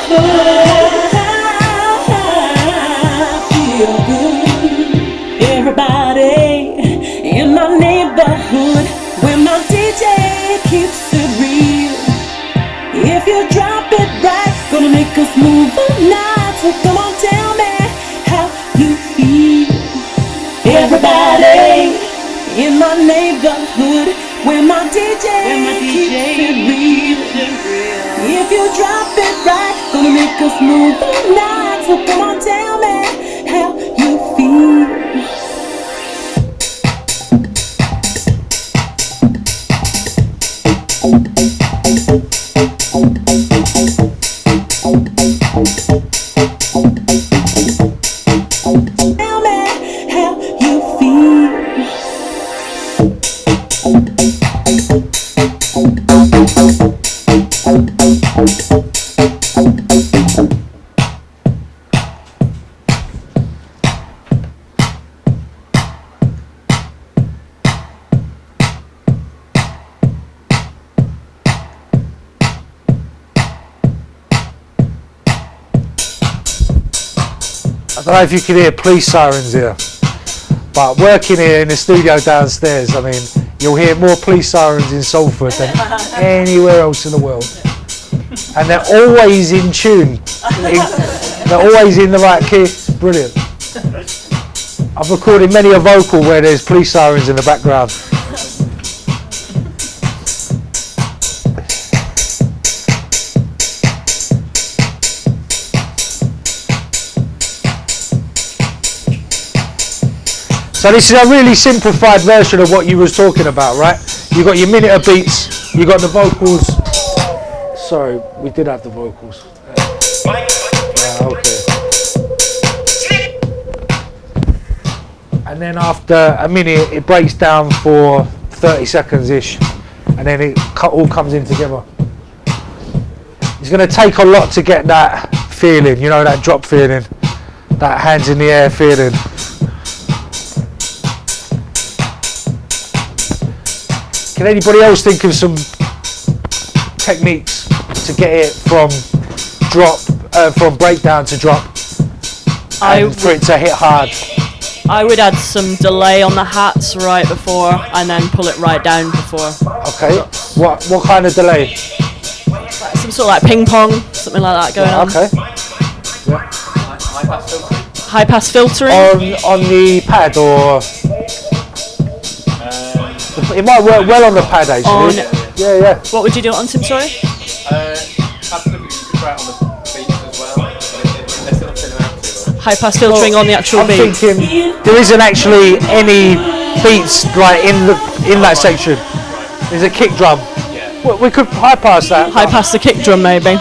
Feel good. Everybody in my neighborhood, where my DJ keeps it real. If you drop it right, gonna make us move all night. So come on, tell me how you feel. Everybody in my neighborhood, where my DJ keeps it real. If you drop it right, gonna make us move all night. So come on, tell me how you feel. Tell me how you feel. I don't know if you can hear police sirens here, but working here in the studio downstairs, I mean, you'll hear more police sirens in Salford than anywhere else in the world. And they're always in tune. They're always in the right key. It's brilliant. I've recorded many a vocal where there's police sirens in the background. So this is a really simplified version of what you was talking about, right? You got your minute of beats, you got the vocals. Sorry, we did have the vocals. Okay. And then after a minute, it breaks down for 30 seconds-ish, and then it all comes in together. It's going to take a lot to get that feeling, you know, that drop feeling, that hands in the air feeling. Can anybody else think of some techniques to get it from from breakdown to drop, and for it to hit hard? I would add some delay on the hats right before, and then pull it right down before. Okay. What kind of delay? Like some sort of like ping pong, something like that going on. Okay. Yeah. High pass filtering. On the pad, or it might work well on the pad actually. Yeah. What would you do on Tim? Sorry. Absolutely, you could try it on the beats as well. High pass filtering on the actual beat. I'm thinking there isn't actually any beats like in that section. There's a kick drum. Yeah. We could high pass that. High pass the kick drum maybe.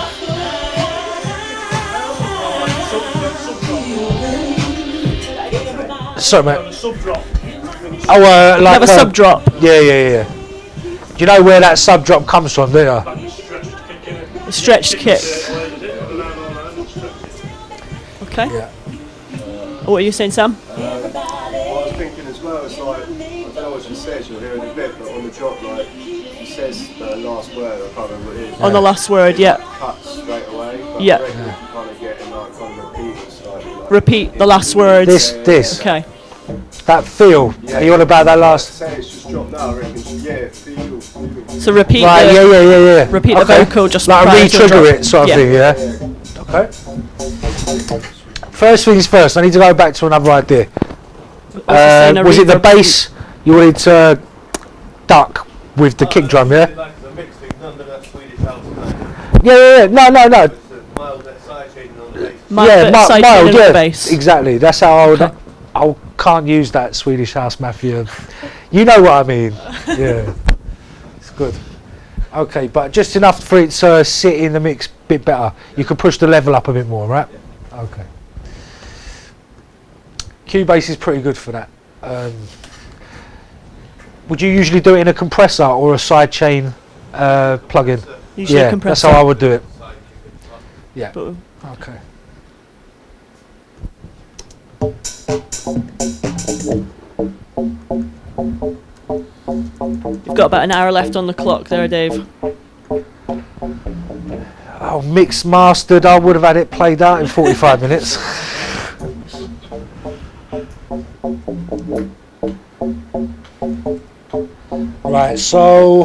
Sorry, mate. Oh, like have a sub drop. Yeah. Do you know where that sub drop comes from, do you? A stretched kick. Okay. Yeah. What are you saying, Sam? What I was thinking as well is like, I don't know what she says, you'll hear in a bit, but on the drop, like, she says the last word, I can't remember what it is. On the last word, yeah. Cuts straight away. But Yeah. I reckon you can kind of get in, like, kind of repeat it slightly. Like, Repeat the last words. This. Okay. That feel. Are you on about that last? Say it's just dropped now, I reckon. Yeah, feel. So repeat Right, the yeah. repeat the vocal just like prior to the re-trigger drop. it sort of thing, yeah? Okay. First things first, I need to go back to another idea. Was it the bass you wanted to duck with the kick drum, yeah? Yeah. No. Mild, yeah. Bass. Exactly. That's how I can't use that Swedish House Mafia. You know what I mean? Yeah. It's good. Okay, but just enough for it to sit in the mix a bit better. You can push the level up a bit more, right? Okay. Cubase is pretty good for that. Would you usually do it in a compressor or a sidechain plugin? Usually yeah, compressor. that's how I would do it. Yeah. But Okay. you've got about an hour left on the clock there, Dave. Oh, mixed, mastered, I would have had it played out in 45 minutes. Right, so...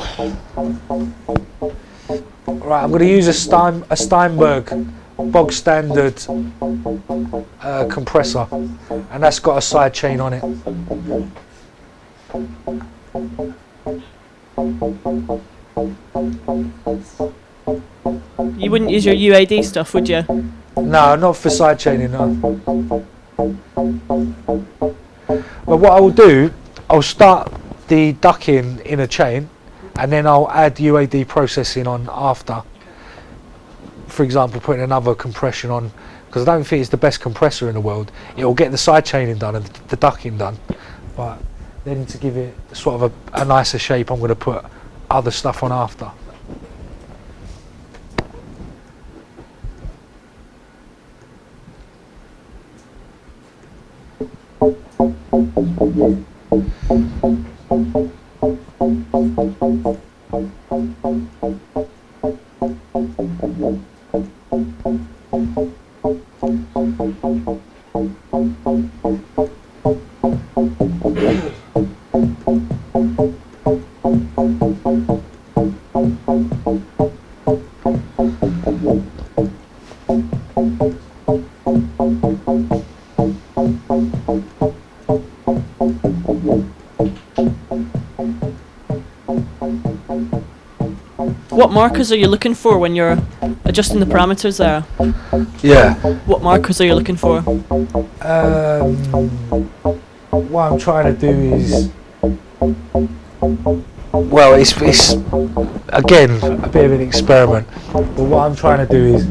Right, I'm going to use a Steinberg bog standard compressor, and that's got a side chain on it. You wouldn't use your UAD stuff, would you? No, not for side chaining, no. But what I will do, I'll start the ducking in a chain, and then I'll add UAD processing on after. For example, putting another compression on, because I don't think it's the best compressor in the world. It will get the side chaining done and the ducking done, but then to give it sort of a nicer shape, I'm going to put other stuff on after. What markers are you looking for when you're adjusting the parameters there? Yeah. What markers are you looking for? What I'm trying to do is, well, it's again a bit of an experiment, but what I'm trying to do is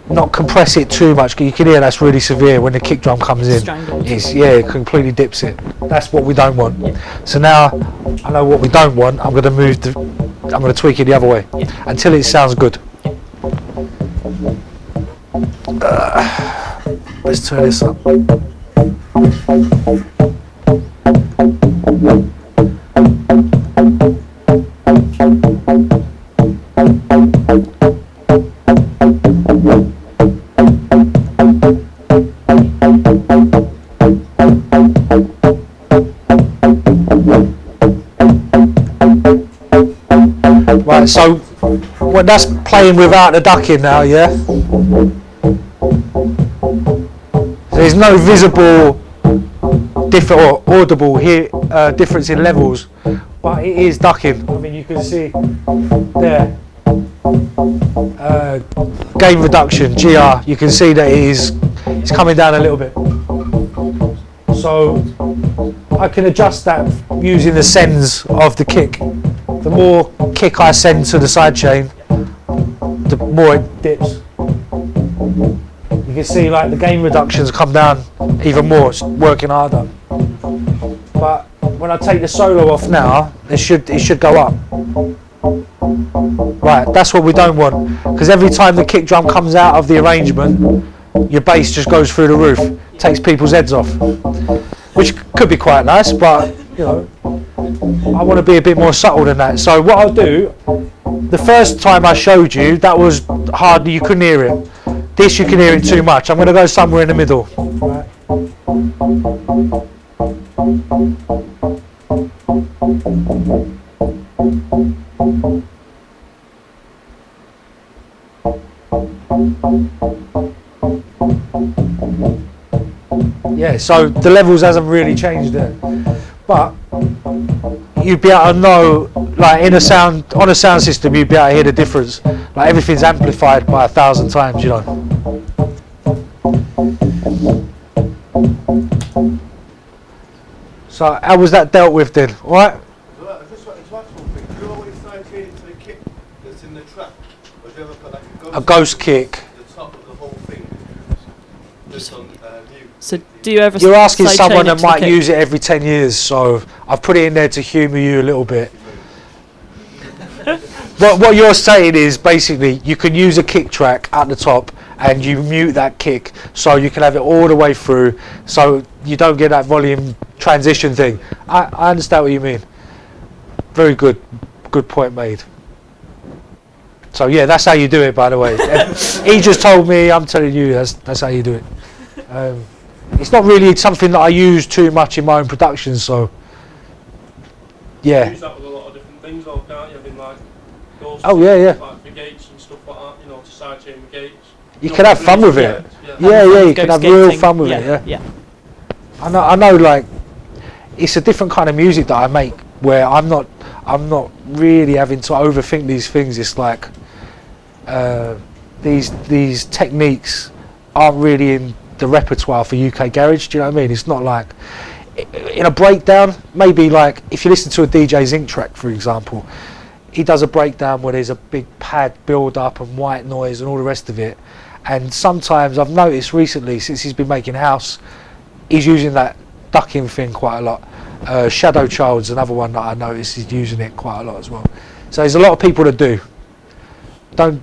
not compress it too much. You can hear that's really severe when the kick drum comes in. Strangled. It completely dips it. That's what we don't want. Yeah. So now I know what we don't want. I'm going to tweak it the other way until it sounds good. Let's turn this up. Right, so when that's playing without the ducking now, yeah? There's no visible or audible difference in levels, but it is ducking. I mean, you can see there, gain reduction, GR, you can see that it's coming down a little bit. So I can adjust that using the sends of the kick. The more kick I send to the side chain, the more it dips. You can see like the gain reductions come down even more, it's working harder. But when I take the solo off now, it should go up. Right, that's what we don't want, because every time the kick drum comes out of the arrangement, your bass just goes through the roof, takes people's heads off, which could be quite nice, but you know, I want to be a bit more subtle than that. So what I'll do, the first time I showed you, that was hardly, you couldn't hear it. This you can hear it too much. I'm going to go somewhere in the middle. Right. Yeah, so the levels hasn't really changed there, but you'd be able to know, like on a sound system, you'd be able to hear the difference. Like everything's amplified by 1,000 times, you know. So how was that dealt with then? All right. I just wanted to ask one thing. Do you always side chain it to the kick that's in the track, or do you ever put like A ghost kick. the top of the whole thing? Just on mute. So do you ever? You're asking side someone chain that it to the might kick? use it every 10 years, so I've put it in there to humour you a little bit. What you're saying is basically you can use a kick track at the top and you mute that kick, so you can have it all the way through, so you don't get that volume transition thing. I understand what you mean. Very good point made. So yeah, that's how you do it, by the way. He just told me, I'm telling you, that's how you do it. It's not really something that I use too much in my own productions, so You yeah. use that with a lot of different things, though, can't you? I mean, like, those Oh yeah, yeah. like the gates and stuff like that, you know, to sidechain the gates. You can have fun with it. Yeah, you can have real fun with it. Yeah. I know. Like, it's a different kind of music that I make, where I'm not really having to overthink these things. It's like these techniques aren't really in the repertoire for UK garage. Do you know what I mean? It's not like in a breakdown. Maybe like if you listen to a DJ Zinc track, for example, he does a breakdown where there's a big pad build up and white noise and all the rest of it. And sometimes I've noticed recently, since he's been making house, he's using that ducking thing quite a lot. Shadow Child's another one that I noticed he's using it quite a lot as well. So there's a lot of people that do. I'm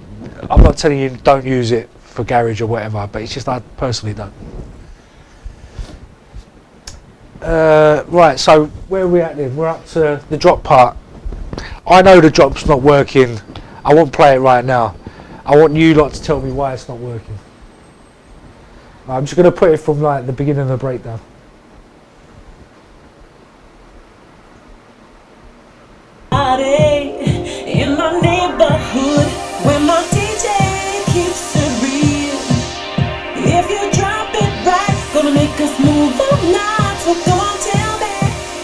not telling you don't use it for garage or whatever, but it's just I personally don't. Right, so where are we at then? We're up to the drop part. I know the drop's not working. I won't play it right now. I want you lot to tell me why it's not working. I'm just going to put it from like the beginning of the breakdown. In my neighborhood, where my DJ keeps it real. If you drop it right, gonna make us move all night. So come on, tell me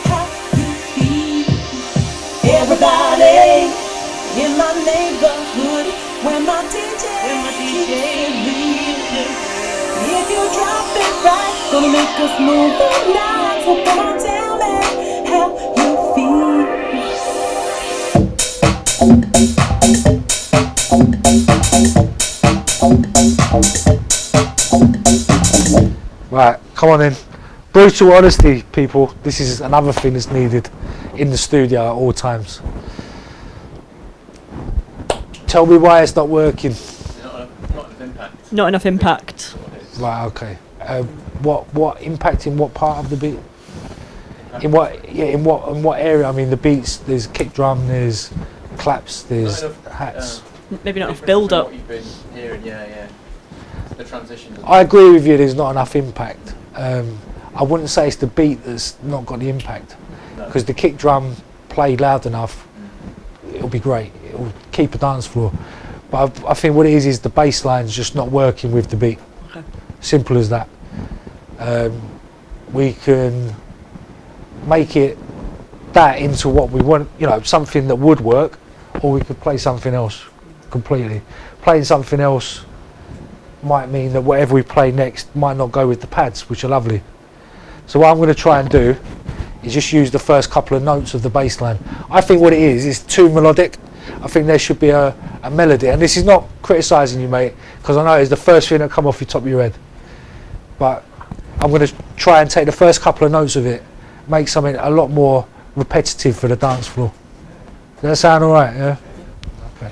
how you feel. Everybody in my neighborhood, where my DJ keeps it real. If you drop it right, gonna make us move all night. So come on, tell me how you feel. Right, come on in. Brutal honesty, people. This is another thing that's needed in the studio at all times. Tell me why it's not working. Not enough impact. Not enough impact. Right, okay. What impact in what part of the beat? In what area? I mean, the beats. There's kick drum. There's claps. There's hats. Maybe not enough build up. What you've been hearing, yeah. The transition. I agree with you. There's not enough impact. I wouldn't say it's the beat that's not got the impact, because the kick drum played loud enough, it'll be great. It'll keep a dance floor. But I think what it is the bass line's just not working with the beat. Okay. Simple as that. We can make it that into what we want, something that would work, or we could play something else completely. Playing something else might mean that whatever we play next might not go with the pads, which are lovely. So what I'm going to try and do is just use the first couple of notes of the bass line. I think what it is too melodic. I think there should be a melody, and this is not criticising you, mate, because I know it's the first thing that come off your top of your head. But I'm going to try and take the first couple of notes of it, make something a lot more repetitive for the dance floor. Does that sound alright, yeah? Okay.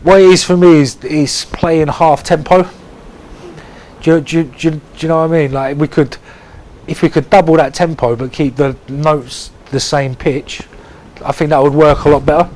What it is for me is playing half tempo. Do you know what I mean? Like if we could double that tempo but keep the notes the same pitch, I think that would work a lot better.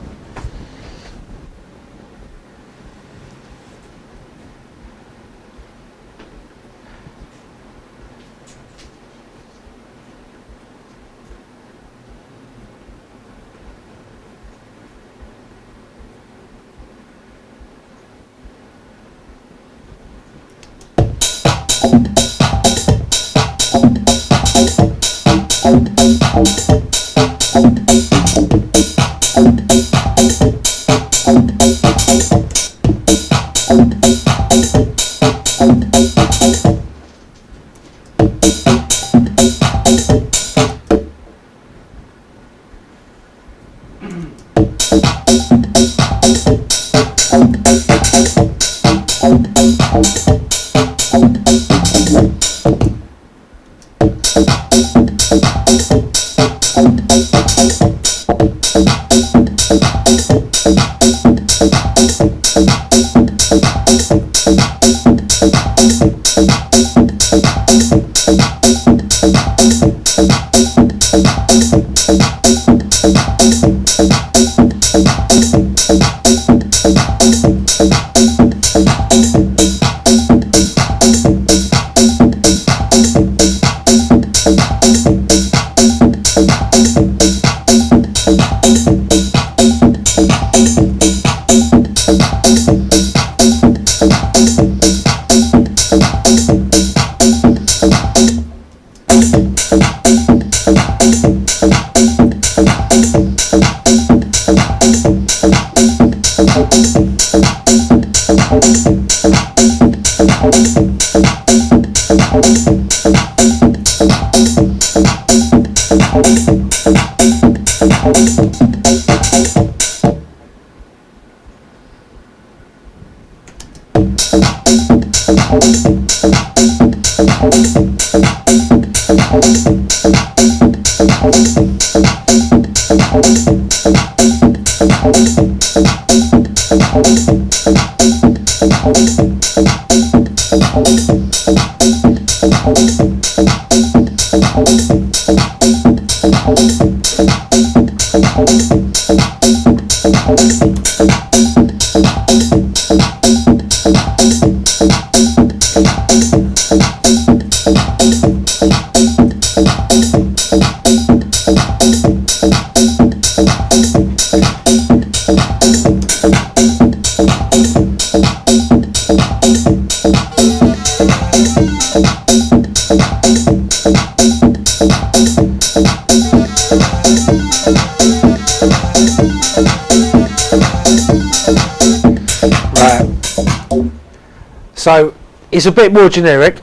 So it's a bit more generic,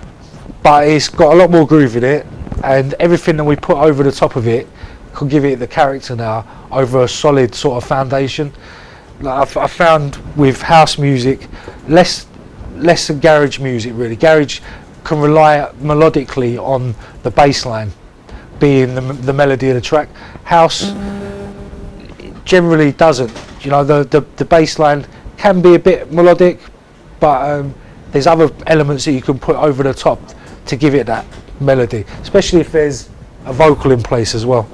but it's got a lot more groove in it, and everything that we put over the top of it can give it the character now over a solid sort of foundation. Like I found with house music, less than garage music really. Garage can rely melodically on the bass line being the melody of the track. House generally doesn't. You know, the bass line can be a bit melodic, but there's other elements that you can put over the top to give it that melody, especially if there's a vocal in place as well.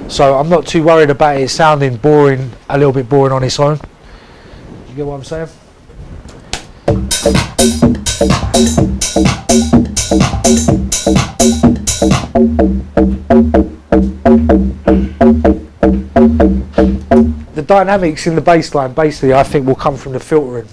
So I'm not too worried about it sounding boring, a little bit boring on its own. You get what I'm saying? The dynamics in the bass line basically I think will come from the filtering.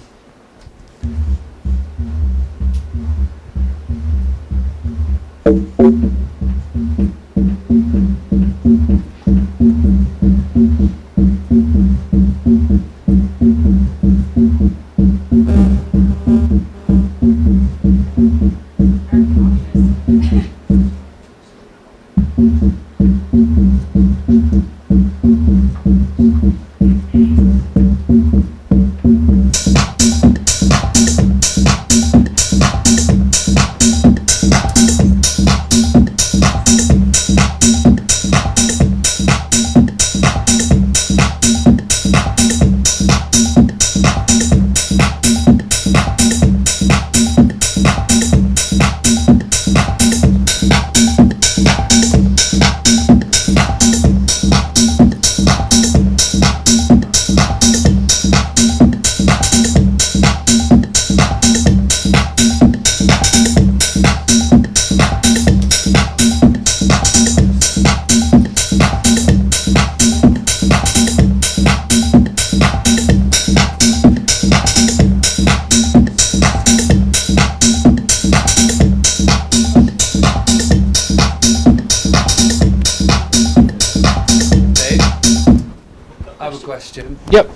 Yep.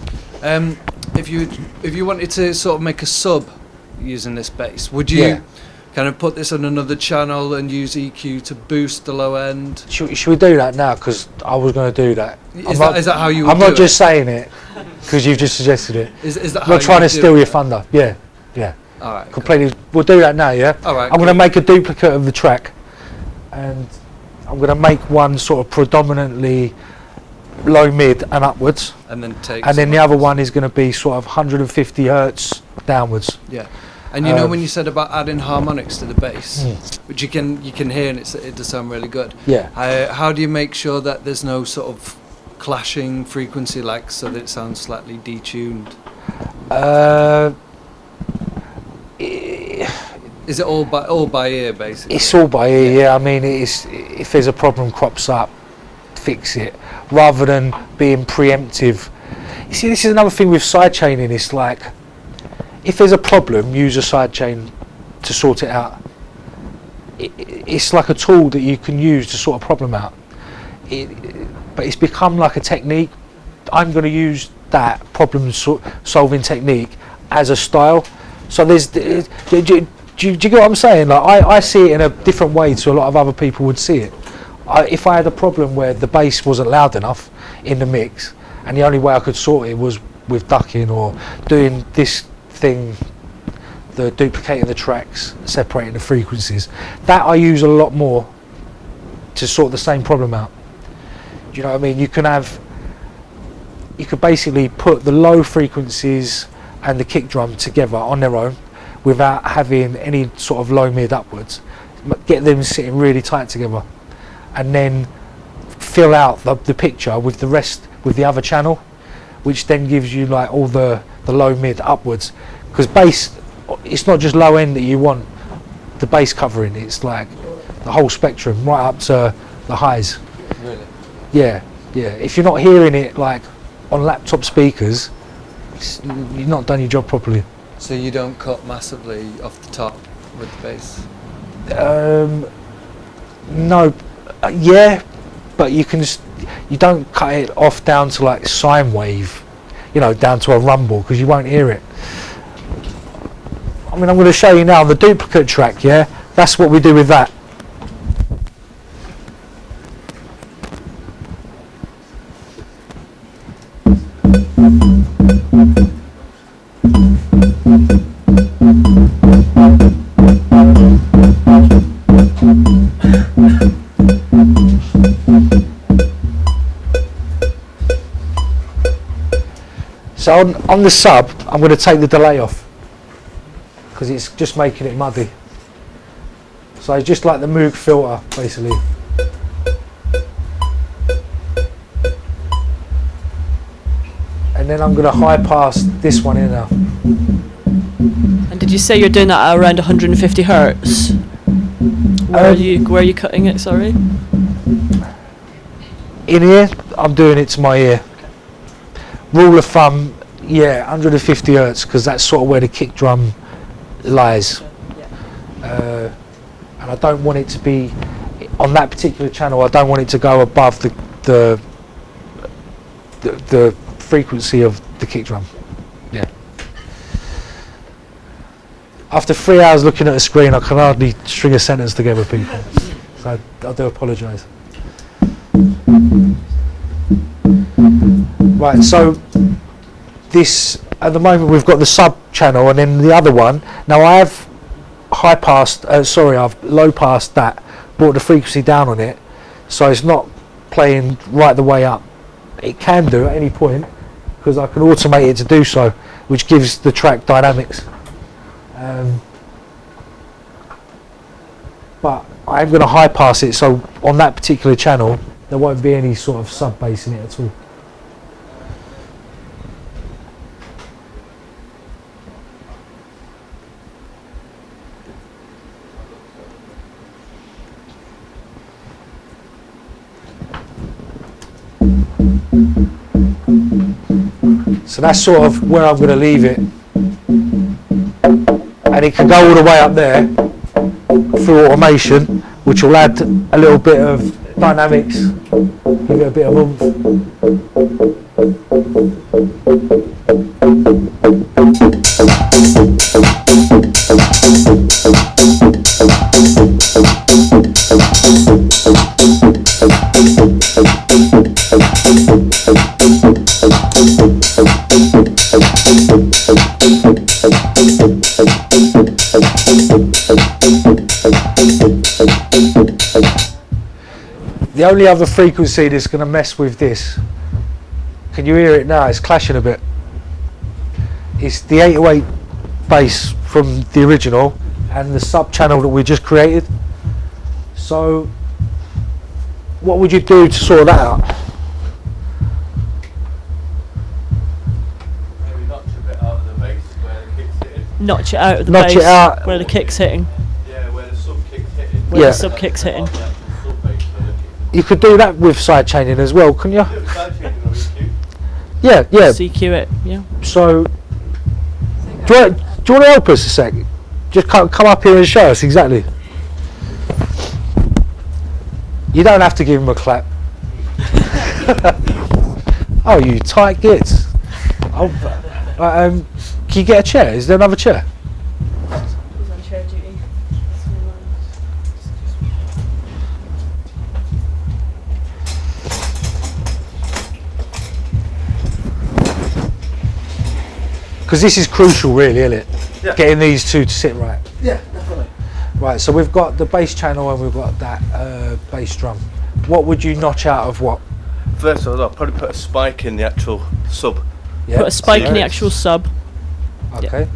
If you wanted to sort of make a sub using this bass, would you kind of put this on another channel and use EQ to boost the low end? Should we do that now? Because I was going to do that. Is that how you would I'm do not it? just saying it because you've just suggested it. Is that I'm how not trying you to would steal do your it? thunder. Yeah. All right. Completely. We'll do that now, yeah? All right. I'm going to make a duplicate of the track, and I'm going to make one sort of predominantly low mid and upwards, and then the other one is going to be sort of 150 hertz downwards. Yeah. And you know when you said about adding harmonics to the bass, which you can hear and it does sound really good. Yeah. How do you make sure that there's no sort of clashing frequency, like so that it sounds slightly detuned? Is it all by ear basically? It's all by ear. Yeah. I mean, it's if there's a problem crops up, fix it rather than being preemptive. You see, this is another thing with sidechaining. It's like if there's a problem, use a sidechain to sort it out. It's like a tool that you can use to sort a problem out. But it's become like a technique. I'm going to use that problem solving technique as a style. So do you get what I'm saying? Like I see it in a different way to a lot of other people would see it. If I had a problem where the bass wasn't loud enough in the mix, and the only way I could sort it was with ducking or doing this thing, the duplicating the tracks, separating the frequencies, that I use a lot more to sort the same problem out. Do you know what I mean? You could basically put the low frequencies and the kick drum together on their own without having any sort of low mid upwards, get them sitting really tight together, and then fill out the picture with the rest, with the other channel, which then gives you like all the low mid upwards, because bass, it's not just low end that you want the bass covering, it's like the whole spectrum right up to the highs. Really? Yeah. If you're not hearing it like on laptop speakers, you've not done your job properly. So you don't cut massively off the top with the bass? No, yeah, but you don't cut it off down to like sine wave, down to a rumble, because you won't hear it. I mean, I'm going to show you now the duplicate track, yeah? That's what we do with that. So on the sub, I'm going to take the delay off because it's just making it muddy. So it's just like the Moog filter, basically. And then I'm going to high pass this one in now. And did you say you're doing that at around 150 hertz? Where are you cutting it? Sorry. In here, I'm doing it to my ear. Rule of thumb, yeah, 150 hertz, because that's sort of where the kick drum lies. And I don't want it to be on that particular channel. I don't want it to go above the frequency of the kick drum. Yeah. After 3 hours looking at a screen, I can hardly string a sentence together, people. So I do apologise. Right, so this, at the moment we've got the sub channel and then the other one. Now I have I've low passed that, brought the frequency down on it, so it's not playing right the way up. It can do at any point, because I can automate it to do so, which gives the track dynamics. But I'm going to high pass it, so on that particular channel there won't be any sort of sub bass in it at all. So that's sort of where I'm going to leave it, and it can go all the way up there through automation, which will add a little bit of dynamics, give it a bit of oomph. The only other frequency that's going to mess with this, can you hear it now? It's clashing a bit. It's the 808 bass from the original and the sub channel that we just created. So what would you do to sort that out? Maybe notch a bit out of the bass where the kick's hitting. Notch it out of the Notch bass it out. where the kick's hitting. Yeah, where the sub kick's hitting. Where Yeah. the sub kick's hitting. Like the actual sub bass where the kick- You could do that with side chaining as well, couldn't you? Yeah, side chaining or EQ. Yeah. CQ it, yeah. So do you want to help us a sec? Just come up here and show us exactly. You don't have to give him a clap. Oh, you tight gits. Can you get a chair? Is there another chair? chair duty. Because this is crucial, really, isn't it? Yeah. Getting these two to sit right. Yeah, definitely. Right, so we've got the bass channel and we've got that bass drum. What would you notch out of what? First of all, I'll probably put a spike in the actual sub. Yeah. Put a spike in the Right. actual sub. Okay.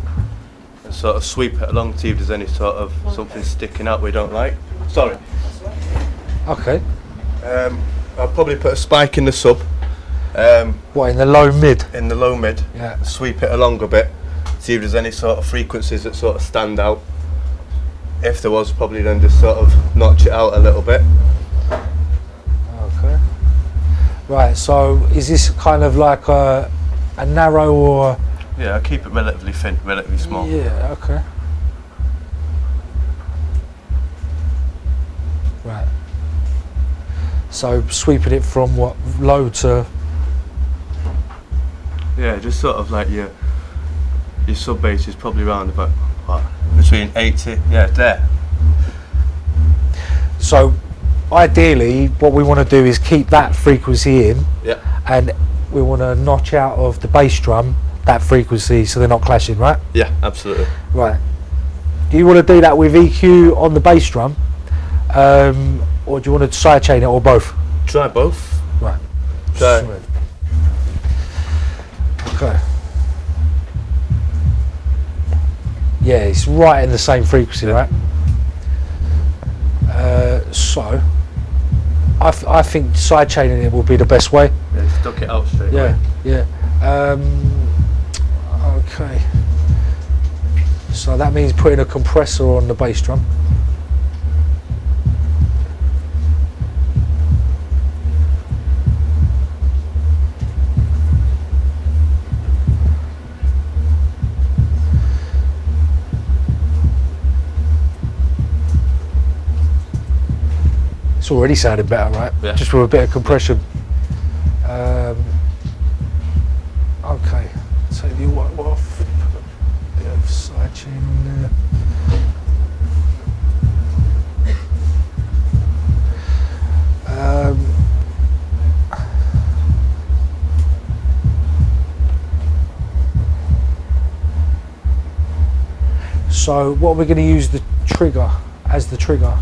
And sort of sweep it along to see if there's any sort of something sticking out we don't like. Sorry. Okay. I'll probably put a spike in the sub. What, in the low mid? In the low mid. Yeah. Sweep it along a bit. See if there's any sort of frequencies that sort of stand out. If there was, probably then just sort of notch it out a little bit. Okay. Right, so is this kind of like a narrow or? Yeah, I'll keep it relatively thin, relatively small. Yeah, okay. Right. So sweeping it from what, low to? Yeah, just sort of like your sub bass is probably around about what, between 80, yeah, there. So ideally what we want to do is keep that frequency in, Yeah. and we want to notch out of the bass drum that frequency so they're not clashing, right? Yeah, absolutely. Right. Do you want to do that with EQ on the bass drum, or do you want to sidechain it, or both? Try both. Right. Try. Sweet. Okay. Yeah, it's right in the same frequency, right? So, I think sidechaining it will be the best way. Yeah, stuck it out straight Yeah, away. yeah. Okay. So that means putting a compressor on the bass drum. It's already sounding better, right? Yeah. Just with a bit of compression. Okay, take the white off. Put a bit of side chain in there. So what we're going to use the trigger as the trigger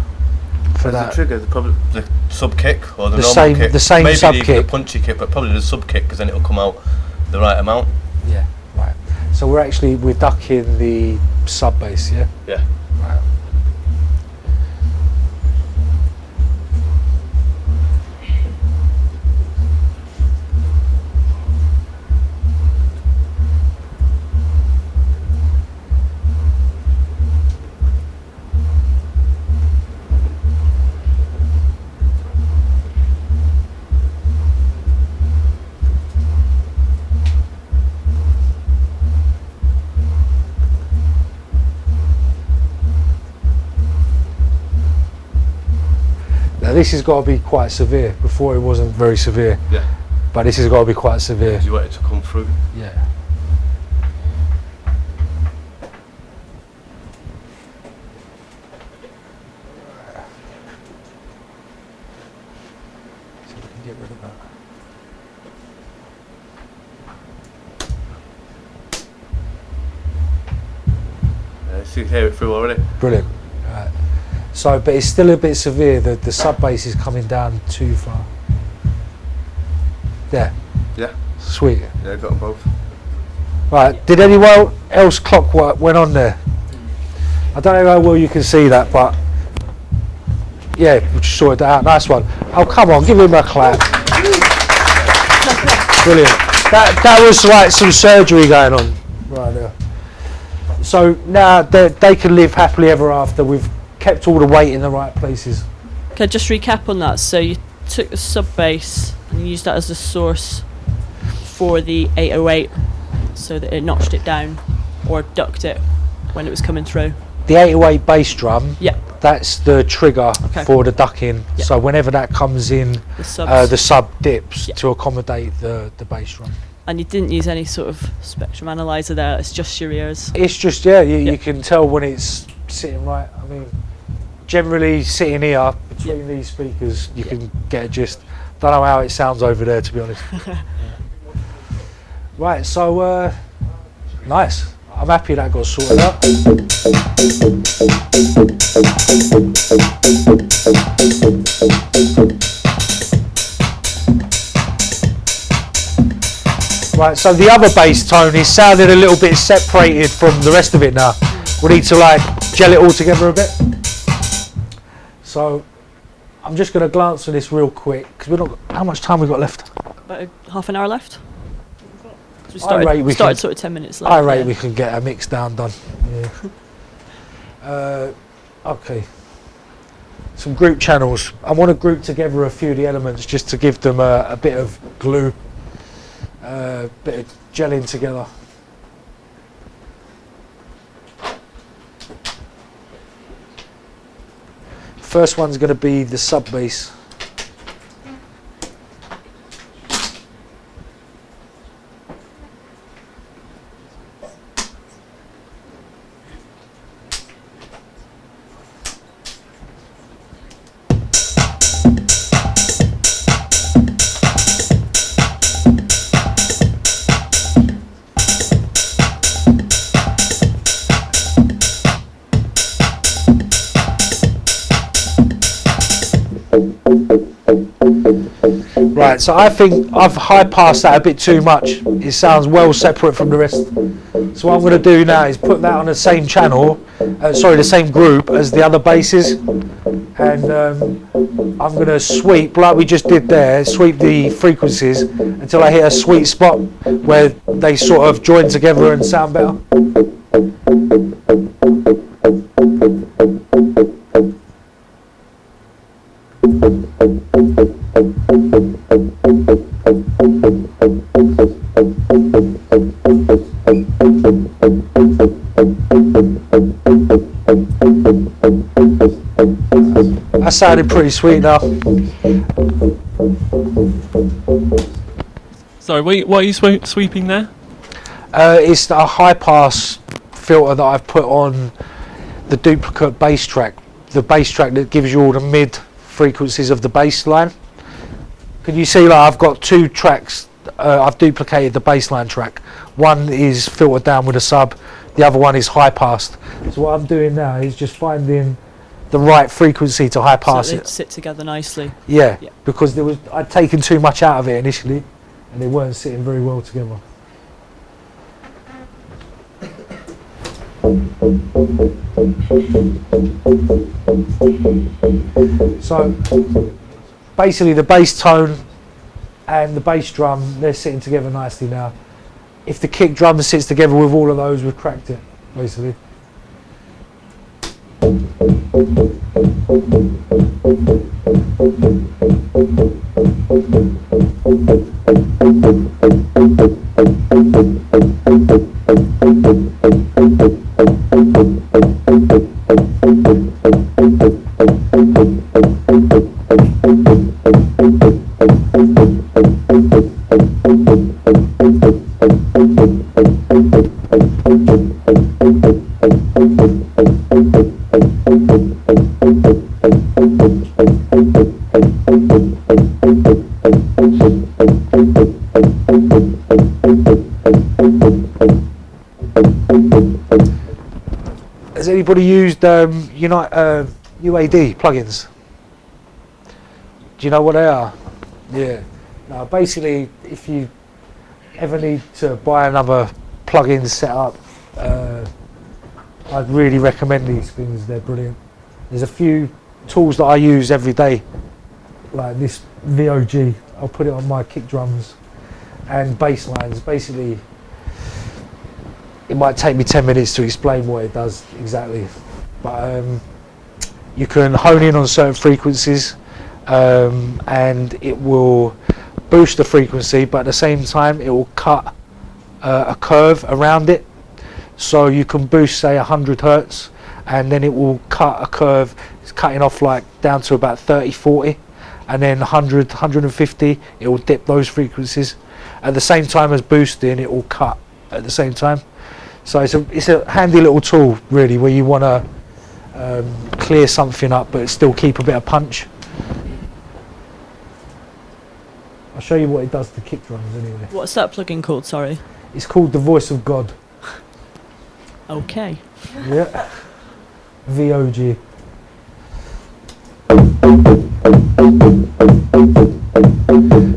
for As that. the trigger, probably the sub kick or the The normal same- kick. the same Maybe sub even kick. the punchy kick, but probably the sub kick because then it'll come out the right amount. Yeah, right. So we're ducking the sub bass, yeah? Yeah. Right. Now this has got to be quite severe. Before it wasn't very severe, Yeah. but this has got to be quite severe. You want it to come through. Yeah. So we can get rid of that. You can hear it through already. Brilliant. Right. So, but it's still a bit severe. The sub bass is coming down too far. There. Yeah. Sweet. Yeah, got them both. Right. Did anyone else clockwork went on there? I don't know how well you can see that, but yeah, we just sorted that out. Nice one. Oh, come on, give him a clap. Brilliant. That was like some surgery going on right there. So now they can live happily ever after. We've kept all the weight in the right places. Okay, just recap on that. So you took the sub bass and you used that as the source for the 808 so that it notched it down or ducked it when it was coming through. The 808 bass drum, Yeah. that's the trigger Okay. for the ducking. Yeah. So whenever that comes in, The subs. the sub dips Yeah. to accommodate the bass drum. And you didn't use any sort of spectrum analyzer there, it's just your ears. It's just, yeah, Yeah. you can tell when it's sitting right. I mean, generally sitting here between these speakers, you can get a gist. Don't know how it sounds over there, to be honest. Right, so nice. I'm happy that got sorted out. Right, so the other bass tone is sounding a little bit separated from the rest of it now. We need to like gel it all together a bit. So I'm just going to glance on this real quick because we're not. How much time we got left? About half an hour left. We started sort of 10 minutes left. I rate we can get a mix down done. Yeah. Okay. Some group channels. I want to group together a few of the elements just to give them a bit of glue, bit of gelling together. First one's going to be the sub bass. Right, so I think I've high-passed that a bit too much. It sounds well separate from the rest. So what I'm going to do now is put that on the same channel, the same group as the other basses. And I'm going to sweep, like we just did there, sweep the frequencies until I hit a sweet spot where they sort of join together and sound better. That sounded pretty sweet now. Sorry, what are you sweeping there? It's a high pass filter that I've put on the duplicate bass track. The bass track that gives you all the mid frequencies of the bass line. Can you see, like, I've got two tracks. I've duplicated the bassline track. One is filtered down with a sub, the other one is high passed. So what I'm doing now is just finding the right frequency to high pass so it. Sit together nicely. Yeah, because I'd taken too much out of it initially and they weren't sitting very well together. So basically the bass tone and the bass drum, they're sitting together nicely now. If the kick drum sits together with all of those, we've cracked it, basically. Has anybody used UAD plugins? Do you know what they are? Yeah. Now, basically, if you ever need to buy another plugin set up, I'd really recommend these things. They're brilliant. There's a few tools that I use every day, like this VOG. I'll put it on my kick drums and bass lines. Basically, it might take me 10 minutes to explain what it does exactly, but you can hone in on certain frequencies and it will boost the frequency, but at the same time it will cut a curve around it. So you can boost, say, 100 hertz, and then it will cut a curve. It's cutting off like down to about 30, 40, and then 100, 150, it will dip those frequencies. At the same time as boosting, it will cut at the same time. So it's a handy little tool, really, where you want to clear something up but still keep a bit of punch. I'll show you what it does to kick drums anyway. What's that plugin called, sorry? It's called The Voice of God. Okay. Yeah. VOG.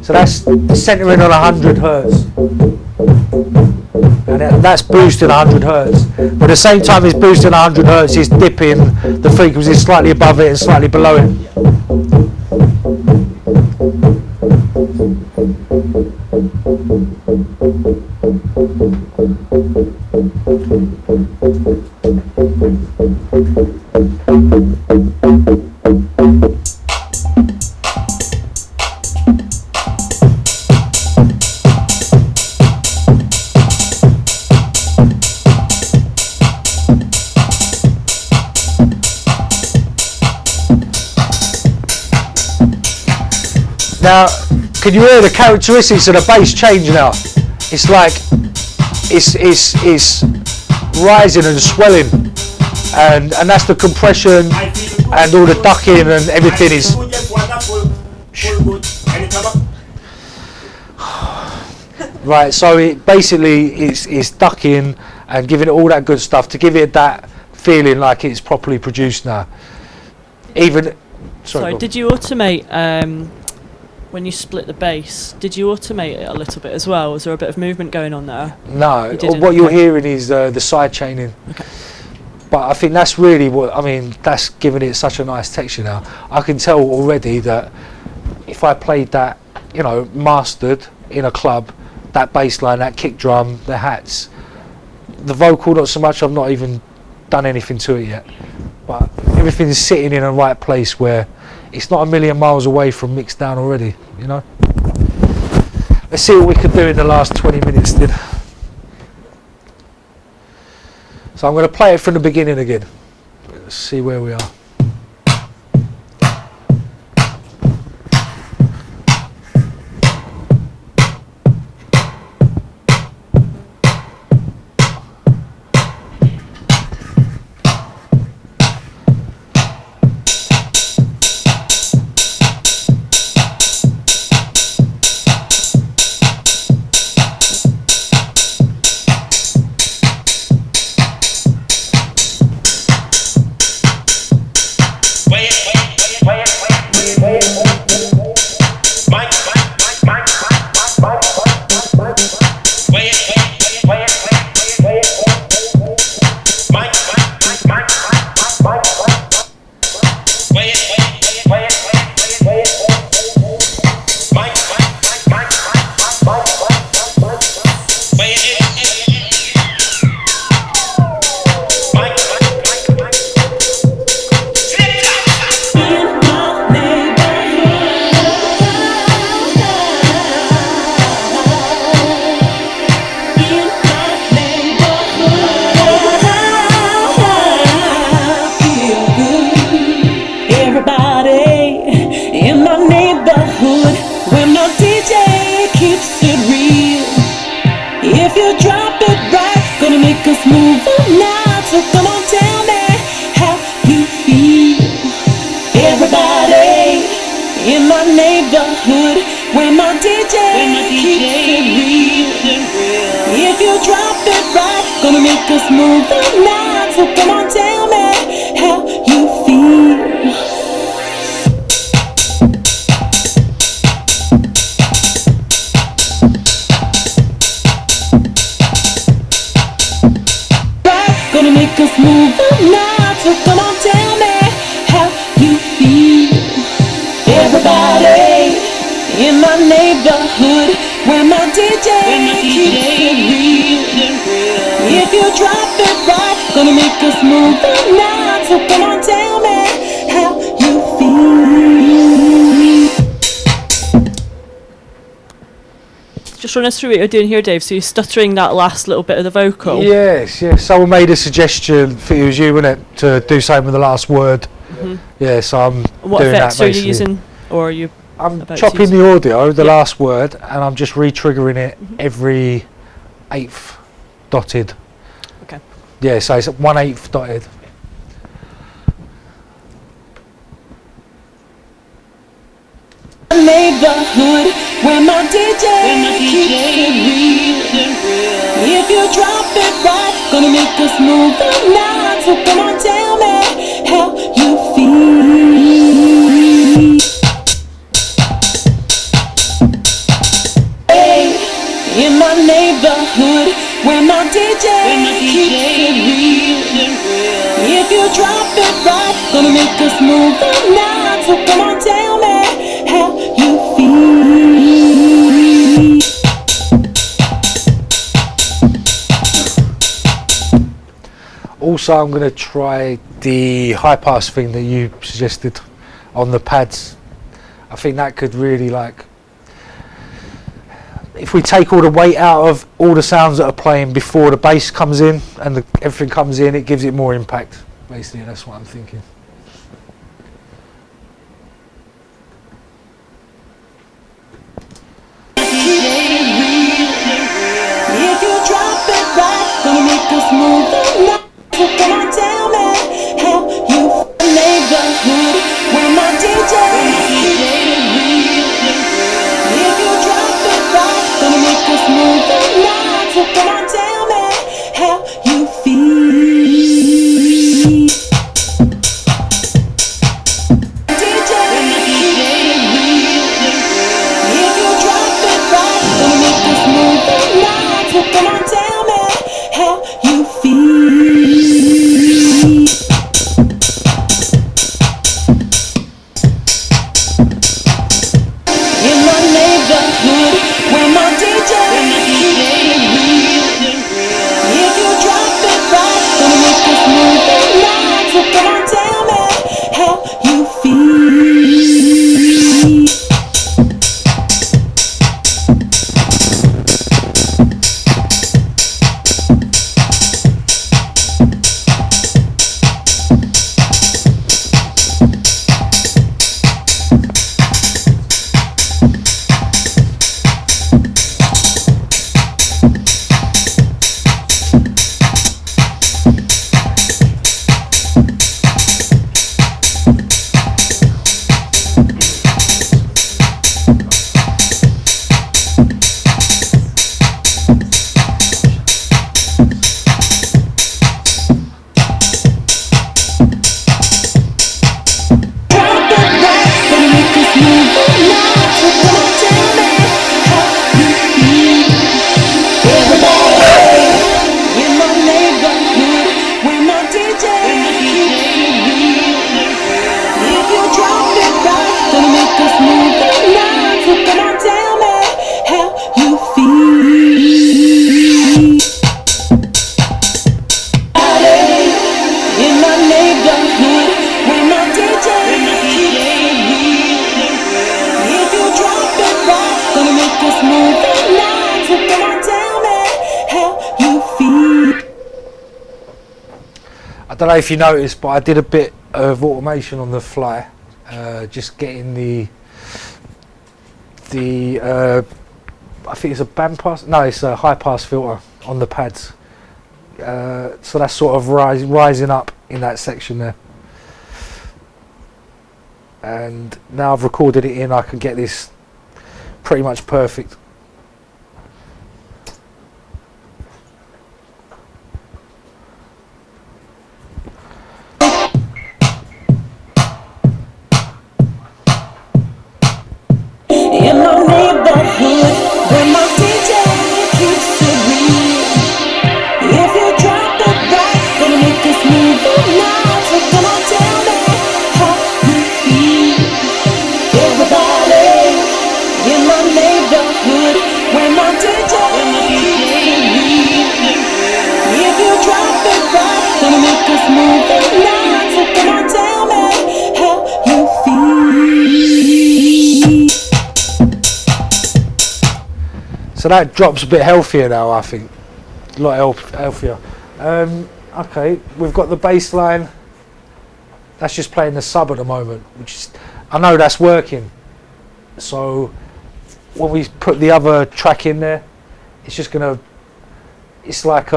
So that's centering on 100 hertz. And that's boosting 100 hertz. But at the same time it's boosting 100 hertz, it's dipping the frequency slightly above it and slightly below it. Now, can you hear the characteristics of the bass change now? It's like, it's rising and swelling, and that's the compression and all the ducking and everything is. Right, so it basically is ducking and giving it all that good stuff to give it that feeling like it's properly produced now. Even, sorry, did you automate? When you split the bass, did you automate it a little bit as well? Was there a bit of movement going on there? No, what you're hearing is the side chaining. Okay. But I think that's really what, I mean, that's giving it such a nice texture now. I can tell already that if I played that, you know, mastered in a club, that bass line, that kick drum, the hats, the vocal not so much, I've not even done anything to it yet. But everything's sitting in a right place where it's not a million miles away from mixed down already, you know. Let's see what we could do in the last 20 minutes then. So I'm going to play it from the beginning again. Let's see where we are. Just run us through what you're doing here, Dave. So you're stuttering that last little bit of the vocal. Yes. Someone made a suggestion, I think it was you, wasn't it, to do something with the last word. Mm-hmm. Yeah, so I'm what doing effects that are you using, or are you? I'm chopping the audio, the last word, and I'm just re-triggering it every 1/8 dotted. Okay. Yeah, so it's 1/8 dotted. neighborhood where my DJ keeps it real. If you drop it right, gonna make us move the night. So come on, tell me how you feel. Hey, in my neighborhood where my DJ keeps it real. If you drop it right, gonna make us move the night. So come on, tell me how you feel. Also, I'm going to try the high pass thing that you suggested on the pads. I think that could really, like, if we take all the weight out of all the sounds that are playing before the bass comes in and everything comes in, it gives it more impact. Basically, that's what I'm thinking. If you drop it right, gonna make us move the night. So come on, tell me how you feel. Neighborhood where my DJ keeps it real. If you drop it right, gonna make us move the night. So come on, tell me how you feel. DJ keeps it real. If you drop it right, gonna make us move the night. So come on, tell me how you feel. In my neighborhood where my DJ keeps it real. If you drop it right, gonna make us move the night. So come on, tell me how you feel. I don't know if you noticed, but I did a bit of automation on the fly, just getting the I think it's a band pass. No, it's a high pass filter on the pads. So that's sort of rising up in that section there. And now I've recorded it in, I can get this pretty much perfect. In my neighborhood where my DJ keeps it real. If you drop it right, gonna make us move the night. So come on, tell me how you feel. Everybody in my neighborhood where my DJ keeps it real. If you drop it right, gonna make us move the night. So come on, tell me how you feel. So that drops a bit healthier now, I think. A lot healthier. Okay, we've got the bass line. That's just playing the sub at the moment, which is, I know that's working. So when we put the other track in there, it's just gonna, it's like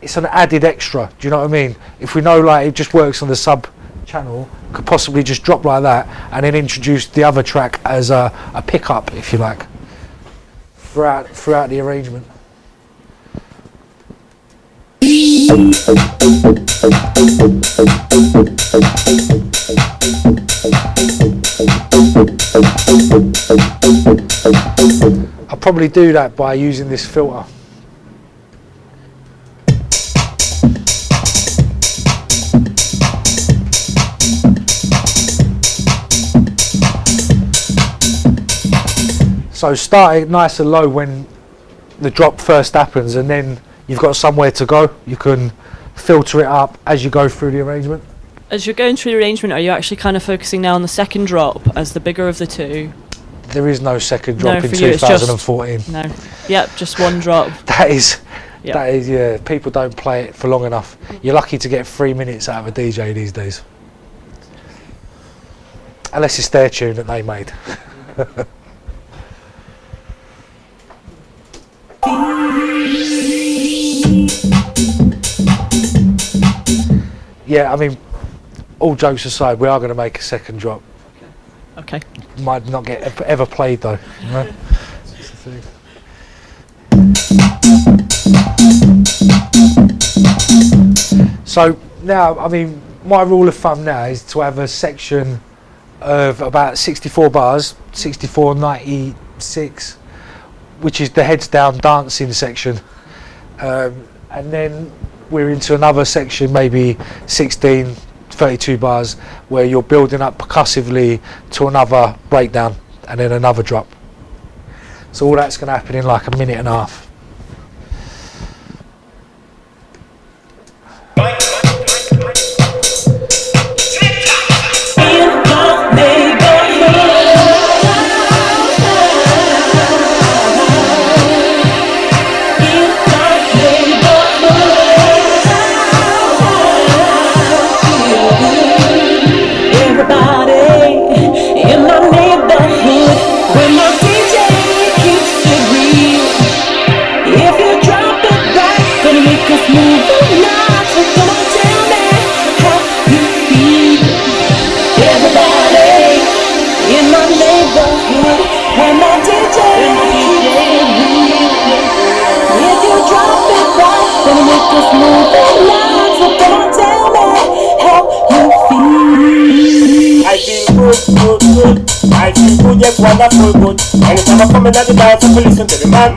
it's an added extra. Do you know what I mean? If we know like it just works on the sub channel could possibly just drop like that and then introduce the other track as a pickup, if you like, throughout the arrangement. I'll probably do that by using this filter. So start it nice and low when the drop first happens, and then you've got somewhere to go. You can filter it up as you go through the arrangement. As you're going through the arrangement, are you actually kind of focusing now on the second drop as the bigger of the two? There is no second drop No, in for you it's just- 2014. No. Yep, just one drop. That is, Yep. that is, yeah. People don't play it for long enough. You're lucky to get 3 minutes out of a DJ these days, unless it's their tune that they made. Yeah, I mean, all jokes aside, we are going to make a second drop. Okay. Might not get ever played though. You know? It's just the thing. So now, I mean, my rule of thumb now is to have a section of about 64 bars, 64, 96, which is the heads down dancing section, and then we're into another section, maybe 16, 32 bars, where you're building up percussively to another breakdown and then another drop. So all that's going to happen in like a minute and a half. Wonderful good. Anytime I come in at the dance, I listen to the man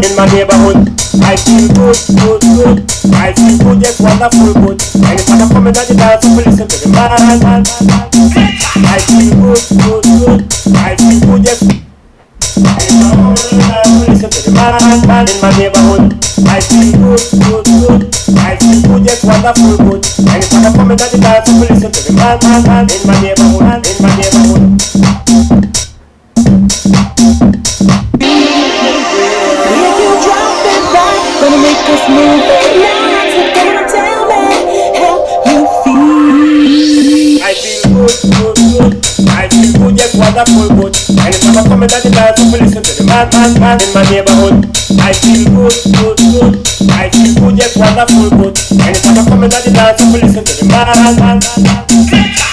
in my neighborhood. I feel good, good, good. I feel good, yes, wonderful good. Anytime I come in at the dance, I listen to the man. I feel good, good, good. I feel good, yes. Anytime I come in at the dance, I listen to the man in my neighborhood. I feel good, good, good. I feel good, yes, wonderful good. Anytime I come in at the dance, I listen to the man in my neighborhood, in my neighborhood. Wonderful good. Anytime I come in at the dance, I listen to the man in my neighborhood. I feel good, good, good. I feel good, yes, wonderful good. Anytime I come in at the dance, I listen to the man.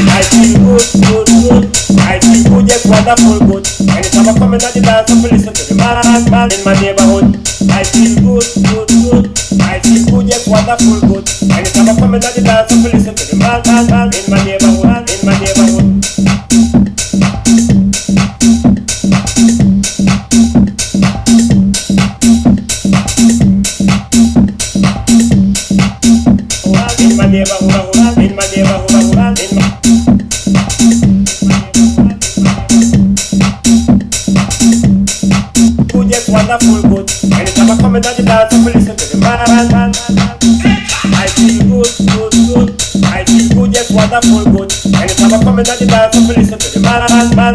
I feel good, good, good. I feel good, yes, wonderful good. Anytime I come in at the dance, I listen to the man in my neighborhood. I feel good, good, good. I feel good, yes, wonderful good. Anytime I come in at the dance, I listen to the man in my neighborhood, in my neighborhood. Wonderful good. Anytime I come in at the dance, I listen to the man. I feel good, good, good. I feel good, yes, wonderful good. Anytime I come in at the dance, I listen to the man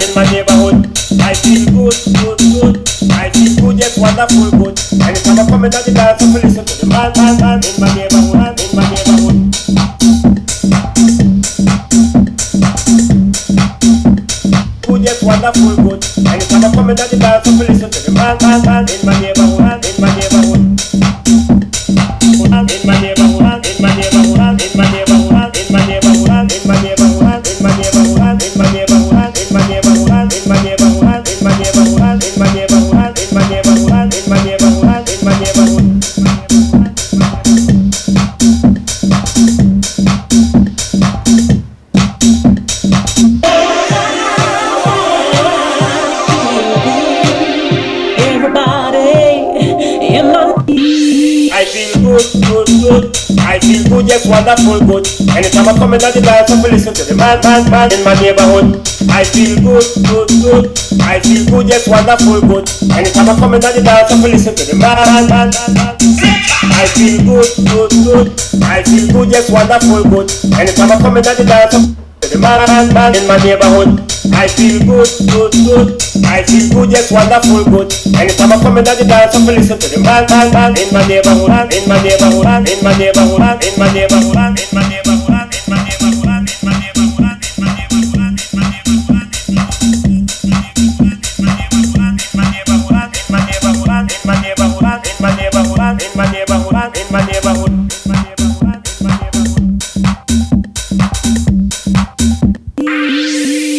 in my neighborhood. I feel good, good, good. I feel good, yes, wonderful good. Anytime I come in at the dance, I listen to the man in my neighborhood, in my neighborhood. Good, yes, wonderful good. Anytime I come in at the dance, I listen to the man in my neighborhood, in my neighborhood. In my neighborhood, in my neighborhood, in my neighborhood, in my neighborhood, in my neighborhood. feel good, yes, wonderful good. Anytime I come in at the dance, I feel listen to the man in my neighborhood. I feel good, good, good. I feel good, yes, wonderful good. Anytime I come in at the dance, I feel listen to the man. I feel good, good, good. I feel good, yes, wonderful good. Anytime I come in at the dance, I feel the man in my neighborhood. I feel good, good, good. I feel good, yes, wonderful good. Anytime I come in at the dance, I feel listen to the man in my neighborhood, in my neighborhood, in my neighborhood, in my neighborhood, in my neighborhood, in my neighborhood, in my neighborhood, in my neighborhood, in my neighborhood, in my neighborhood, in my neighborhood, in my neighborhood, in my neighborhood, in my neighborhood, in my neighborhood, in my neighborhood, in my neighborhood.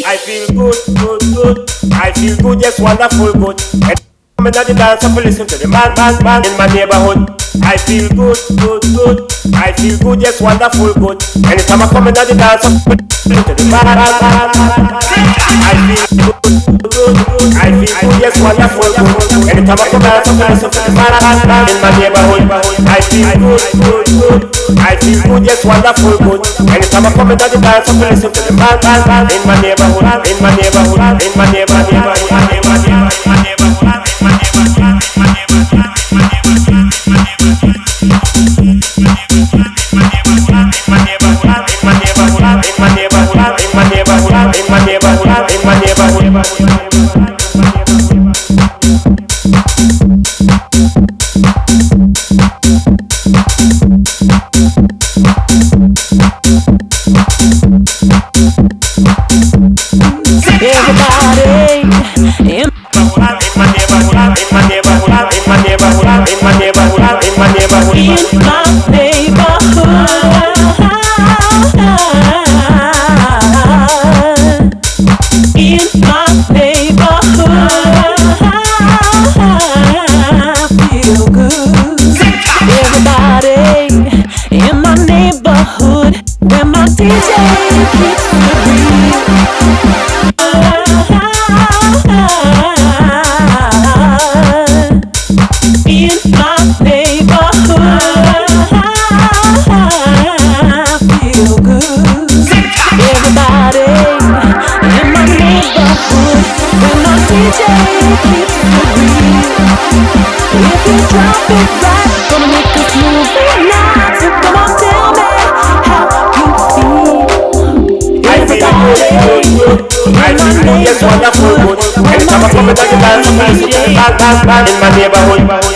I feel good, good, good. I feel good, yes, wonderful good. And I'm in the dance, I feel listen to the man in my neighborhood. I feel good, good, good. I feel good, yes, wonderful good. Anytime I come in the dance, I feel listen to the man. I feel good, good, good. I feel good, yes, wonderful good. Anytime I come in, I feel listen to the man in my neighborhood. I feel good, good, good. I feel good, yes, wonderful good. Anytime I come in the dance, I feel listen to the man in my neighborhood, in my neighborhood, in my neighborhood, in my neighborhood, in my neighborhood, in my neighborhood, in my neighborhood, in my neighborhood, in my neighborhood, in my neighborhood,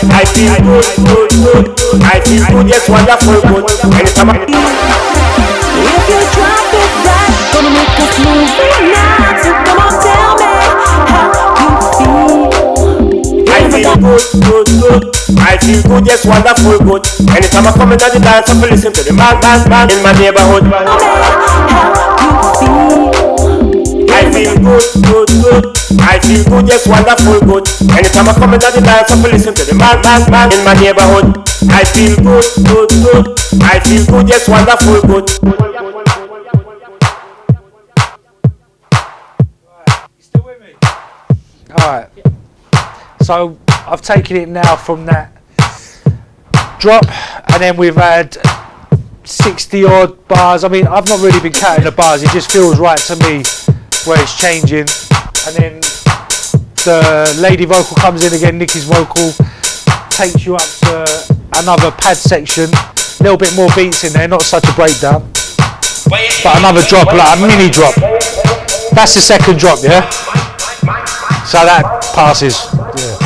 I feel good, good, good. I feel good, yes, wonderful good. Anytime I If you drop it right, gonna make us move tonight. So come on, tell me how you feel. I feel good, good, good. I feel good, yes, wonderful good. Anytime I come in the dance, I feel listen to the man in my neighborhood. I feel good, good, good. I feel good, yes, wonderful good. Anytime I come in the dance, I feel listen to the man in my neighborhood. I feel good, good, good. I feel good, yes, wonderful good. Alright, so I've taken it now from that drop, and then we've had 60 odd bars. I mean, I've not really been counting the bars, it just feels right to me where it's changing. And then the lady vocal comes in again, Nikki's vocal, takes you up to another pad section, a little bit more beats in there, not such a breakdown, but another drop, like a mini drop. That's the second drop, yeah? So that passes. Yeah.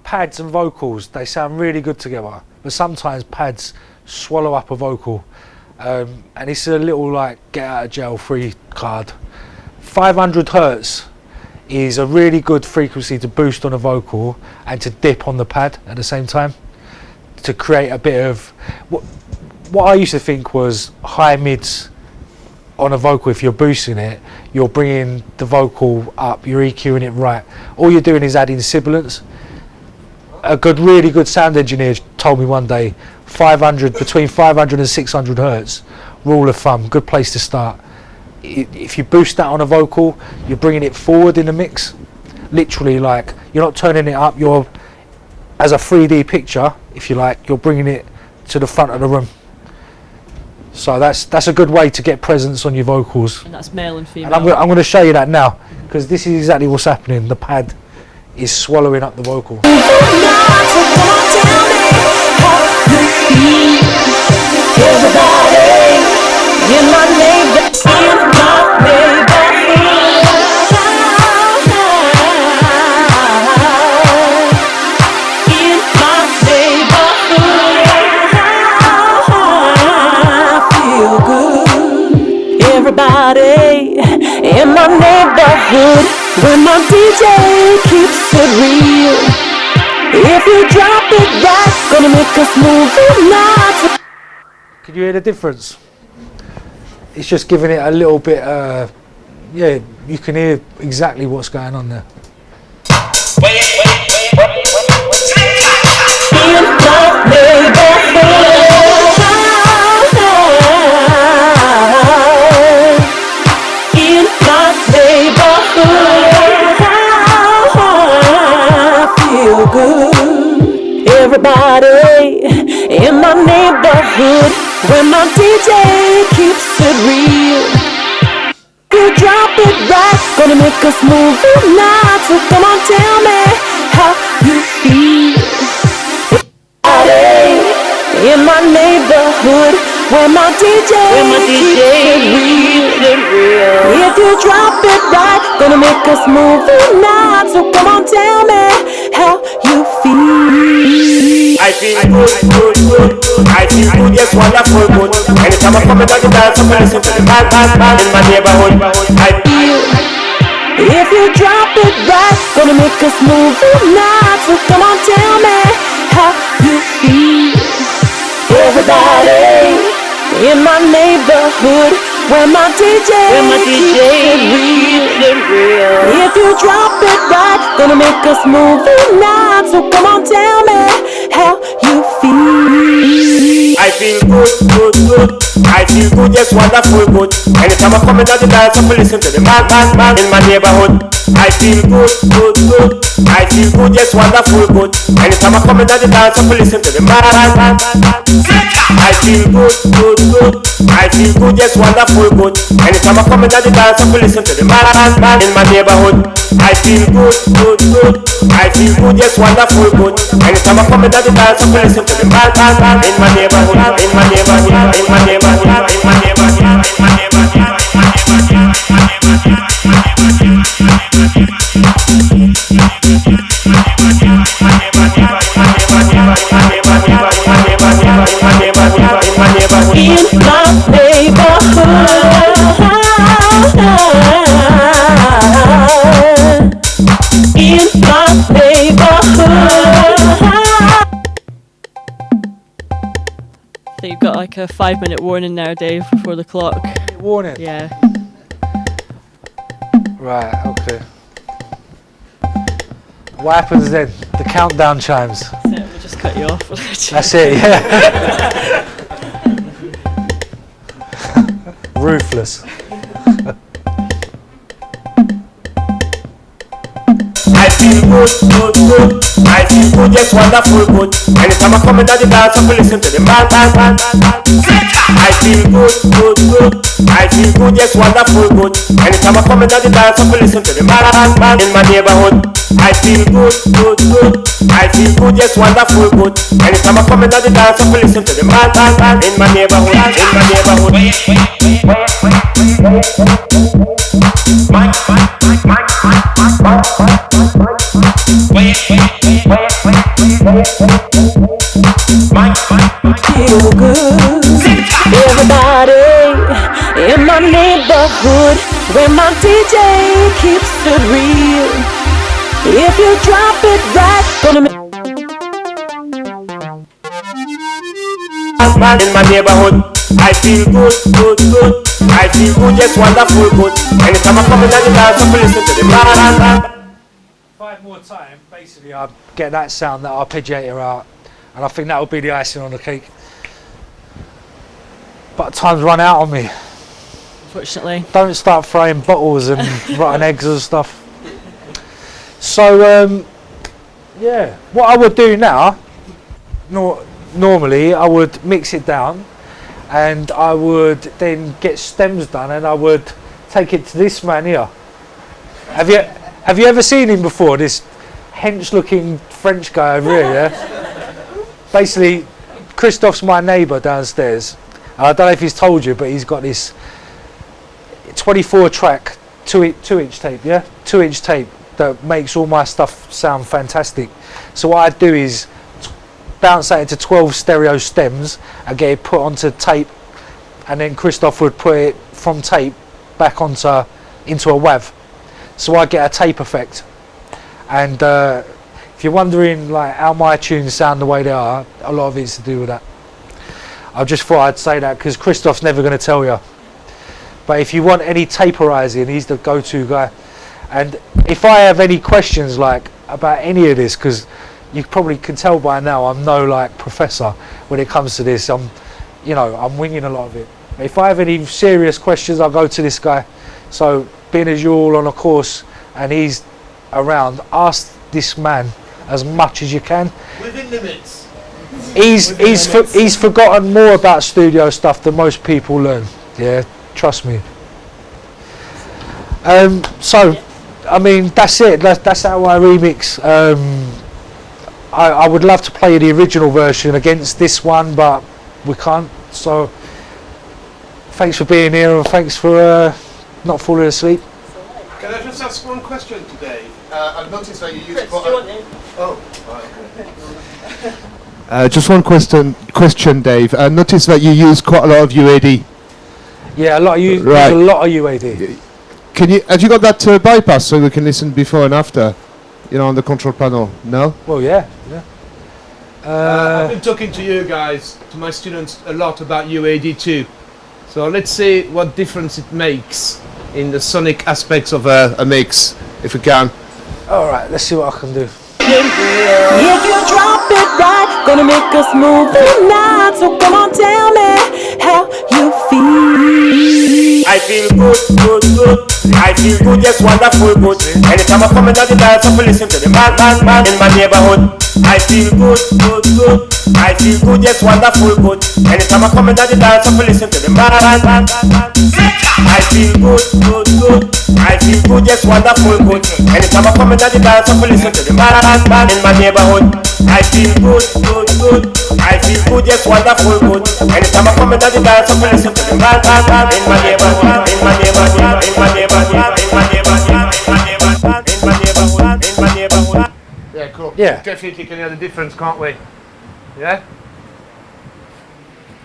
pads and vocals, they sound really good together, but sometimes pads swallow up a vocal, and it's a little like get out of jail free card. 500 hertz is a really good frequency to boost on a vocal and to dip on the pad at the same time, to create a bit of what I used to think was high mids on a vocal. If you're boosting it, you're bringing the vocal up, you're EQing it right. All you're doing is adding sibilance. A really good sound engineer told me one day, between 500 and 600 hertz, rule of thumb, good place to start. If you boost that on a vocal, you're bringing it forward in the mix. Literally, like, you're not turning it up, you're, as a 3D picture, if you like, you're bringing it to the front of the room. So that's a good way to get presence on your vocals. And that's male and female. And I'm going to show you that now, because this is exactly what's happening. The pad is swallowing up the vocal. Everybody in my neighborhood, when my DJ keeps it real. If you drop it right, gonna make us move it now. Can you hear the difference? It's just giving it a little bit, yeah, you can hear exactly what's going on there. Everybody in my neighborhood, when my DJ keeps it real. You drop it right, gonna make us move it now. So come on, tell me how you feel. Everybody in my neighborhood, when my DJ keeps it real. If you drop it right, gonna make us move it now. So come on, tell me how you feel. I feel good. I feel good, yes, wonderful good. Anytime I come into the dance, I'm listen to the band in my neighborhood. If you drop it right, gonna make us move it now. So come on, tell me how you feel. Everybody in my neighborhood, when my DJ keeps it real. If you drop it right, gonna make us move it now. So come on, tell me how you feel. I feel good. I feel good, yes, wonderful good. Anytime I come into the dance, I'm listen to the man in my neighborhood. I feel good. I feel good, yes, wonderful good. Anytime I come into the dance, I'm listen to the man. I feel good. I feel good, yes, wonderful good. Anytime I come into the dance, I'm listen to the man in my neighborhood. I feel good. I feel good, yes, wonderful good. Anytime I come into the dance, I'm listen to the man in my neighborhood. In my neighborhood. In my neighborhood. In my neighborhood. In my neighborhood. So you've got like a 5-minute warning now, Dave, before the clock. Warning? Yeah. Right, okay. What happens then? The countdown chimes. That's it, we'll just cut you off. That's it, yeah. Ruthless. I feel good. I feel good, yes, wonderful good. Anytime I come into the dance, I'm listen to the man. I feel good. I feel good, yes, wonderful good. Anytime I come into the dance, I'm listen to the man in my neighborhood. I feel good. I feel good, yes, wonderful good. Anytime I come into the dance, I'm listen to the man in my neighborhood. In my neighborhood. Wait. Feel good. Everybody in my neighborhood, where my DJ keeps it real. If you drop it right, gonna make Man in my neighborhood, I feel good, good, good. I feel good, yes, wonderful, good. Anytime I come in the dance, I listen to the man. If I had more time, basically I'd get that sound, that arpeggiator out, and I think that would be the icing on the cake. But time's run out on me. Unfortunately. Don't start throwing bottles and rotten eggs and stuff. So, yeah, what I would do now, normally I would mix it down, and I would then get stems done, and I would take it to this man here. Have you ever seen him before? This hench-looking French guy over here. Yeah. Basically, Christoph's my neighbour downstairs. I don't know if he's told you, but he's got this 24-track 2-inch tape. Yeah, 2-inch tape that makes all my stuff sound fantastic. So what I do is bounce that into 12 stereo stems and get it put onto tape, and then Christoph would put it from tape back into a WAV, so I get a tape effect. And if you're wondering like how my tunes sound the way they are, a lot of it's to do with that. I just thought I'd say that because Christoph's never going to tell you, but if you want any taperizing, he's the go-to guy. And if I have any questions like about any of this, because you probably can tell by now I'm no like professor when it comes to this. I'm winging a lot of it. If I have any serious questions, I'll go to this guy. So being as you're all on a course and he's around, ask this man as much as you can. Within limits. He's forgotten more about studio stuff than most people learn. Yeah, trust me. So, I mean, that's it. That's how I remix. I would love to play the original version against this one, but we can't. So, thanks for being here, and thanks for not falling asleep. Can I just ask one question today? I've noticed that you use just one question, Dave. I noticed that you use quite a lot of UAD. Yeah, a lot of UAD. Have you got that bypass so we can listen before and after? On the control panel. No? Well, yeah. I've been talking to you guys, to my students, a lot about UAD too. So let's see what difference it makes in the sonic aspects of a mix, if we can. All right, let's see what I can do. if you drop it right, gonna make us move tonight. So come on, tell me how you feel. I feel good, good, good. I feel good, yes, wonderful, good. Anytime I come in the dance, I listen to the man in my neighborhood. I feel good, good, good. I feel good, yes, wonderful, good. Anytime I come in the dance, I listen to the man. I feel good, good, good. I feel good, yes, wonderful, good. Anytime I come in the dance, I listen to the man in my neighborhood. I feel good, good, good. I feel good, yes, wonderful, good. Anytime I come in the dance, I listen to the man in my neighborhood, in my neighborhood, in my neighborhood, in my neighborhood, in my neighborhood, in my neighborhood, in my neighborhood. Yeah, cool. Yeah. Definitely can hear the difference, can't we? Yeah?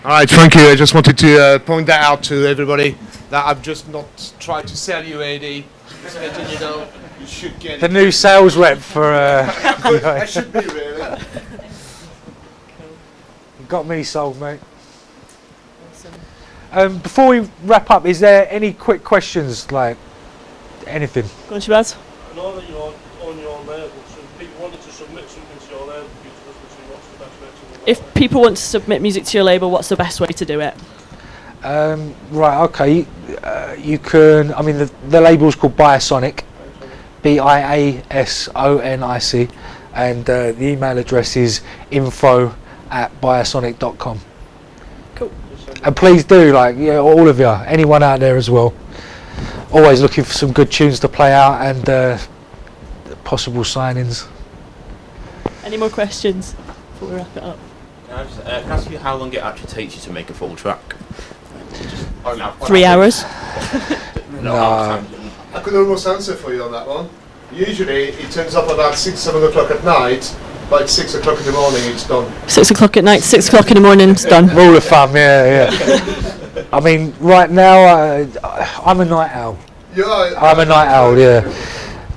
Alright, thank you. I just wanted to point that out to everybody, that I've just not tried to sell you AD. Just letting you know, you should get the it. new sales rep for I should be, really. Got me sold, mate. Before we wrap up, is there any quick questions, like anything? Go on, Shabazz. I know that you're on your label, so if people wanted to submit something to your label, you to listen to, what's the best way to do it? If people want to submit music to your label, what's the best way to do it? Right, okay. You can, I mean, the label's called Biasonic, BIASONIC, and the email address is info@biasonic.com. Cool. And please do, like, all of you, anyone out there as well, always looking for some good tunes to play out and possible signings. Any more questions before we wrap it up? Can I ask you how long it actually takes you to make a full track? 3 hours. No. I could almost answer for you on that one. Usually it turns up about 6-7 o'clock at night, Like 6 o'clock in the morning, it's done. 6 o'clock at night, 6 o'clock in the morning, it's done. Rule of thumb, yeah. I mean, right now, I'm a night owl. I'm a night owl, yeah.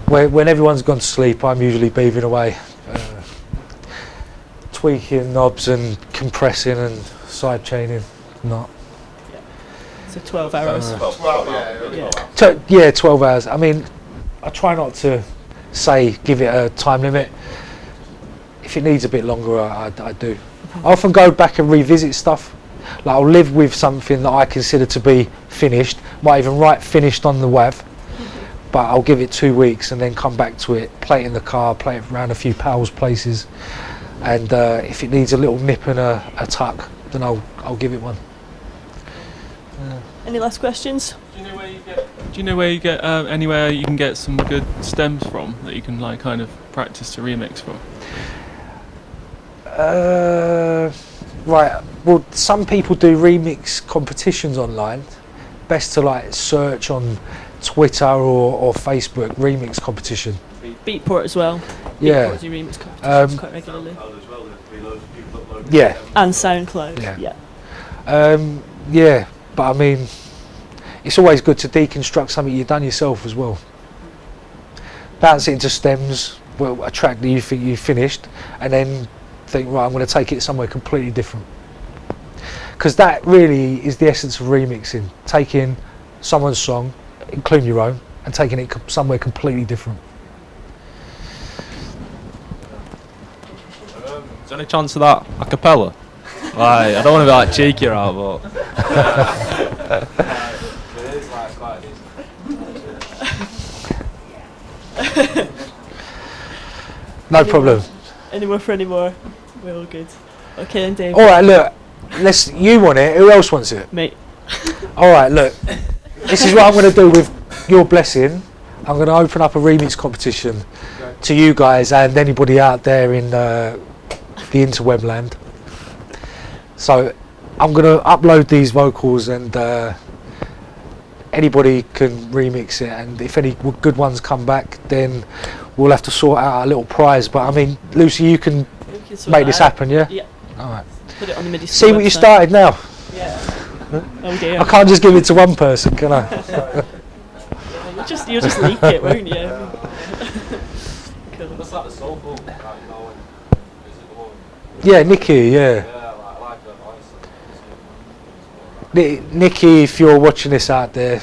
When everyone's gone to sleep, I'm usually beaving away, tweaking knobs and compressing and side chaining. Not. So 12 hours. 12 hours. I mean, I try not to give it a time limit. If it needs a bit longer, I do. I often go back and revisit stuff. Like I'll live with something that I consider to be finished. Might even write finished on the WAV, but I'll give it 2 weeks and then come back to it, play it in the car, play it around a few pals' places, and if it needs a little nip and a tuck, then I'll give it one. Any last questions? Do you know where you get anywhere you can get some good stems from that you can like kind of practice to remix from? Right. Well, some people do remix competitions online. Best to like search on Twitter or Facebook remix competition. Beatport as well. Yeah. Beatport do remix competitions quite regularly. Yeah. And SoundCloud. Yeah. But I mean, it's always good to deconstruct something you've done yourself as well. Bounce it into stems, a track that you think you've finished, and then think, right, I'm going to take it somewhere completely different. Because that really is the essence of remixing, taking someone's song, including your own, and taking it somewhere completely different. Is there any chance of that acapella? Like, I don't want to be like cheeky or out, but no problem. Any more for any more? We're all good. Okay then, Dave. All right, look. You want it. Who else wants it? Me. All right, look. This is what I'm going to do with your blessing. I'm going to open up a remix competition to you guys and anybody out there in the interweb land. So I'm going to upload these vocals and anybody can remix it. And if any good ones come back, then we'll have to sort out a little prize. But I mean, Lucy, you can make this happen, yeah? Yeah. All right. Put it on the Midi School See what you website. started now. Yeah. Oh dear. I can't just give it to one person, can I? You'll just leak it, won't you? Cool. That's like the soulful, like, you know, when, is it the one? Yeah, Nikki, yeah. I like that. Nikki, if you're watching this out there,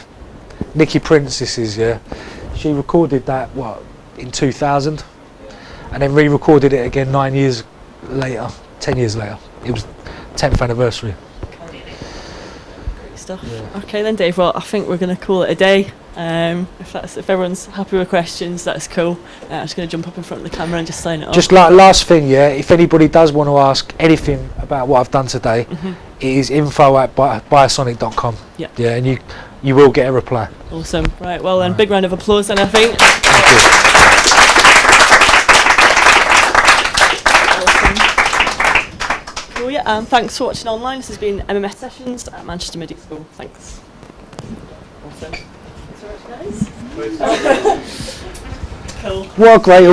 Nikki Prince this is, yeah. She recorded that, in 2000? And then re-recorded it again 9 years later, 10 years later. It was 10th anniversary. Great stuff. Yeah. Okay then, Dave, well, I think we're going to call it a day. If everyone's happy with questions, that's cool. I'm just going to jump up in front of the camera and just sign it off. Just like last thing, yeah, if anybody does want to ask anything about what I've done today, it is info@biosonic.com. Yeah. Yeah, and you will get a reply. Awesome. Right, well then, big round of applause then, I think. Thank you. Cool, yeah, and thanks for watching online. This has been MMS Sessions at Manchester Midi School. Thanks. Awesome. Thanks so much, guys. Cool. What a great